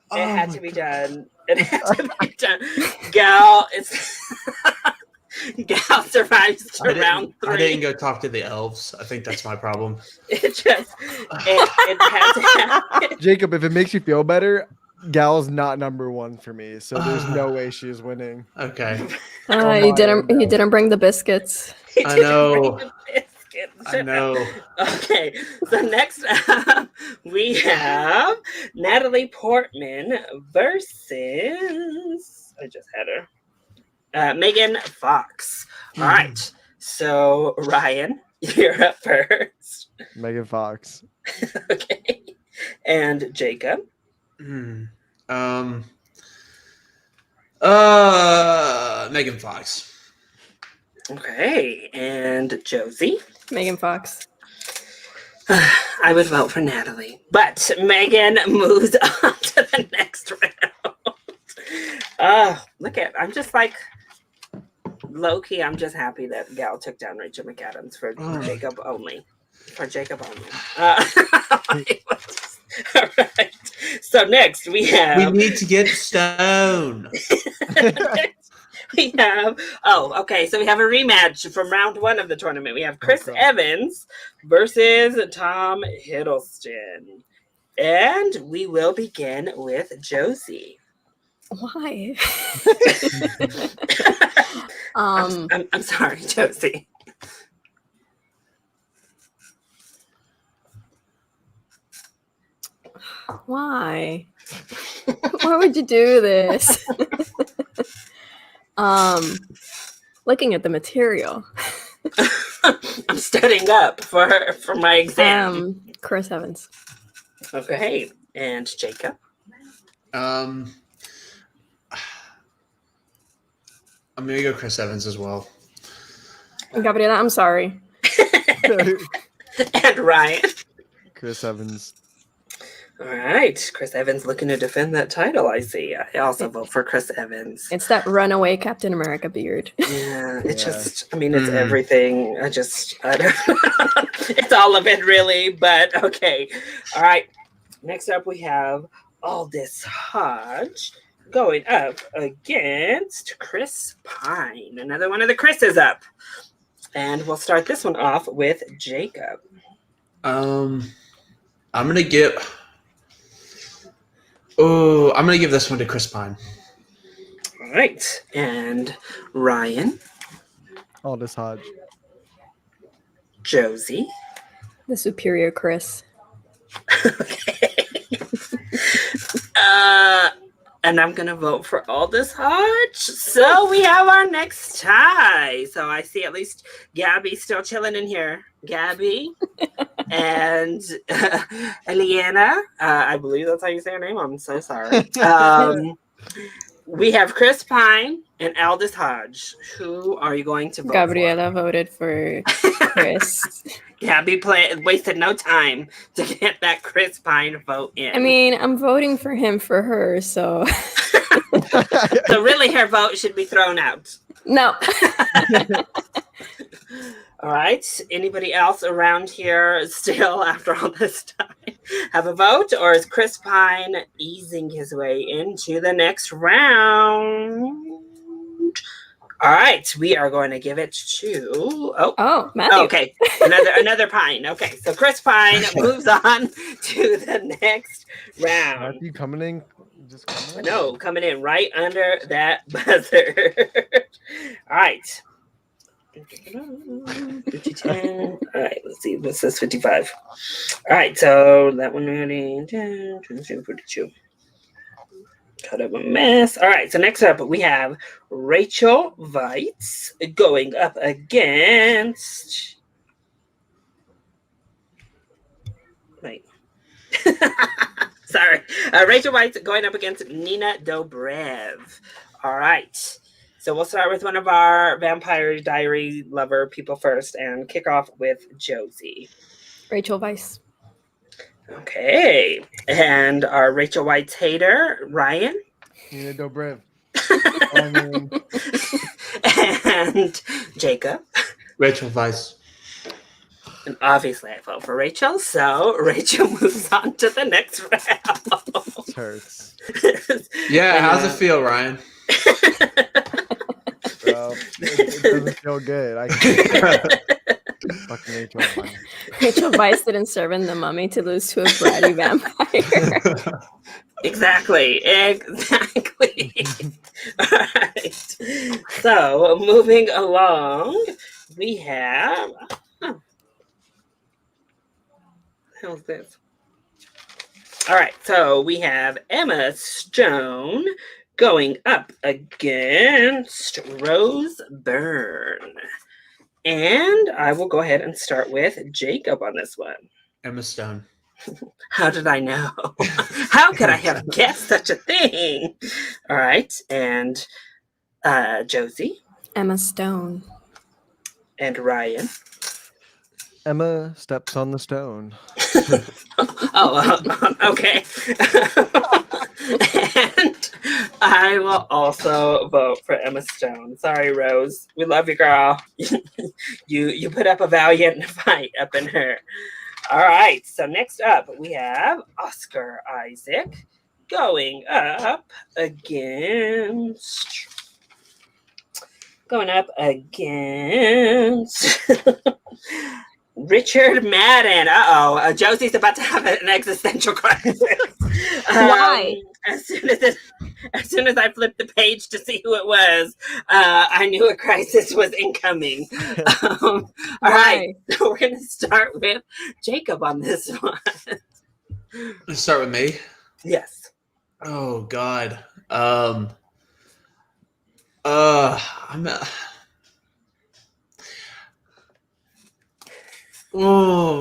had to be done. It had to be done. Gal survives to round 3. I didn't go talk to the elves. I think that's my problem. It had to happen. Jacob, if it makes you feel better, Gal's not number 1 for me, so there's no way she's winning. Okay. You didn't bring the biscuits. I know. I know. Okay, so next up, we have Natalie Portman versus, I just had her, Megan Fox. All right, so Ryan, you're up first. Megan Fox. Okay, and Jacob. Megan Fox. Okay, and Josie. Megan Fox. I would vote for Natalie, but Megan moves on to the next round. I'm just like low-key, I'm just happy that Gal took down Rachel McAdams for Jacob only. For Jacob only. All right. So next we have. We need to get Stone. We have so we have a rematch from round 1 of the tournament. We have Chris Evans versus Tom Hiddleston. And we will begin with Josie. Why? I'm sorry, Josie. Why? Why would you do this? Looking at the material. I'm studying up for my exam. Chris Evans. Okay, and Jacob. I'm gonna go Chris Evans as well. Gabriela, I'm sorry. And Ryan. Chris Evans. All right, Chris Evans looking to defend that title. I see. I also vote for Chris Evans. It's that runaway Captain America beard. Yeah, it's just. I mean, it's everything. I don't. It's all of it, really. But okay. All right. Next up, we have Aldous Hodge going up against Chris Pine. Another one of the Chris's up. And we'll start this one off with Jacob. I'm gonna give this one to Chris Pine. All right, and Ryan. Aldous Hodge. Josie. The superior Chris. Okay. And I'm gonna vote for Aldous Hodge. So we have our next tie. So I see at least Gabby still chilling in here. Gabby and Eliana. I believe that's how you say her name. I'm so sorry. We have Chris Pine and Aldous Hodge. Who are you going to vote Gabriela voted for Chris. Gabby wasted no time to get that Chris Pine vote in. I mean, I'm voting for him for her, so. So really her vote should be thrown out. No. All right. Anybody else around here still, after all this time, have a vote? Or is Chris Pine easing his way into the next round? All right. We are going to give it to... Oh, Matthew. Okay. Another Pine. Okay. So Chris Pine moves on to the next round. Matthew coming in? Just coming in? No, coming in right under that buzzer. All right. 50-10. All right, let's see. What's this? 55. All right, so that one already. 10, 22, 42. Cut up a mess. All right, so next up we have Rachel Weitz going up against. Wait. Sorry. Rachel Weitz going up against Nina Dobrev. All right. So we'll start with one of our Vampire Diary lover people first and kick off with Josie. Rachel Weisz. Okay. And our Rachel Weitz hater, Ryan. Nina Dobrev. And Jacob. Rachel Weisz. And obviously I vote for Rachel, so Rachel moves on to the next round. This hurts. Yeah, how's it feel, Ryan? Well, it doesn't feel good. I can't. Fucking Rachel Weisz. Rachel Weisz didn't serve in The Mummy to lose to a bratty vampire. Exactly. All right. So moving along, we have. What the hell is this? All right. So we have Emma Stone going up against Rose Byrne. And I will go ahead and start with Jacob on this one. Emma Stone. How did I know? How could I have guessed such a thing? All right. And Josie. Emma Stone. And Ryan. Emma steps on the stone. Okay. And I will also vote for Emma Stone. Sorry, Rose. We love you, girl. You put up a valiant fight up in her. All right. So next up, we have Oscar Isaac going up against Richard Madden. Josie's about to have an existential crisis. Why? As soon as I flipped the page to see who it was, I knew a crisis was incoming. All right, so we're going to start with Jacob on this one. Let's start with me. Yes. Oh God. Oh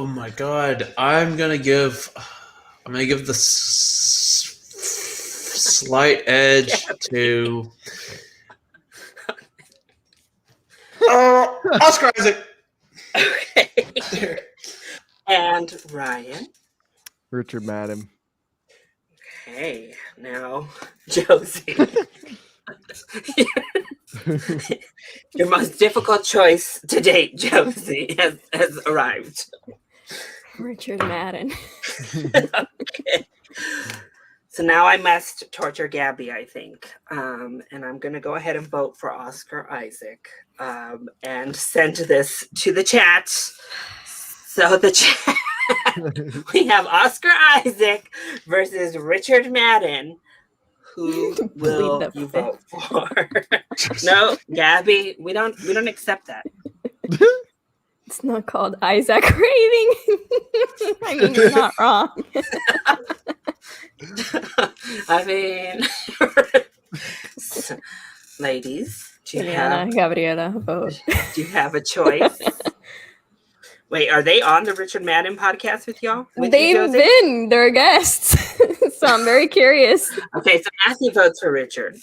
my God. I'm gonna give the slight edge to Oscar Isaac. Okay. And Ryan. Richard Madden. Okay, now Josie. Your most difficult choice to date, Josie, has arrived. Richard Madden. Okay. So now I must torture Gabby, I think. And I'm going to go ahead and vote for Oscar Isaac and send this to the chat. So the chat, we have Oscar Isaac versus Richard Madden. Who will you vote for? No, Gabby, we don't accept that. It's not called Isaac Raving. I mean, you're not wrong. I mean, ladies, do you have Gabriela, vote. Do you have a choice? Wait, are they on the Richard Madden podcast with y'all? They've been their guests, so I'm very curious. Okay, so Matthew votes for Richard.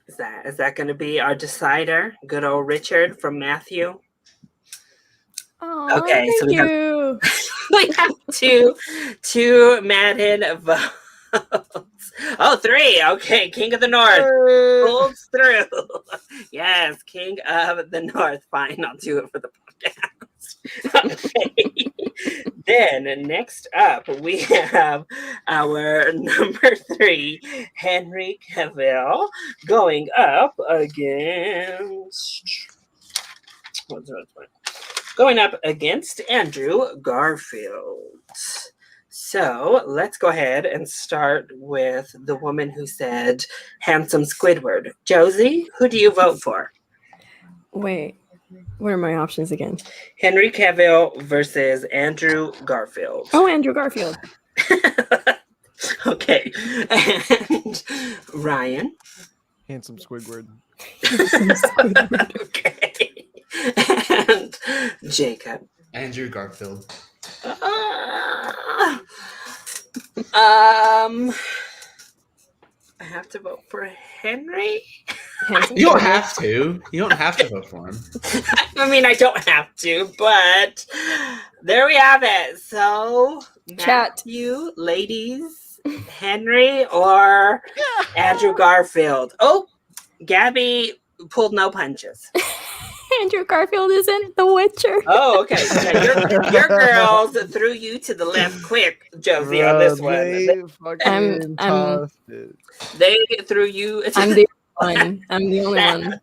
Is that going to be our decider? Good old Richard from Matthew. Oh, okay, thank so you. We have two Madden votes. Oh, 3. Okay, King of the North pulls through. Yes, King of the North. Fine, I'll do it for the podcast. Okay. Then next up, we have our number 3, Henry Cavill, going up against Andrew Garfield. So let's go ahead and start with the woman who said handsome Squidward. Josie, who do you vote for? Wait, what are my options again? Henry Cavill versus Andrew Garfield. Oh, Andrew Garfield. Okay. And Ryan? Handsome Squidward. Okay. And Jacob? Andrew Garfield. I have to vote for Henry. You don't have to. You don't have to vote for him. I mean, I don't have to, but there we have it. So, Chat. Matthew, ladies, Henry or Andrew Garfield. Oh, Gabby pulled no punches. Andrew Garfield isn't The Witcher. Oh, okay. Yeah, your girls threw you to the left quick, Josie, on this one. They threw you. I'm the one. I'm the only one.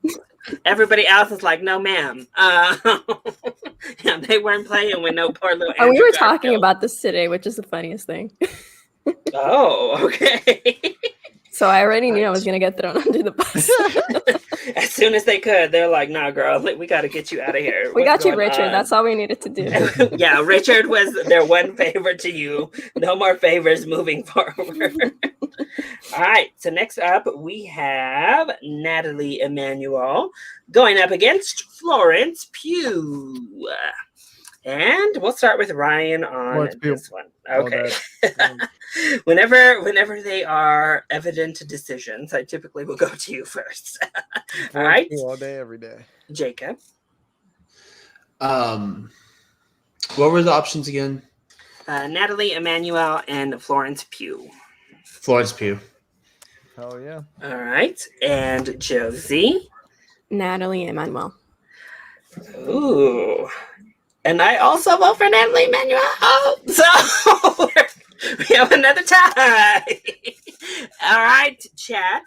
Everybody else is like, no, ma'am. Yeah, they weren't playing with no poor little. We were talking about this today, which is the funniest thing. Oh, okay. So I already knew I was going to get thrown under the bus. As soon as they could, they're like, nah, girl, we got to get you out of here. We got you, Richard. On? That's all we needed to do. Yeah, Richard was their one favor to you. No more favors moving forward. All right, so next up, we have Natalie Emanuel going up against Florence Pugh. And we'll start with Ryan on this one. Okay. Whenever they are evident decisions, I typically will go to you first. All right. All day, every day. Jacob. What were the options again? Natalie Emanuel and Florence Pugh. Florence Pugh. Oh yeah. All right. And Josie. Natalie Emanuel. Ooh. And I also vote for Natalie Manuel. So we have another tie. All right, chat.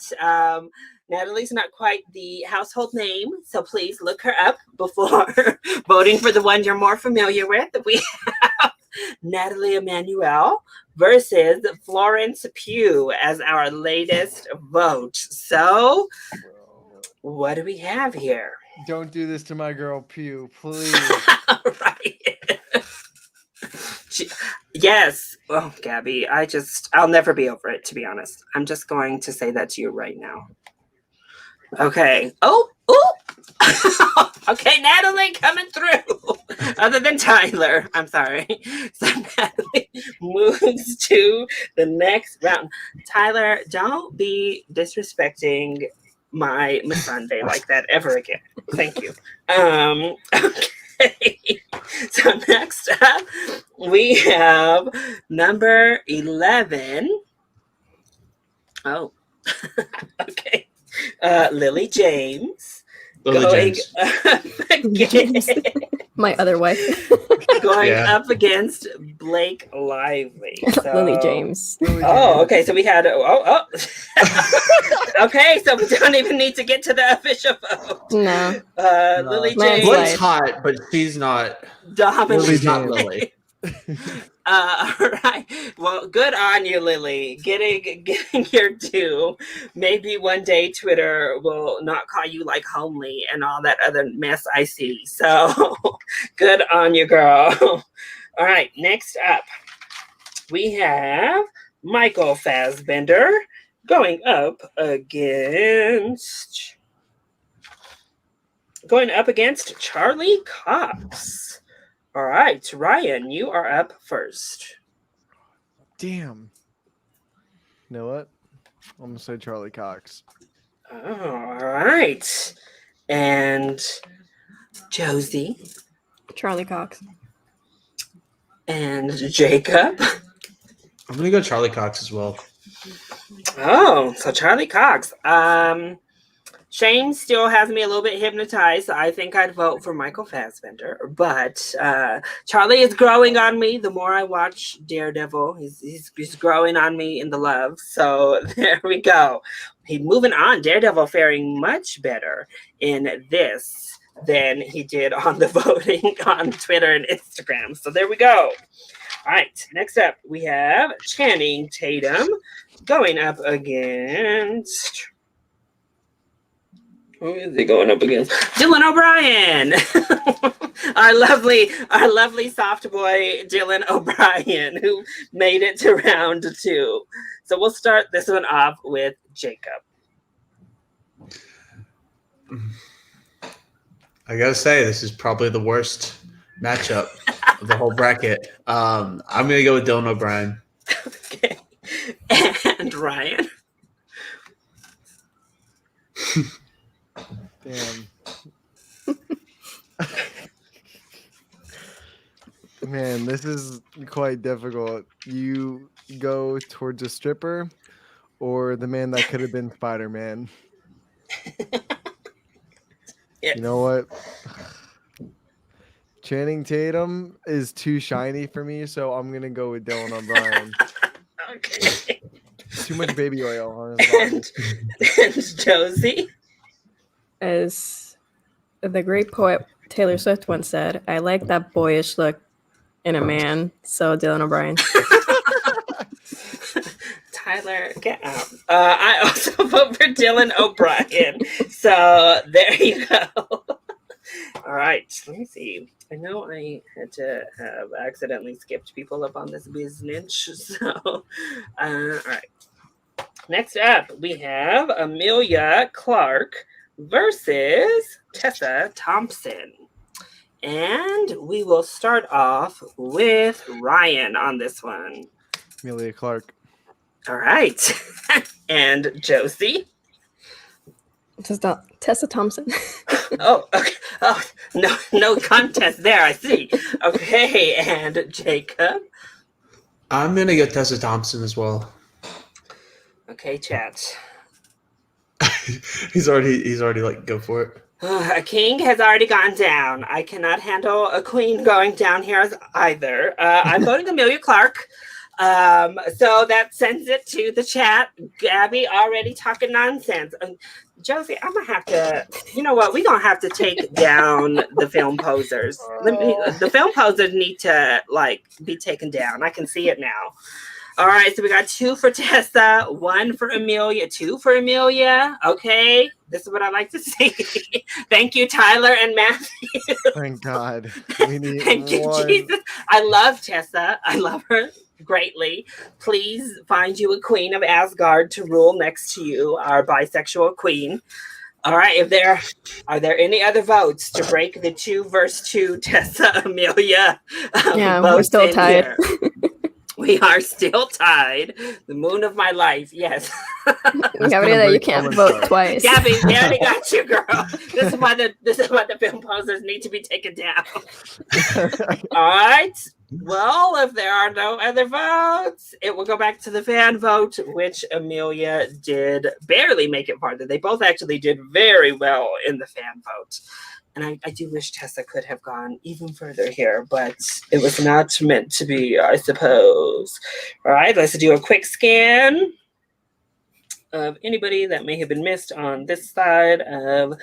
Natalie's not quite the household name, so please look her up before voting for the one you're more familiar with. We have Natalie Emanuel versus Florence Pugh as our latest vote. So, what do we have here? Don't do this to my girl Pew, please. Right. Yes. Oh, Gabby, I'll never be over it, to be honest. I'm just going to say that to you right now. Okay. Oh. Okay, Natalie coming through. Other than Tyler. I'm sorry. So Natalie moves to the next round. Tyler, don't be disrespecting my Sunday like that ever again. Thank you. Okay. So next up, we have number 11. Oh, okay. Lily James. My other wife. Going up against Blake Lively. So, Lily James. Okay. So we had. Okay, so we don't even need to get to the official vote. No. Lily James. Blake's hot, but she's not. Dominant. She's not Lily. All right. Well, good on you, Lily. Getting your due. Maybe one day Twitter will not call you like homely and all that other mess I see. So good on you, girl. All right. Next up, we have Michael Fassbender going up against Charlie Cox. All right, Ryan, you are up first. Damn. You know what? I'm going to say Charlie Cox. All right. And Josie. Charlie Cox. And Jacob. I'm going to go Charlie Cox as well. Oh, so Charlie Cox. Shane still has me a little bit hypnotized. So I think I'd vote for Michael Fassbender. But Charlie is growing on me. The more I watch Daredevil, he's growing on me in the love. So there we go. He's moving on. Daredevil faring much better in this than he did on the voting on Twitter and Instagram. So there we go. All right. Next up, we have Channing Tatum going up against... Who is he going up against? Dylan O'Brien. our lovely soft boy Dylan O'Brien, who made it to round 2. So we'll start this one off with Jacob. I gotta say, this is probably the worst matchup of the whole bracket. I'm gonna go with Dylan O'Brien. Okay. And Ryan. Damn. Man, this is quite difficult. You go towards a stripper or the man that could have been Spider-Man. Yes. You know what? Channing Tatum is too shiny for me, so I'm going to go with Dylan O'Brien. Okay. Too much baby oil on his body. And Josie. As the great poet Taylor Swift once said, I like that boyish look in a man. So Dylan O'Brien. Tyler, get out. I also vote for Dylan O'Brien. So there you go. All right. Let me see. I know I had to have accidentally skipped people up on this business. So, all right. Next up, we have Amelia Clark versus Tessa Thompson. And we will start off with Ryan on this one. Amelia Clark. All right. And Josie. Tessa Thompson. Oh, okay. Oh, no contest there, I see. Okay, and Jacob. I'm gonna go Tessa Thompson as well. Okay, chat. he's already like, go for it. A king has already gone down. I cannot handle a queen going down here either. I'm voting Amelia Clark. So that sends it to the chat. Gabby already talking nonsense. Josie, I'm gonna have to. You know what? We're gonna have to take down the film posers. The film posers need to be taken down. I can see it now. All right, so we got 2 for Tessa, 1 for Amelia, 2 for Amelia. Okay, this is what I like to see. Thank you, Tyler and Matthew. Thank God. We need Thank you, one. Jesus. I love Tessa. I love her greatly. Please find you a queen of Asgard to rule next to you, our bisexual queen. All right, are there any other votes to break the 2 versus 2 Tessa Amelia? Yeah, we're still tied. We are still tied. The moon of my life. Yes. Gabby, that you can't vote twice. Gabby, we already got you, girl. This is why the film posers need to be taken down. All right. Well, if there are no other votes, it will go back to the fan vote, which Amelia did barely make it farther. They both actually did very well in the fan vote. And I do wish Tessa could have gone even further here, but it was not meant to be, I suppose. All right, let's do a quick scan of anybody that may have been missed on this side of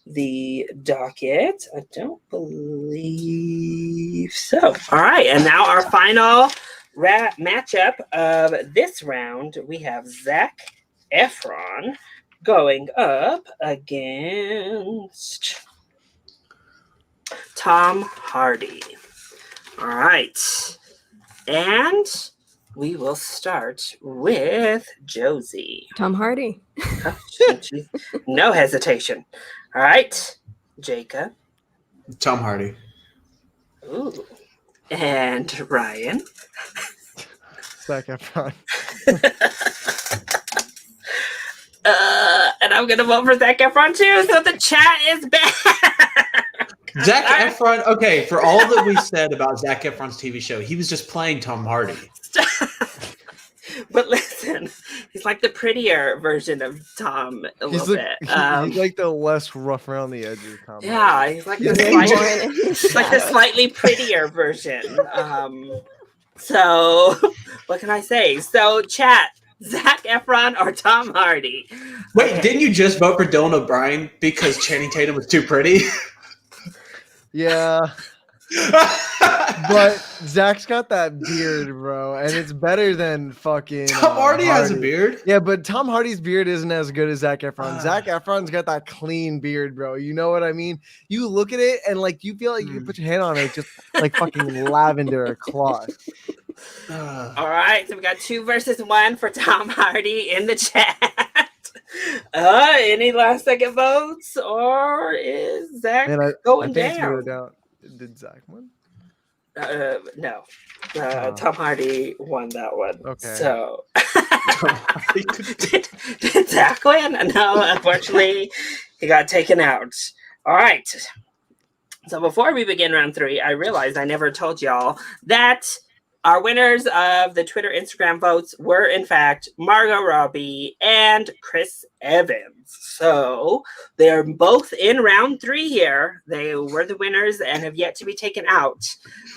the docket. I don't believe so. All right, and now our final matchup of this round, we have Zac Efron going up against Tom Hardy. All right. And we will start with Josie. Tom Hardy. No hesitation. All right. Jacob. Tom Hardy. Ooh. And Ryan. Zac Efron. And I'm going to vote for Zac Efron too, so the chat is back. Zac Efron, okay, for all that we said about Zac Efron's TV show, he was just playing Tom Hardy. But listen, he's like the prettier version of Tom a little bit. He's like the less rough around the edges Tom. Yeah, he's like the slightly prettier version. So what can I say? So chat, Zac Efron or Tom Hardy? Wait, Okay. Didn't you just vote for Dylan O'Brien because Channing Tatum was too pretty? Yeah. But Zach's got that beard, bro, and it's better than fucking Tom Hardy has a beard. Yeah, but Tom Hardy's beard isn't as good as Zac Efron. Zac Efron's got that clean beard, bro. You know what I mean? You look at it and you feel like you can put your hand on it, just like fucking lavender or cloth. All right, so we got 2 versus 1 for Tom Hardy in the chat. Any last second votes, or is Zach going down? Did Zach win? No. Tom Hardy won that one. Okay. So did Zach win? No, unfortunately, he got taken out. All right. So before we begin round 3, I realized I never told y'all that our winners of the Twitter, Instagram votes were, in fact, Margot Robbie and Chris Evans. So they're both in round 3 here. They were the winners and have yet to be taken out.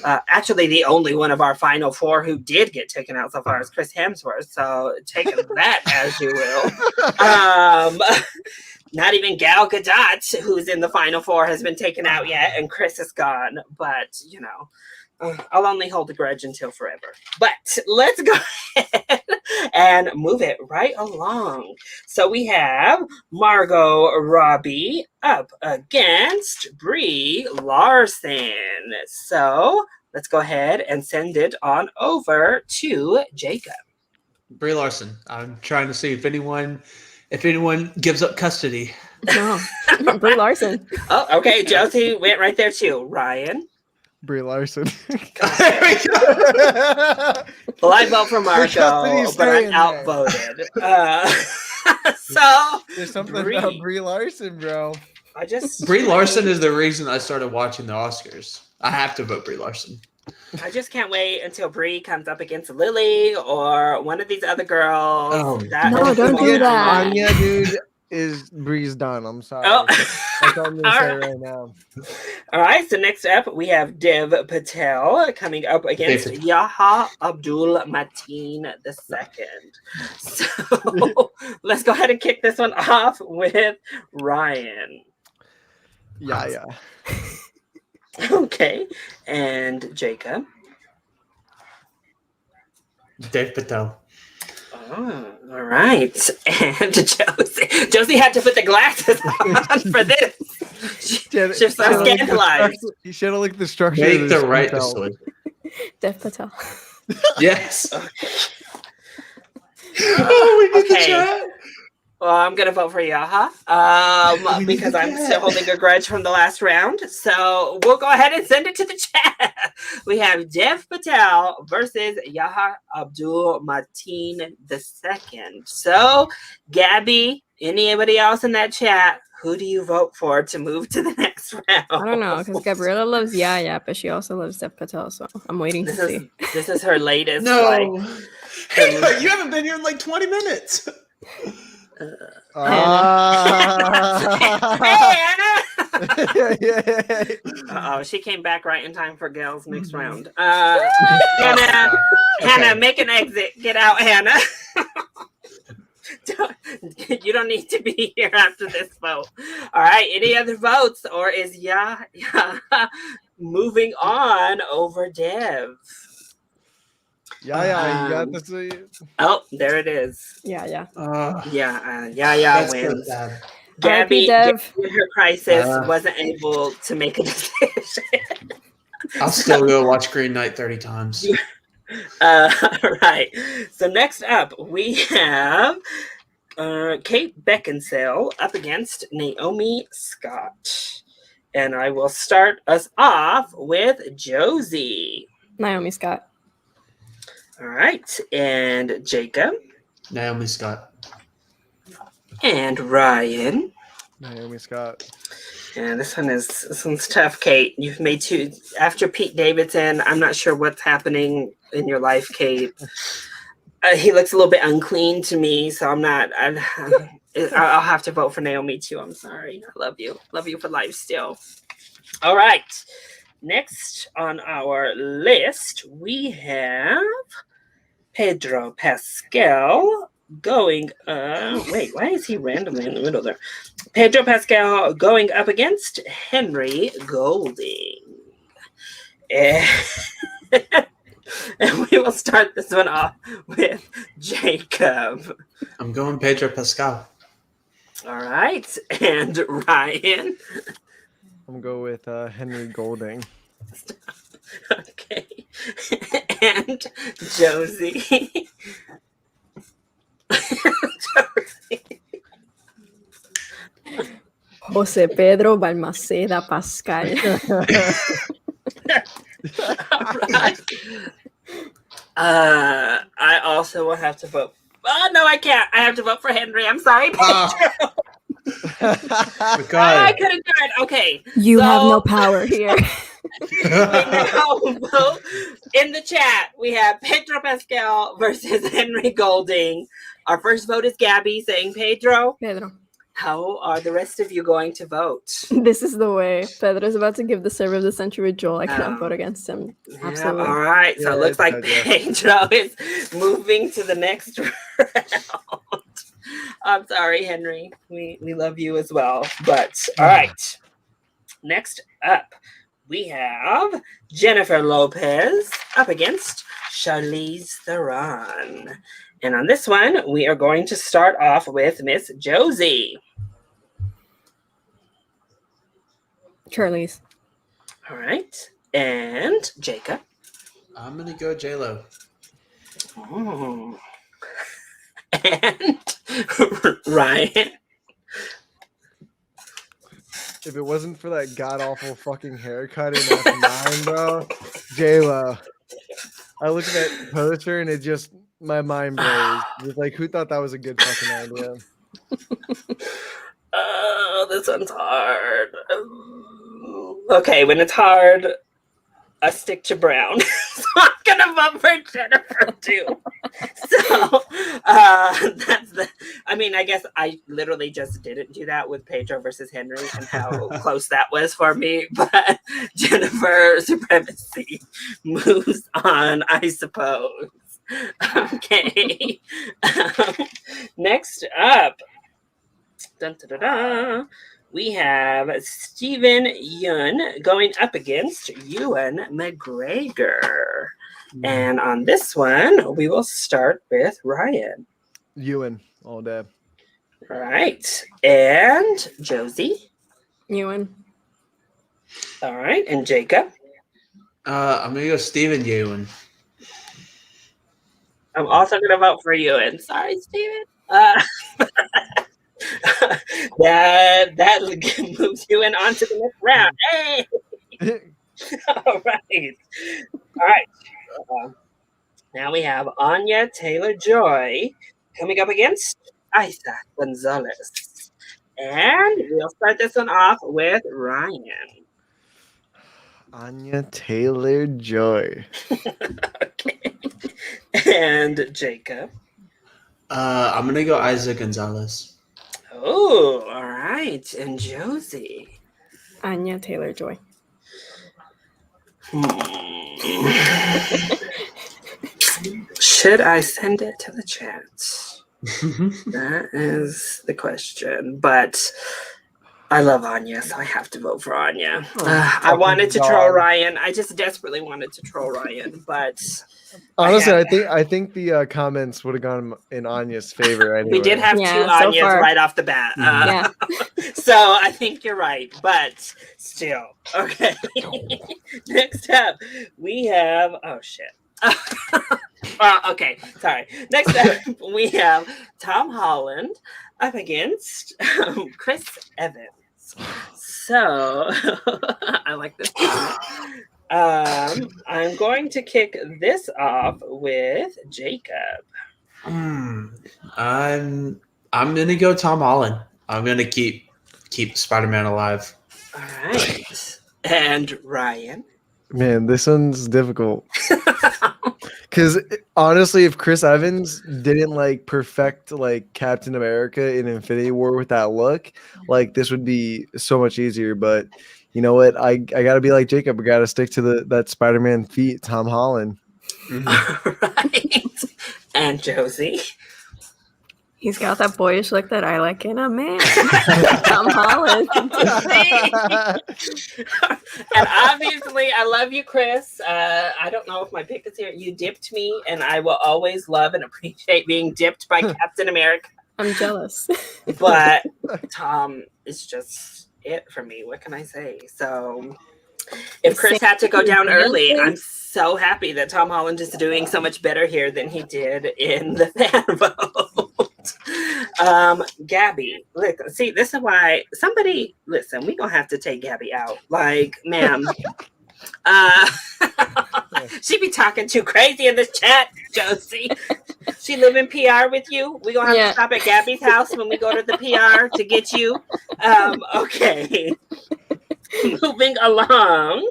Actually, the only one of our final 4 who did get taken out so far is Chris Hemsworth. So take that as you will. Not even Gal Gadot, who's in the final 4, has been taken out yet, and Chris is gone. But, you know, I'll only hold a grudge until forever. But let's go ahead and move it right along. So we have Margot Robbie up against Brie Larson. So let's go ahead and send it on over to Jacob. Brie Larson. I'm trying to see if anyone gives up custody. No, Brie Larson. Oh, okay. Josie went right there too. Ryan. Brie Larson. There we go. Well, I vote for Margot, but I'm outvoted. So there's something about Brie Larson, bro. Brie Larson is the reason I started watching the Oscars. I have to vote Brie Larson. I just can't wait until Brie comes up against Lily or one of these other girls. No, don't do that. Anya, dude, Brie's done. I'm sorry. Oh. That's what I'm going to say right now. All right, so next up we have Dev Patel coming up against Yaha Abdul Mateen II. So let's go ahead and kick this one off with Ryan. Yeah. Okay, and Jacob. Dave Patel. Oh, all right. And Josie had to put the glasses on for this. She's so scandalized. You should have looked at the structure. Make the right decision. Dev Patel. Yes. We did the chat. Well, I'm going to vote for Yaha because I'm still holding a grudge from the last round. So we'll go ahead and send it to the chat. We have Dev Patel versus Yaha Abdul Mateen II. So, Gabby, anybody else in that chat, who do you vote for to move to the next round? I don't know, because Gabriella loves Yaya, but she also loves Dev Patel, so I'm waiting to see. This is her latest. No. Hey, you haven't been here in like 20 minutes. Hey, Anna! Uh-oh, she came back right in time for Gail's next round. Hannah, make an exit. Get out, Hannah. You don't need to be here after this vote. All right, any other votes? Or is moving on over Dev? You got this. Oh, there it is. Yeah. Wins. Gabby, Dev. in her crisis, wasn't able to make a decision. I'll still go watch Green Knight 30 times. Right. So next up, we have Kate Beckinsale up against Naomi Scott. And I will start us off with Josie. Naomi Scott. All right. And Jacob. Naomi Scott. And Ryan. Naomi Scott. Yeah, this one's tough, Kate. You've made two after Pete Davidson. I'm not sure what's happening in your life, Kate. He looks a little bit unclean to me, so I'll have to vote for Naomi too. I'm sorry. I love you for life still. All right. Next on our list, we have Pedro Pascal going. Wait, why is he randomly in the middle there? Pedro Pascal going up against Henry Golding. And we will start this one off with Jacob. I'm going Pedro Pascal. All right. And Ryan. I'm going to go with Henry Golding. Okay. And Josie. Jose Pedro Balmaceda Pascal. Right. I also will have to vote. Oh, no, I can't. I have to vote for Henry. I'm sorry, Pedro. I couldn't do it. Okay. You have no power here. Vote in the chat, we have Pedro Pascal versus Henry Golding. Our first vote is Gabby saying Pedro. How are the rest of you going to vote? This is the way. Pedro's about to give the serve of the century with Joel. I cannot vote against him. Absolutely. All right. So it looks like Pedro is moving to the next round. I'm sorry, Henry. We love you as well. But all right. Next up, we have Jennifer Lopez up against Charlize Theron. And on this one, we are going to start off with Miss Josie. Charlize. All right. And Jacob. I'm going to go J-Lo. Oh. And Ryan. If it wasn't for that god-awful fucking haircut in that mine, bro, J-Lo. I look at that poster and it just... my mind blows. It's like, who thought that was a good fucking idea? Oh, this one's hard. Okay, when it's hard, I stick to brown. So I'm gonna vote for Jennifer too. So that's the. I mean, I guess I literally just didn't do that with Pedro versus Henry and how close that was for me. But Jennifer Supremacy moves on, I suppose. Okay. Next up, dun, dun, dun, dun, we have Stephen Yun going up against Ewan McGregor. And on this one, we will start with Ryan. Ewan all day. All right. And Josie. Ewan. All right. And Jacob. I'm gonna go Steven Ewan. I'm also going to vote for Ewan. Sorry, Steven. That moves Ewan on to the next round. Hey! All right. Now we have Anya Taylor-Joy coming up against Isa Gonzalez. And we'll start this one off with Ryan. Anya Taylor-Joy. Okay. And Jacob. I'm gonna go Isa Gonzalez. Oh, all right. And Josie. Anya Taylor-Joy. Should I send it to the chat? That is the question. But I love Anya, so I have to vote for Anya. I wanted to troll Ryan. I just desperately wanted to troll Ryan, but honestly, I think the comments would have gone in Anya's favor anyway. We did have two Anyas right off the bat. So I think you're right, but still. Okay. Next up, we have okay, sorry. Next up, we have Tom Holland up against Chris Evans. So I like this. I'm going to kick this off with Jacob. I'm gonna go Tom Holland. I'm gonna keep Spider-Man alive. All right. And Ryan. Man, this one's difficult. Because honestly, if Chris Evans didn't perfect Captain America in Infinity War with that look, this would be so much easier. But you know what? I gotta be like Jacob. I gotta stick to that Spider-Man feat, Tom Holland. All right. And Josie. He's got that boyish look that I like in a man. Tom Holland. And obviously, I love you, Chris. I don't know if my pick is here. You dipped me, and I will always love and appreciate being dipped by Captain America. I'm jealous. But Tom is just it for me. What can I say? So if Chris had to go down early, I'm so happy that Tom Holland is doing so much better here than he did in the fan vote. Gabby, look, see, this is why listen, we gonna have to take Gabby out. Ma'am. She be talking too crazy in this chat, Josie. She live in PR with you. We gonna have to stop at Gabby's house when we go to the PR to get you. Okay. Moving along,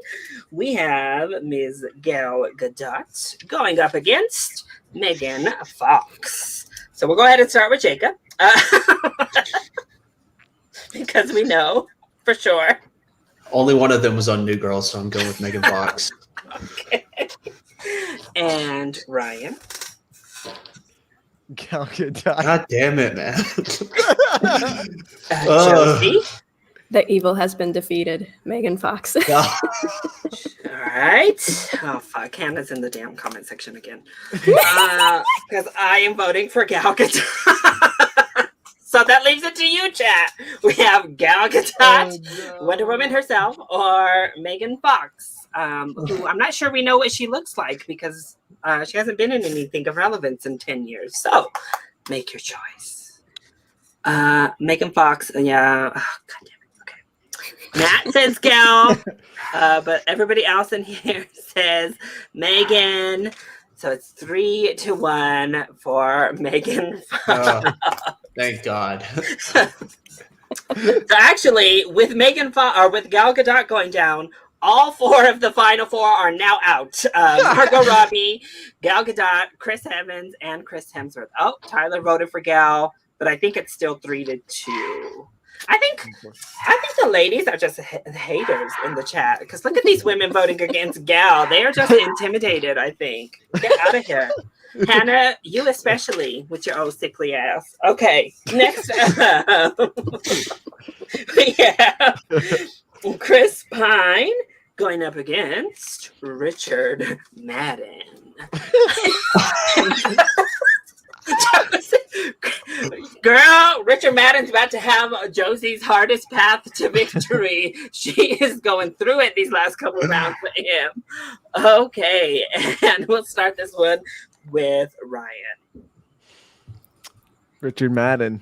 we have Ms. Gal Gadot going up against Megan Fox. So we'll go ahead and start with Jacob. Because we know for sure. Only one of them was on New Girl, so I'm going with Megan Fox. Okay. And Ryan. Gal Gadot. God damn it, man. Josie. The evil has been defeated. Megan Fox. All right. Oh, fuck. Hannah's in the damn comment section again. Because I am voting for Gal Gadot. So that leaves it to you, chat. We have Gal Gadot, Wonder Woman herself, or Megan Fox, who I'm not sure we know what she looks like because she hasn't been in anything of relevance in 10 years. So make your choice. Megan Fox, yeah. Oh, God damn it. Matt says Gal, but everybody else in here says Megan. So it's 3-1 for Megan. Thank God. So actually, with Megan or with Gal Gadot going down, all 4 of the final 4 are now out. Margot Robbie, Gal Gadot, Chris Evans, and Chris Hemsworth. Oh, Tyler voted for Gal. but I think it's still 3-2. I think the ladies are just haters in the chat because look at these women voting against Gal. They are just intimidated. I think get out of here, Hannah. You especially with your old sickly ass. Okay, next up, we have Chris Pine going up against Richard Madden. Girl, Richard Madden's about to have Josie's hardest path to victory. She is going through it these last couple of rounds for him. Okay, and we'll start this one with Ryan. Richard Madden.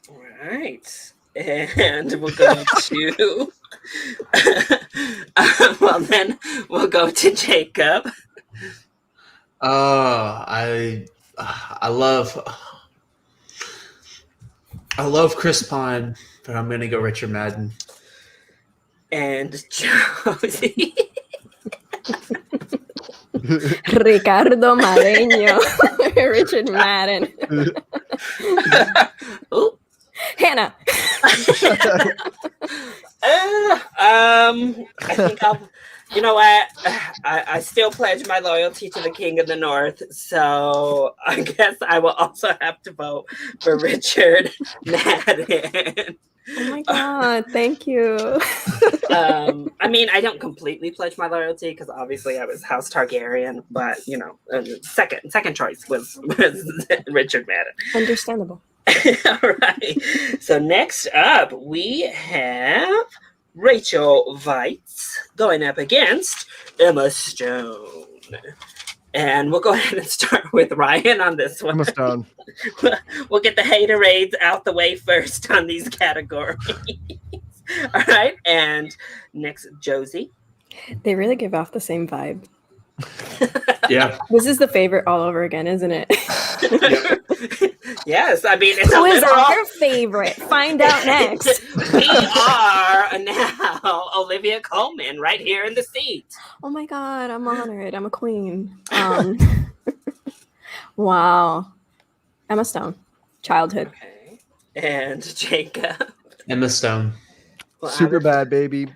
All right. And we'll go to well then we'll go to Jacob. I love Chris Pine, but I'm gonna go Richard Madden. And Josie. Ricardo Mareño. Richard Madden. Ooh. Hannah. I think you know what? I still pledge my loyalty to the King of the North, so I guess I will also have to vote for Richard Madden. Oh my God, thank you. I mean, I don't completely pledge my loyalty because obviously I was House Targaryen, but you know, second choice was Richard Madden. Understandable. All right. So next up, we have Rachel Weitz going up against Emma Stone. And we'll go ahead and start with Ryan on this one. Emma Stone. We'll get the haterades out the way first on these categories. All right. And next, Josie. They really give off the same vibe. Yeah. This is the favorite all over again, isn't it? Yes, I mean, it's who is our favorite? Find out next. We are now Olivia Colman right here in the seat. Oh my God, I'm honored. I'm a queen. Wow. Emma Stone. Childhood. Okay. And Jacob. Emma Stone. Well, Super bad, baby.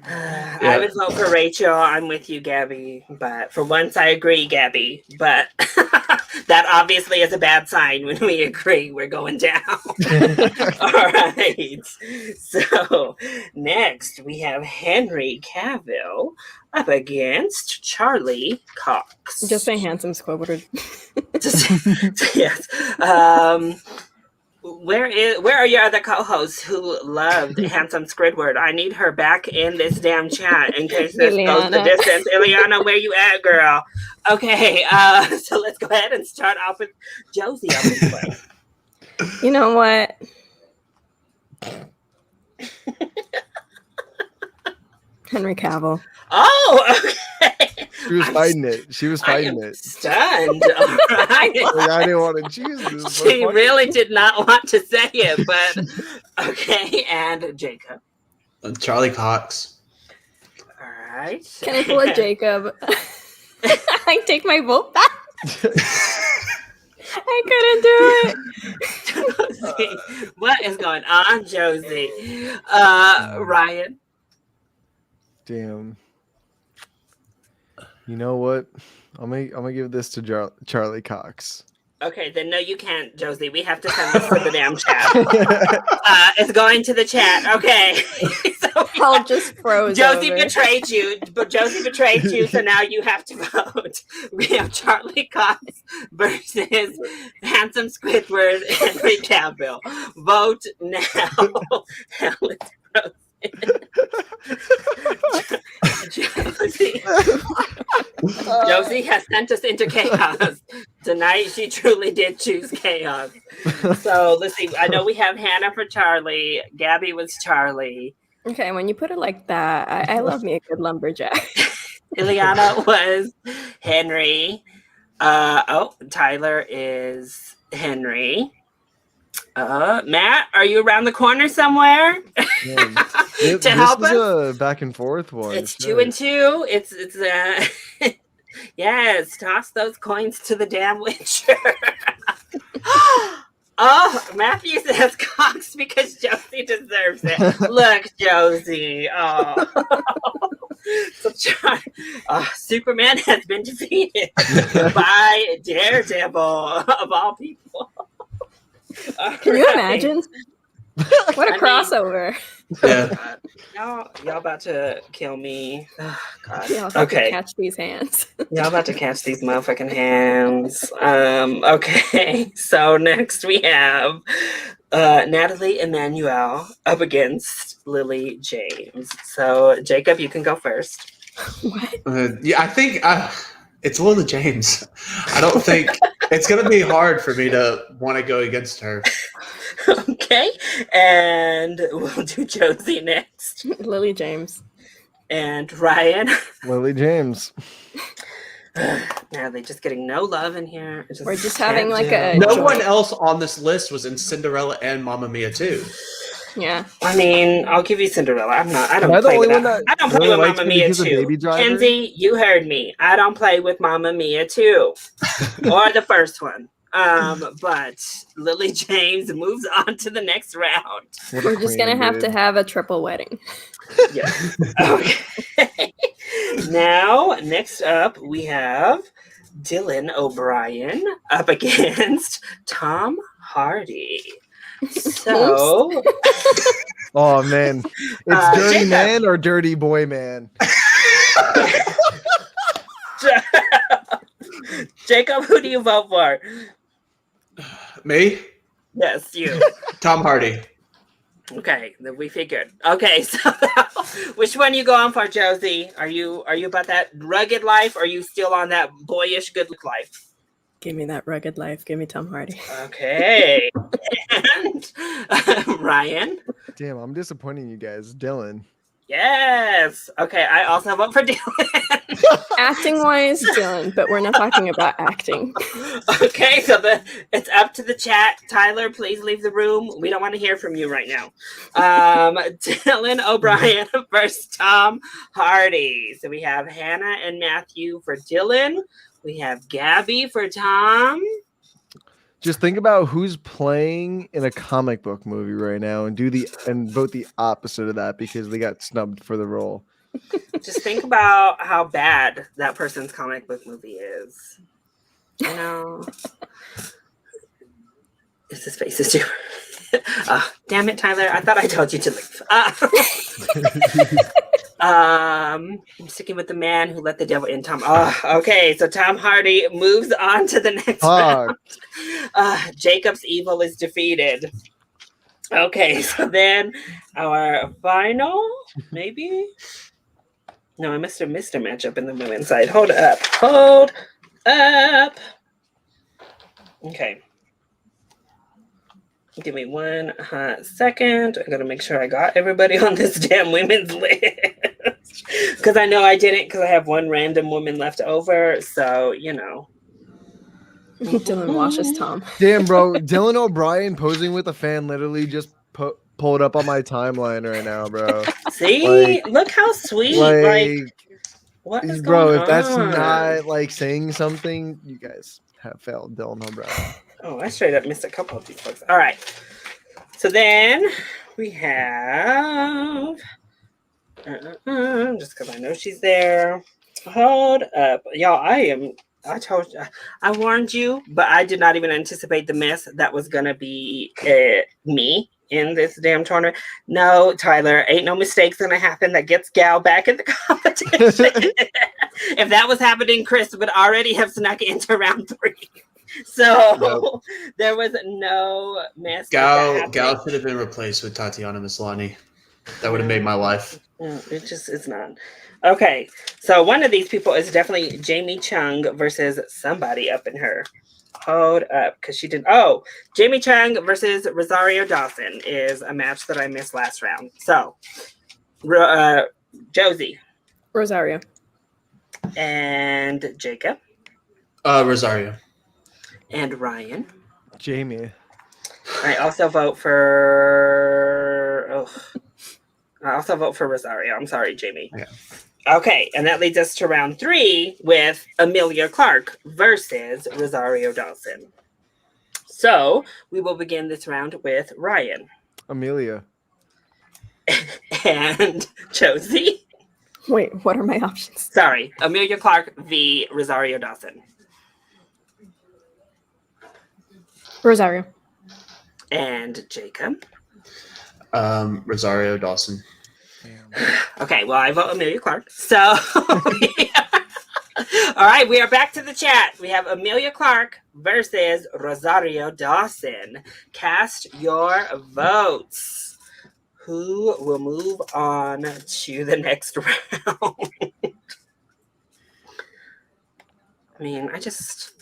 I would vote for Rachel. I'm with you, Gabby. But for once, I agree, Gabby. But that obviously is a bad sign when we agree we're going down. All right. So next, we have Henry Cavill up against Charlie Cox. Just say handsome Squidward. Yes. Where are your other co-hosts who loved handsome Squidward? I need her back in this damn chat in case this goes the distance. Ileana, where you at, girl? Okay, so let's go ahead and start off with Josie on this one. You know what? Henry Cavill. Oh, okay. She was fighting it. She was fighting it. Stunned. All right. Like, I didn't want to choose this. She really did not want to say it, but okay. And Jacob. Charlie Cox. All right. Can I pull a Jacob? I take my vote back. I couldn't do it. Josie, what is going on, Josie? Ryan. Damn. You know what? I'm gonna give this to Charlie Cox. Okay, then no, you can't, Josie. We have to send this to the damn chat. It's going to the chat. Okay. So I'll just froze. Josie over. betrayed you, but Josie betrayed you, so now you have to vote. We have Charlie Cox versus handsome Squidward and Henry Cavill. Vote now. Hell, it's frozen. Josie has sent us into chaos. Tonight she truly did choose chaos. So let's see. I know we have Hannah for Charlie. Gabby was Charlie. Okay, when you put it like that, I love me a good lumberjack. Ileana was Henry. Tyler is Henry. Matt, are you around the corner somewhere? This help is us? a back and forth one. It's 2-2. It's yes, toss those coins to the damn Witcher. Oh, Matthew says Cox because Josie deserves it. Look, Josie. Oh. Superman has been defeated by Daredevil, of all people. Can you imagine? What a crossover. Yeah. Y'all about to kill me. Oh, God. Y'all have to catch these hands. Y'all about to catch these motherfucking hands. Okay, so next we have Natalie Emmanuel up against Lily James. So Jacob, you can go first. What? Yeah, I think it's Lily James. I don't think it's going to be hard for me to want to go against her. Okay, and we'll do Josie next. Lily James. And Ryan. Lily James. Now they're just getting no love in here. We're just having like a... No one else on this list was in Cinderella and Mamma Mia too. Yeah. I mean, I'll give you Cinderella. I don't Am I the play only with one that I don't play really with likes Mamma me Mia because of 2. Baby Driver? Kenzie, you heard me. I don't play with Mamma Mia 2. Or the first one. But Lily James moves on to the next round. We're just going to have a triple wedding. Yeah. Okay. Now, next up, we have Dylan O'Brien up against Tom Hardy. So, oh man, it's Dirty Jacob. Man or Dirty Boy Man. Jacob, who do you vote for? Me? Yes, you. Tom Hardy. Okay, then we figured. Okay, so which one you going for, Josie? Are you about that rugged life, or are you still on that boyish good look life? Give me that rugged life. Give me Tom Hardy. Okay. And Ryan? Damn, I'm disappointing you guys. Dylan. Yes. Okay, I also vote for Dylan. Acting wise, Dylan, but we're not talking about acting. Okay, so it's up to the chat. Tyler, please leave the room. We don't want to hear from you right now. Dylan O'Brien versus Tom Hardy. So we have Hannah and Matthew for Dylan. We have Gabby for Tom. Just think about who's playing in a comic book movie right now and vote the opposite of that because they got snubbed for the role. Just think about how bad that person's comic book movie is. You know, his face is too. Damn it, Tyler! I thought I told you to leave. I'm sticking with the man who let the devil in. Tom. Okay, so Tom Hardy moves on to the next round. Jacob's evil is defeated. Okay, so then our final, maybe. No, I must have missed a matchup in the women's side. Hold up. Okay. Give me one hot second. I'm going to make sure I got everybody on this damn women's list. Because I know I didn't, because I have one random woman left over. So, you know. Dylan washes Tom. Damn, bro. Dylan O'Brien posing with a fan literally just pulled up on my timeline right now, bro. See? Look how sweet. What is going on? If that's not like saying something, you guys have failed Dylan O'Brien. Oh, I straight up missed a couple of these books. All right. So then we have just because I know she's there. Hold up. Y'all, I warned you, but I did not even anticipate the mess that was gonna be me in this damn tournament. No, Tyler, ain't no mistakes gonna happen that gets Gal back in the competition. If that was happening, Chris would already have snuck into round 3. So there was no mess. Gal should have been replaced with Tatiana Maslany. That would have made my life. It's not. Okay, so one of these people is definitely Jamie Chung versus somebody up in her. Hold up, because she didn't. Oh, Jamie Chung versus Rosario Dawson is a match that I missed last round. So, Josie. Rosario. And Jacob. Rosario. And Ryan. Jamie. I also vote for. I also vote for Rosario. I'm sorry, Jamie. Yeah. Okay, and that leads us to round 3 with Amelia Clark versus Rosario Dawson. So we will begin this round with Ryan Amelia. and Josie. Wait, what are my options? Sorry, Amelia Clark v. Rosario Dawson. Rosario. And Jacob. Rosario Dawson. Okay, well, I vote Amelia Clark. So, all right, we are back to the chat. We have Amelia Clark versus Rosario Dawson. Cast your votes. Who will move on to the next round? I mean,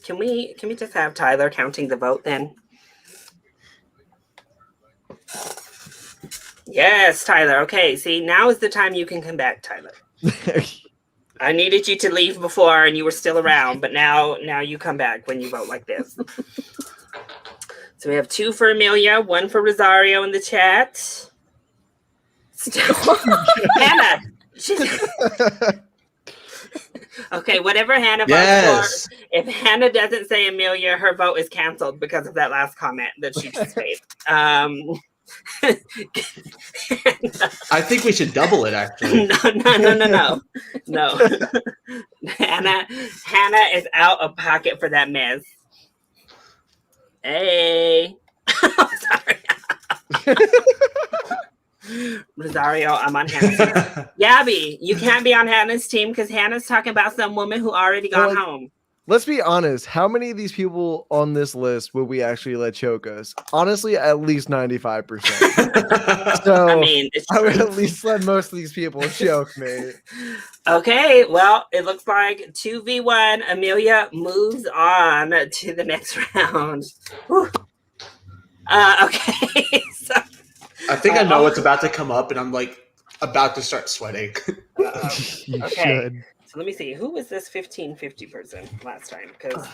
can we just have Tyler counting the vote then? Yes, Tyler. Okay, see, now is the time you can come back, Tyler. I needed you to leave before and you were still around, but now you come back when you vote like this. So we have 2 for Amelia, 1 for Rosario in the chat. Hannah. Okay, whatever Hannah votes for. If Hannah doesn't say Amelia, her vote is canceled because of that last comment that she just made. I think we should double it, actually. No. Hannah is out of pocket for that mess. Hey. Sorry. Rosario, I'm on Hannah's team. Gabby, you can't be on Hannah's team because Hannah's talking about some woman who already got home. Let's be honest. How many of these people on this list would we actually let choke us? Honestly, at least 95%. So I mean, I would at least let most of these people choke me. Okay, well, it looks like 2v1. Amelia moves on to the next round. Okay, so I think I know what's about to come up, and I'm like about to start sweating. Okay. So let me see. Who was this 1550 person last time? Because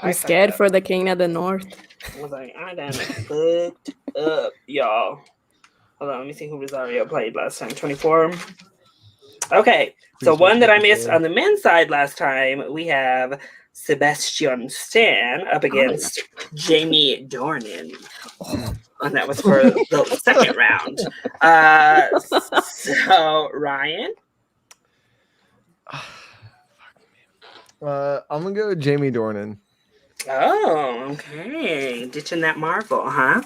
I'm scared for the King of the North. I was like, I done fucked up, y'all. Hold on, let me see who Rosario played last time. 24. Okay. So one that I missed on the men's side last time, we have Sebastian Stan up against Jamie Dornan. And that was for the second round. So Ryan. I'm gonna go with Jamie Dornan. Oh, okay. Ditching that Marvel, huh?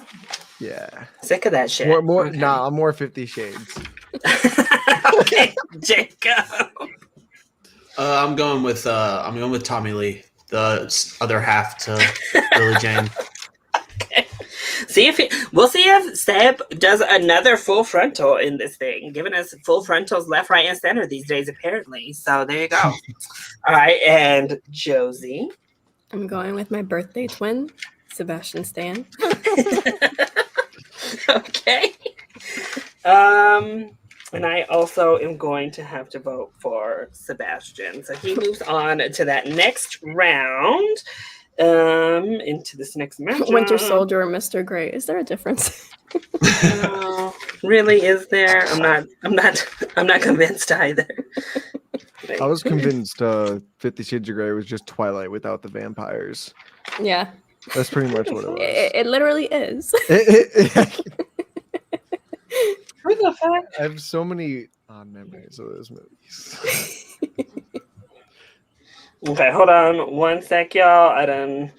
Yeah. Sick of that shit. More. Okay. Nah, I'm more 50 Shades. Okay, Jacob. I'm going with Tommy Lee, the other half to Billie Jean. Okay. We'll see if Seb does another full frontal in this thing, giving us full frontals left, right, and center these days, apparently. So there you go. All right, and Josie. I'm going with my birthday twin, Sebastian Stan. Okay. And I also am going to have to vote for Sebastian. So he moves on to that next round. Into this next match. Winter Soldier or Mr. Grey. Is there a difference? Really, is there? I'm not convinced either. I was convinced 50 Shades of Grey was just Twilight without the vampires. Yeah. That's pretty much what it was. It literally is. What the fuck? I have so many odd memories of those movies. Okay, hold on one sec, y'all. I done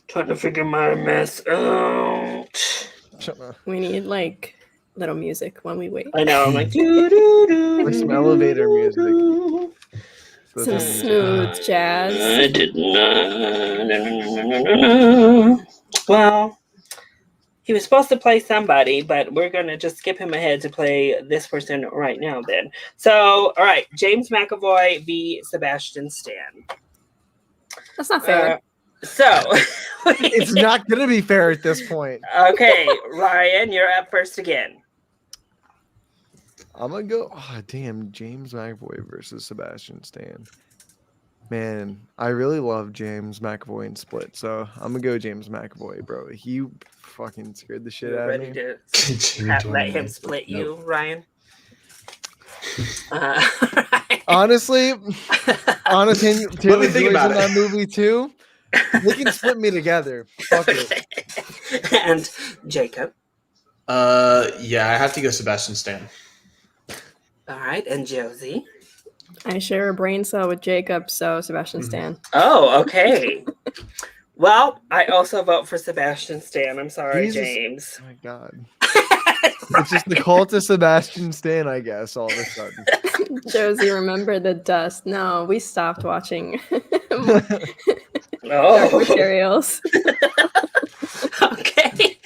trying to figure my mess out. We need like little music when we wait. I know. I'm like, like some elevator music. Some smooth jazz. I did not. Well, he was supposed to play somebody, but we're going to just skip him ahead to play this person right now then. So, all right, James McAvoy v. Sebastian Stan. That's not fair. It's not going to be fair at this point. Okay, Ryan, you're up first again. I'm going to go, James McAvoy versus Sebastian Stan. Man, I really love James McAvoy in Split, so I'm going to go James McAvoy, bro. He fucking scared the shit out of me. Ready to let him split you, Ryan? Right. Honestly, Taylor think Joy's about in that movie too. They can split me together. Fuck it. And Jacob. Yeah, I have to go Sebastian Stan. All right, and Josie. I share a brain cell with Jacob, so Sebastian Stan. Oh, okay. Well, I also vote for Sebastian Stan. I'm sorry, Jesus. James. Oh my God. It's just the cult of Sebastian Stan, I guess, all of a sudden. Josie, remember the dust. No, we stopped watching Oh, materials. okay.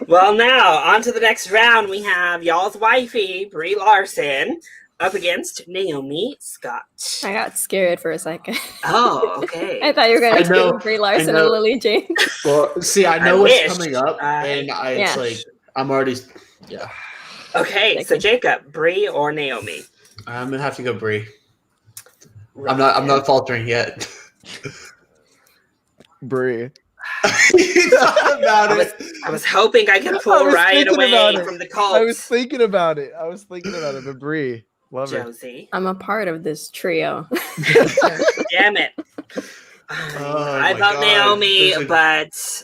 Well, now on to the next round. We have y'all's wifey, Brie Larson, up against Naomi Scott. I got scared for a second. Oh, okay. I thought you were going I to know, do Brie Larson I know. and Lily James. Well, see, I I know what's wish. coming up, and it's Yeah. like I'm already. Yeah, Okay, so Jacob, Brie or Naomi? I'm gonna have to go Brie. I'm not faltering yet. Brie. You thought about it. I was hoping I could I pull was Ryan thinking about away it. from the I was cult. thinking about it. But Brie. Love her. Josie. I'm a part of this trio. Damn it. I my vote God. Naomi, There's a- but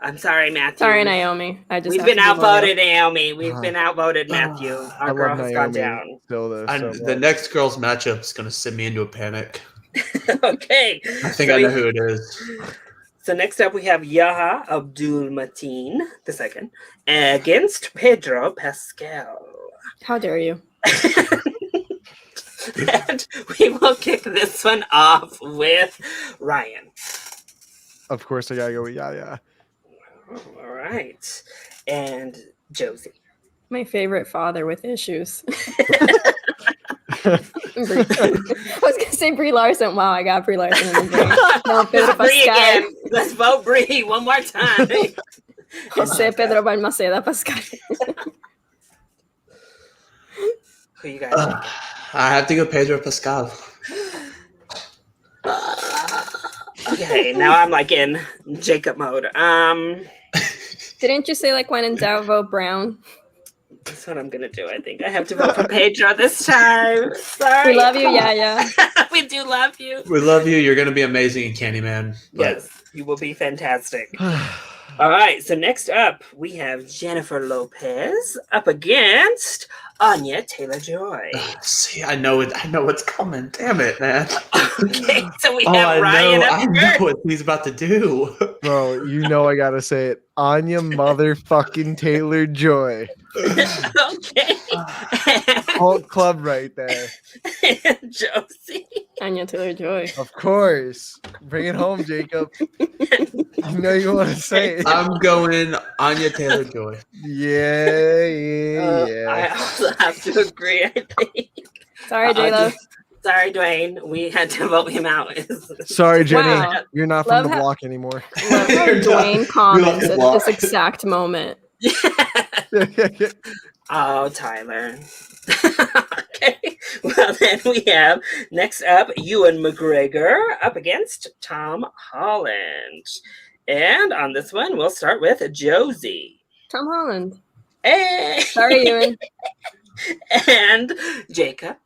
I'm sorry, Matthew. Sorry, Naomi. I just We've have been to be loyal. outvoted, Naomi. We've been outvoted, Matthew. I Our girl love has gone Naomi down. still, though. And so the much. next girls' matchup is gonna send me into a panic. Okay. I think I know who it is. So next up we have Yaha Abdul Mateen II against Pedro Pascal. How dare you? And we will kick this one off with Ryan. Of course, I gotta go with yeah. All right. And Josie. My favorite father with issues. I was gonna say Brie Larson. Wow, I got Brie Larson in the brain. No, Pedro Brie Pascal. again. Let's vote Brie one more time. Jose Pedro Balmaceda Pascal. Who you guys think? I have to go Pedro Pascal. Okay, now I'm like in Jacob mode. Didn't you say like when in doubt vote Brown? That's what I'm gonna do. I think I have to vote for Pedro this time. Sorry. We love you, yeah. We do love you. We love you. You're gonna be amazing in Candyman. But Yes, you will be fantastic. All right, so next up we have Jennifer Lopez up against Anya Taylor-Joy. see, I know it. I know what's coming. Damn it, man. Okay, so we Oh, have Ryan I up know here. what he's about to do. Bro, you know I gotta say it. Anya motherfucking Taylor-Joy. Okay. Cult club right there. And Josie. Anya Taylor-Joy. Of course. Bring it home, Jacob. You know you want to say it. I'm going Anya Taylor-Joy. Yeah. I also have to agree, I think. Sorry, J-Lo. Sorry, Dwayne. We had to vote him out. Sorry, Jenny. Wow. You're not Love from the how- block anymore. Love how Dwayne comments at block. this exact moment. Oh, Tyler. Okay. Well, then we have next up Ewan McGregor up against Tom Holland. And on this one, we'll start with Josie. Tom Holland. Hey! Sorry, Ewan. And Jacob.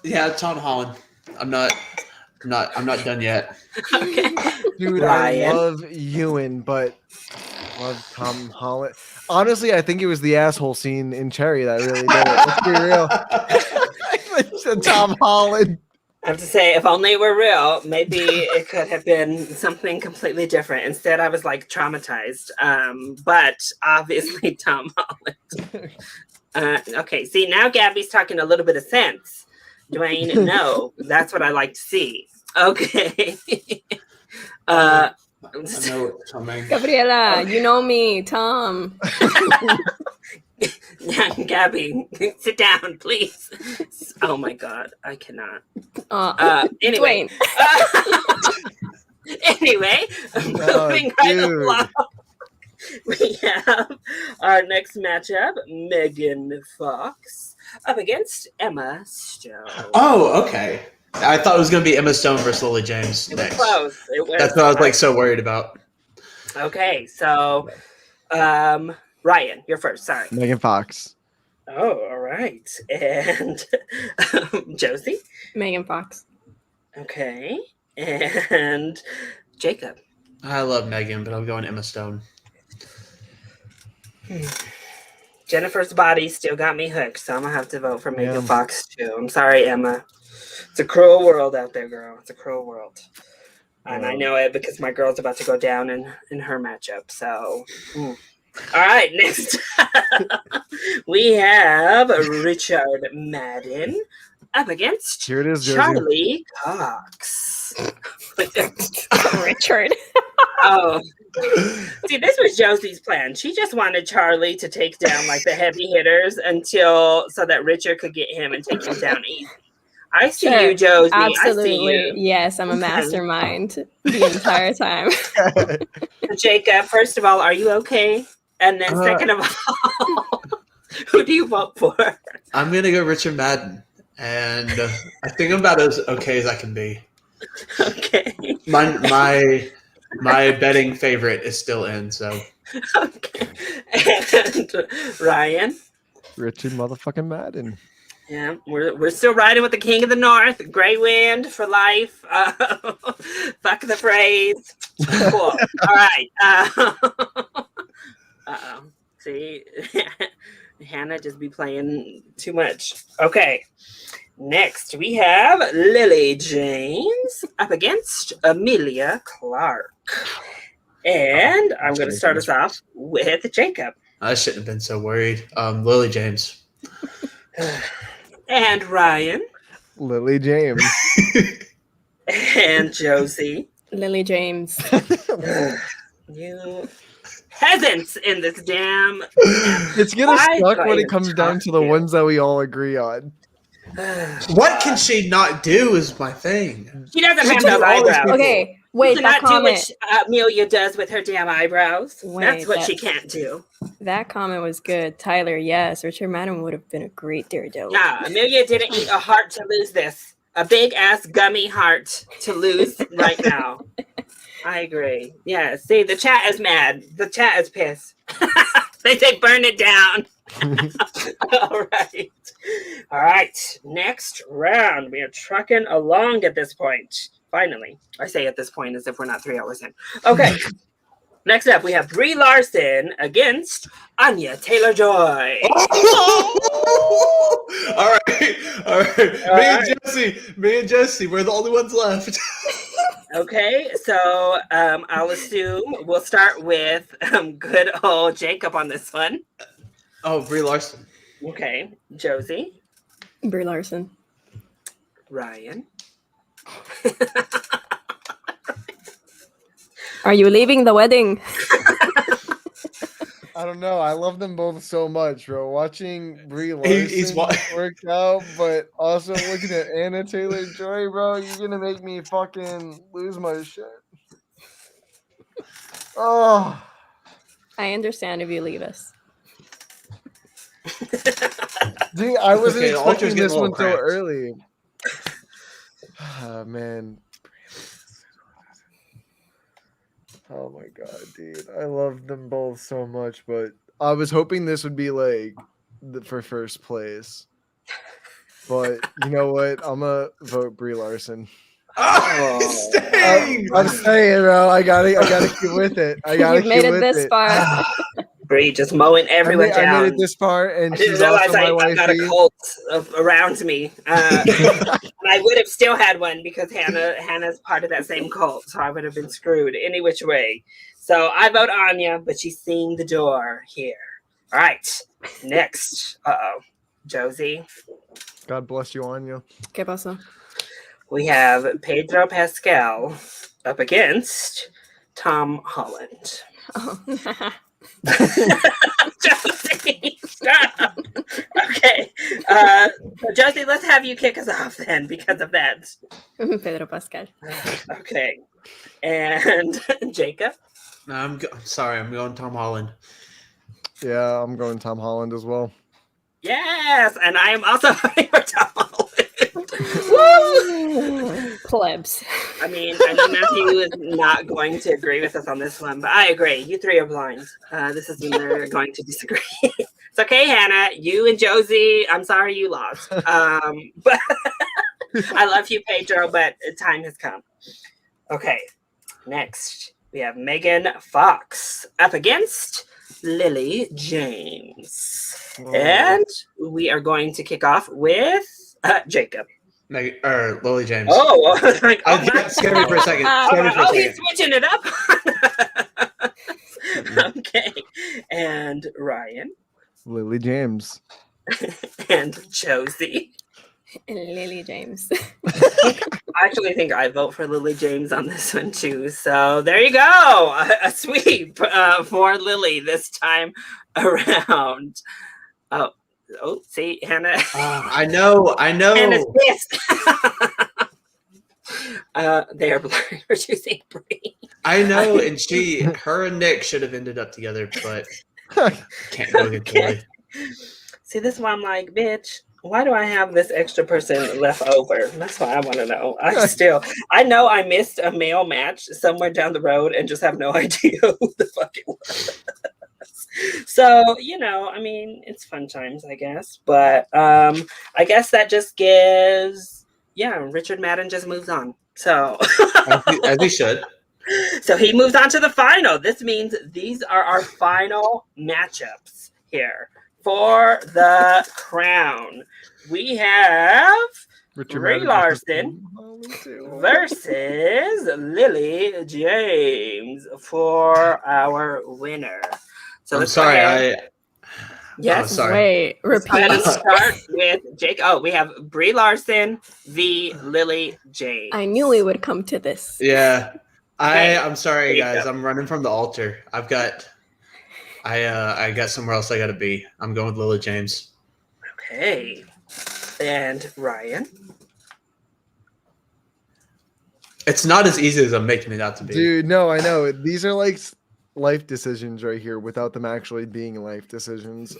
Yeah, Tom Holland. I'm not done yet. Okay. Dude, Ryan. I love Ewan, but love Tom Holland. Honestly, I think it was the asshole scene in Cherry that really did it. Let's be real. Tom Holland. I have to say, if only it were real, maybe it could have been something completely different. Instead, I was like traumatized. But obviously, Tom Holland. Okay, see, now Gabby's talking a little bit of sense. Dwayne, no, that's what I like to see. Okay. I know what's coming. Gabriela, you know me, Tom. Gabby, sit down, please. Oh my God, I cannot. Anyway. Dwayne. Anyway, moving right dude. along. We have our next matchup, Megan Fox up against Emma Stone. Oh, okay. I thought it was going to be Emma Stone versus Lily James It was next. close. It was That's what I was like so worried about. Okay, so Ryan, you're first. Sorry. Megan Fox. Oh, all right. And Josie. Megan Fox. Okay. And Jacob. I love Megan, but I'm going Emma Stone. Jennifer's body still got me hooked, so I'm gonna have to vote for Megan Yeah. Fox too. I'm sorry, Emma. It's a cruel world out there, girl. It's a cruel world. And I know it because my girl's about to go down in her matchup. So, all right, next we have Richard Madden up against Here it is, Josie. Charlie Cox. Richard. Oh, see, this was Josie's plan. She just wanted Charlie to take down like the heavy hitters so that Richard could get him and take him down easy. I see Sure. you, Josie. Absolutely. I see you. Yes, I'm a mastermind the entire time. Jacob, first of all, are you okay? And then second of all, who do you vote for? I'm gonna go Richard Madden, and I think I'm about as okay as I can be. Okay. My betting favorite is still in, so Okay. And Ryan. Richard motherfucking Madden. Yeah, we're still riding with the King of the North. Gray wind for life. Fuck the phrase. Cool. All right. Uh-oh. See, Hannah just be playing too much. Okay. Next, we have Lily James up against Amelia Clark. And I'm going to start us off with Jacob. I shouldn't have been so worried. Lily James. And Ryan. Lily James. And Josie. Lily James. You peasants in this damn. It's gonna Why suck do I when it even comes down talk to the to you? ones that we all agree on. What can she not do is my thing. She doesn't have She those always eyebrows. Okay, She wait, that cannot do comment. what Amelia does with her damn eyebrows. Wait, That's what she that's- can't do. That comment was good. Tyler, yes. Richard Madden would have been a great Daredevil. Yeah, Amelia didn't eat a heart to lose this. A big ass gummy heart to lose right now. I agree. Yeah, see, the chat is mad. The chat is pissed. They say burn it down. All right. All right. Next round. We are trucking along at this point. Finally. I say at this point as if we're not 3 hours in. Okay. Next up, we have Brie Larson against Anya Taylor-Joy. All right. Me and Josie, we're the only ones left. Okay, so I'll assume we'll start with good old Jacob on this one. Oh, Brie Larson. Okay, Josie, Brie Larson. Ryan. Are you leaving the wedding? I don't know. I love them both so much, bro. Watching Brie He's Larson work out, but also looking at Anna Taylor-Joy, bro, you're gonna make me fucking lose my shit. Oh, I understand if you leave us. dude, I wasn't Okay, the altar's expecting getting this a little one so cracked. early. Man. Oh my god, dude. I love them both so much, but I was hoping this would be like for first place. But you know what? I'm gonna vote Brie Larson. Oh, dang. I'm saying, bro. I gotta keep with it. I gotta You've made keep it with this it. far. Bree just mowing everyone I down. made it this far, and I didn't she's realize also my I got a wifey. cult around me. And I would have still had one because Hannah's part of that same cult, so I would have been screwed any which way. So I vote Anya, but she's seeing the door here. All right, next. Josie. God bless you, Anya. ¿Qué pasó? We have Pedro Pascal up against Tom Holland. Oh. Josie, stop. Okay. So Josie, let's have you kick us off then because of that. Pedro Pascal. Okay. And Jacob? No, I'm sorry. I'm going Tom Holland. Yeah, I'm going Tom Holland as well. Yes. And I am also voting for Tom Holland. Plebs. I mean, I know Matthew is not going to agree with us on this one, but I agree. You three are blind. This is when they're going to disagree. It's okay, Hannah. You and Josie, I'm sorry you lost. But I love you, Pedro, but time has come. Okay, next we have Megan Fox up against Lily James. Whoa. And we are going to kick off with Jacob. Lily James. Oh, like, Scare me for a second. He's switching it up. Okay. And Ryan. Lily James. And Josie. And Lily James. I actually think I vote for Lily James on this one too. So there you go. A sweep for Lily this time around. Oh, see, Hannah. I know. Hannah's pissed. They are blind for choosing Bree. I know, and her and Nick should have ended up together, but can't go get Lily. See, this is why I'm like, bitch, why do I have this extra person left over? That's why I want to know. I know I missed a male match somewhere down the road and just have no idea who the fuck it was. So, I mean, it's fun times, I guess. But I guess that just gives, Richard Madden just moves on. So as he should. So he moves on to the final. This means these are our final matchups here for the crown. We have Ray Larson versus Lily James for our winner. So I'm sorry. Yes. Oh, sorry. Wait, repeat. Let's start with Jake. Oh, we have Brie Larson v. Lily James. I knew we would come to this. Yeah. I'm sorry, guys. I'm running from the altar. I got somewhere else I got to be. I'm going with Lily James. Okay. And Ryan? It's not as easy as I'm making it out to be. Dude, no, I know. These are like life decisions right here without them actually being life decisions.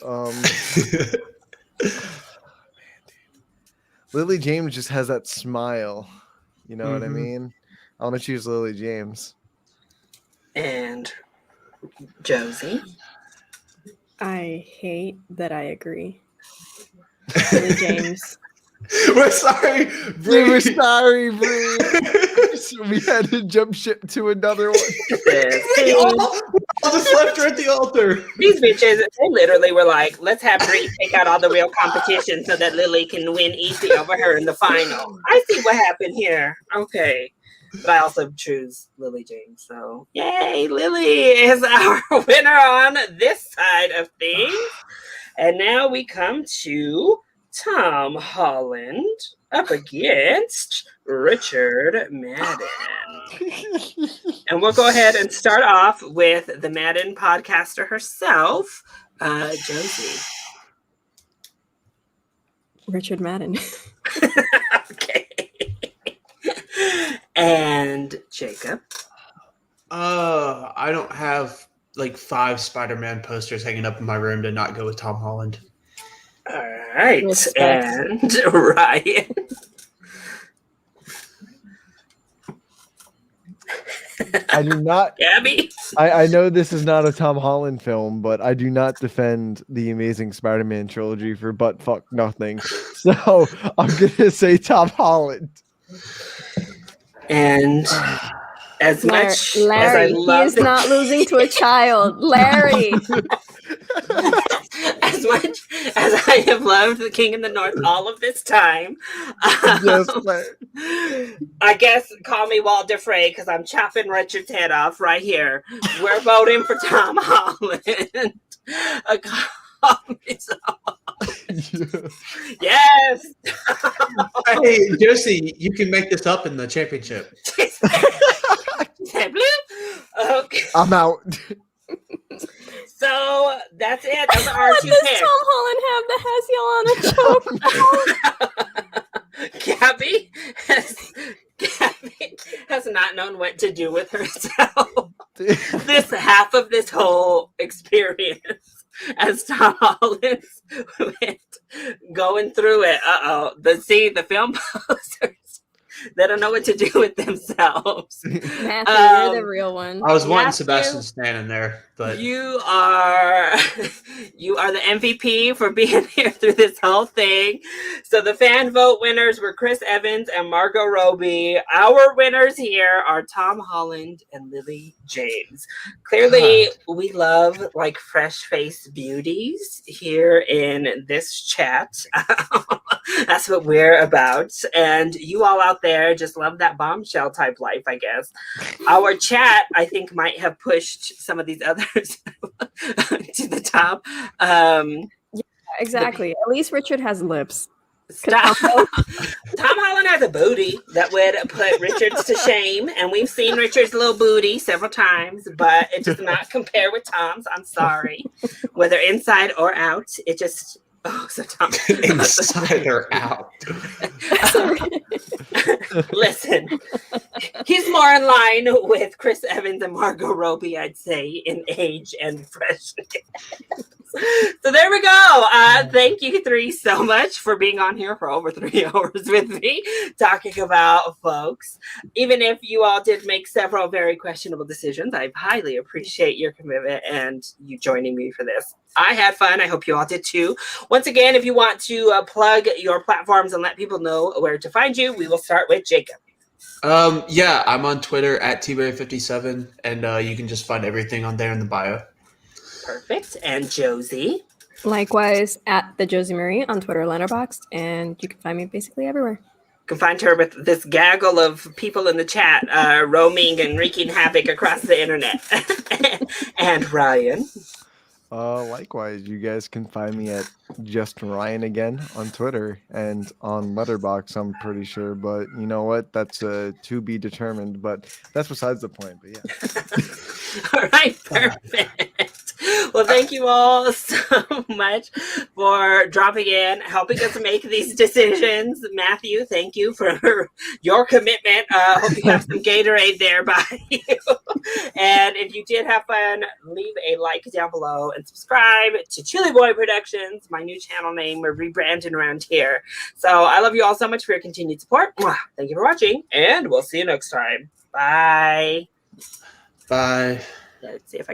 Lily James just has that smile. You know what I mean? I want to choose Lily James. And Josie? I hate that I agree. Lily James. We're sorry, Brie. We're sorry, Brie. We had to jump ship to another one. I just left her at the altar. These bitches, they literally were like, let's have Brie take out all the real competition so that Lily can win easy over her in the final. I see what happened here. Okay. But I also choose Lily James. So, yay, Lily is our winner on this side of things. And now we come to Tom Holland up against Richard Madden. And we'll go ahead and start off with the Madden podcaster herself, Josie. Richard Madden. Okay. And Jacob. I don't have like 5 Spider-Man posters hanging up in my room to not go with Tom Holland. All right. Respect. And Ryan. I do not. Gabby. I know this is not a Tom Holland film, but I do not defend the Amazing Spider-Man trilogy for butt fuck nothing. So I'm gonna say Tom Holland. And as much Larry, as I love he is not losing to a child. Larry. As much as I have loved The King in the North all of this time, I guess call me Walter Frey because I'm chopping Richard's head off right here. We're voting for Tom Holland. A comedy song. Yes. Hey, Josie, you can make this up in the championship. Okay. I'm out. So that's it. Those are our What two does picks. Tom Holland have that has you on a choke? Gabby has not known what to do with herself. This half of this whole experience as Tom Holland went going through it. The film posters They don't know what to do with themselves. Matthew, you're the real one. I was wanting Matthew, Sebastian Stan in there, but you are the MVP for being here through this whole thing. So the fan vote winners were Chris Evans and Margot Robbie. Our winners here are Tom Holland and Lily James. Clearly, we love like fresh-faced beauties here in this chat. That's what we're about. And you all out there just love that bombshell type life, I guess. Our chat, I think, might have pushed some of these others to the top. Yeah, exactly. At least Richard has lips. Stop. Tom Holland has a booty that would put Richard's to shame, and we've seen Richard's little booty several times, but it does not compare with Tom's. I'm sorry, whether inside or out. It just so Tom inside or out. Listen, he's more in line with Chris Evans and Margot Robbie, I'd say, in age and freshness. So there we go. Thank you three so much for being on here for over 3 hours with me talking about folks. Even if you all did make several very questionable decisions, I highly appreciate your commitment and you joining me for this. I had fun. I hope you all did too. Once again, if you want to plug your platforms and let people know where to find you, we will start with Jacob. Yeah, I'm on Twitter at tberry57, and you can just find everything on there in the bio. Perfect. And Josie? Likewise, at the Josie Marie on Twitter, Letterboxd, and you can find me basically everywhere. You can find her with this gaggle of people in the chat roaming and wreaking havoc across the internet. And Ryan? Likewise, you guys can find me at Just Ryan again on Twitter and on Letterboxd, I'm pretty sure. But you know what? That's to be determined. But that's besides the point. But yeah. All right, perfect. Well, thank you all so much for dropping in, helping us make these decisions. Matthew, thank you for your commitment. Hope you have some Gatorade there by you. And if you did have fun, leave a like down below and subscribe to Chillyboy Productions, my new channel name. We're rebranding around here. So I love you all so much for your continued support. Thank you for watching, and we'll see you next time. Bye. Bye. Let's see if I can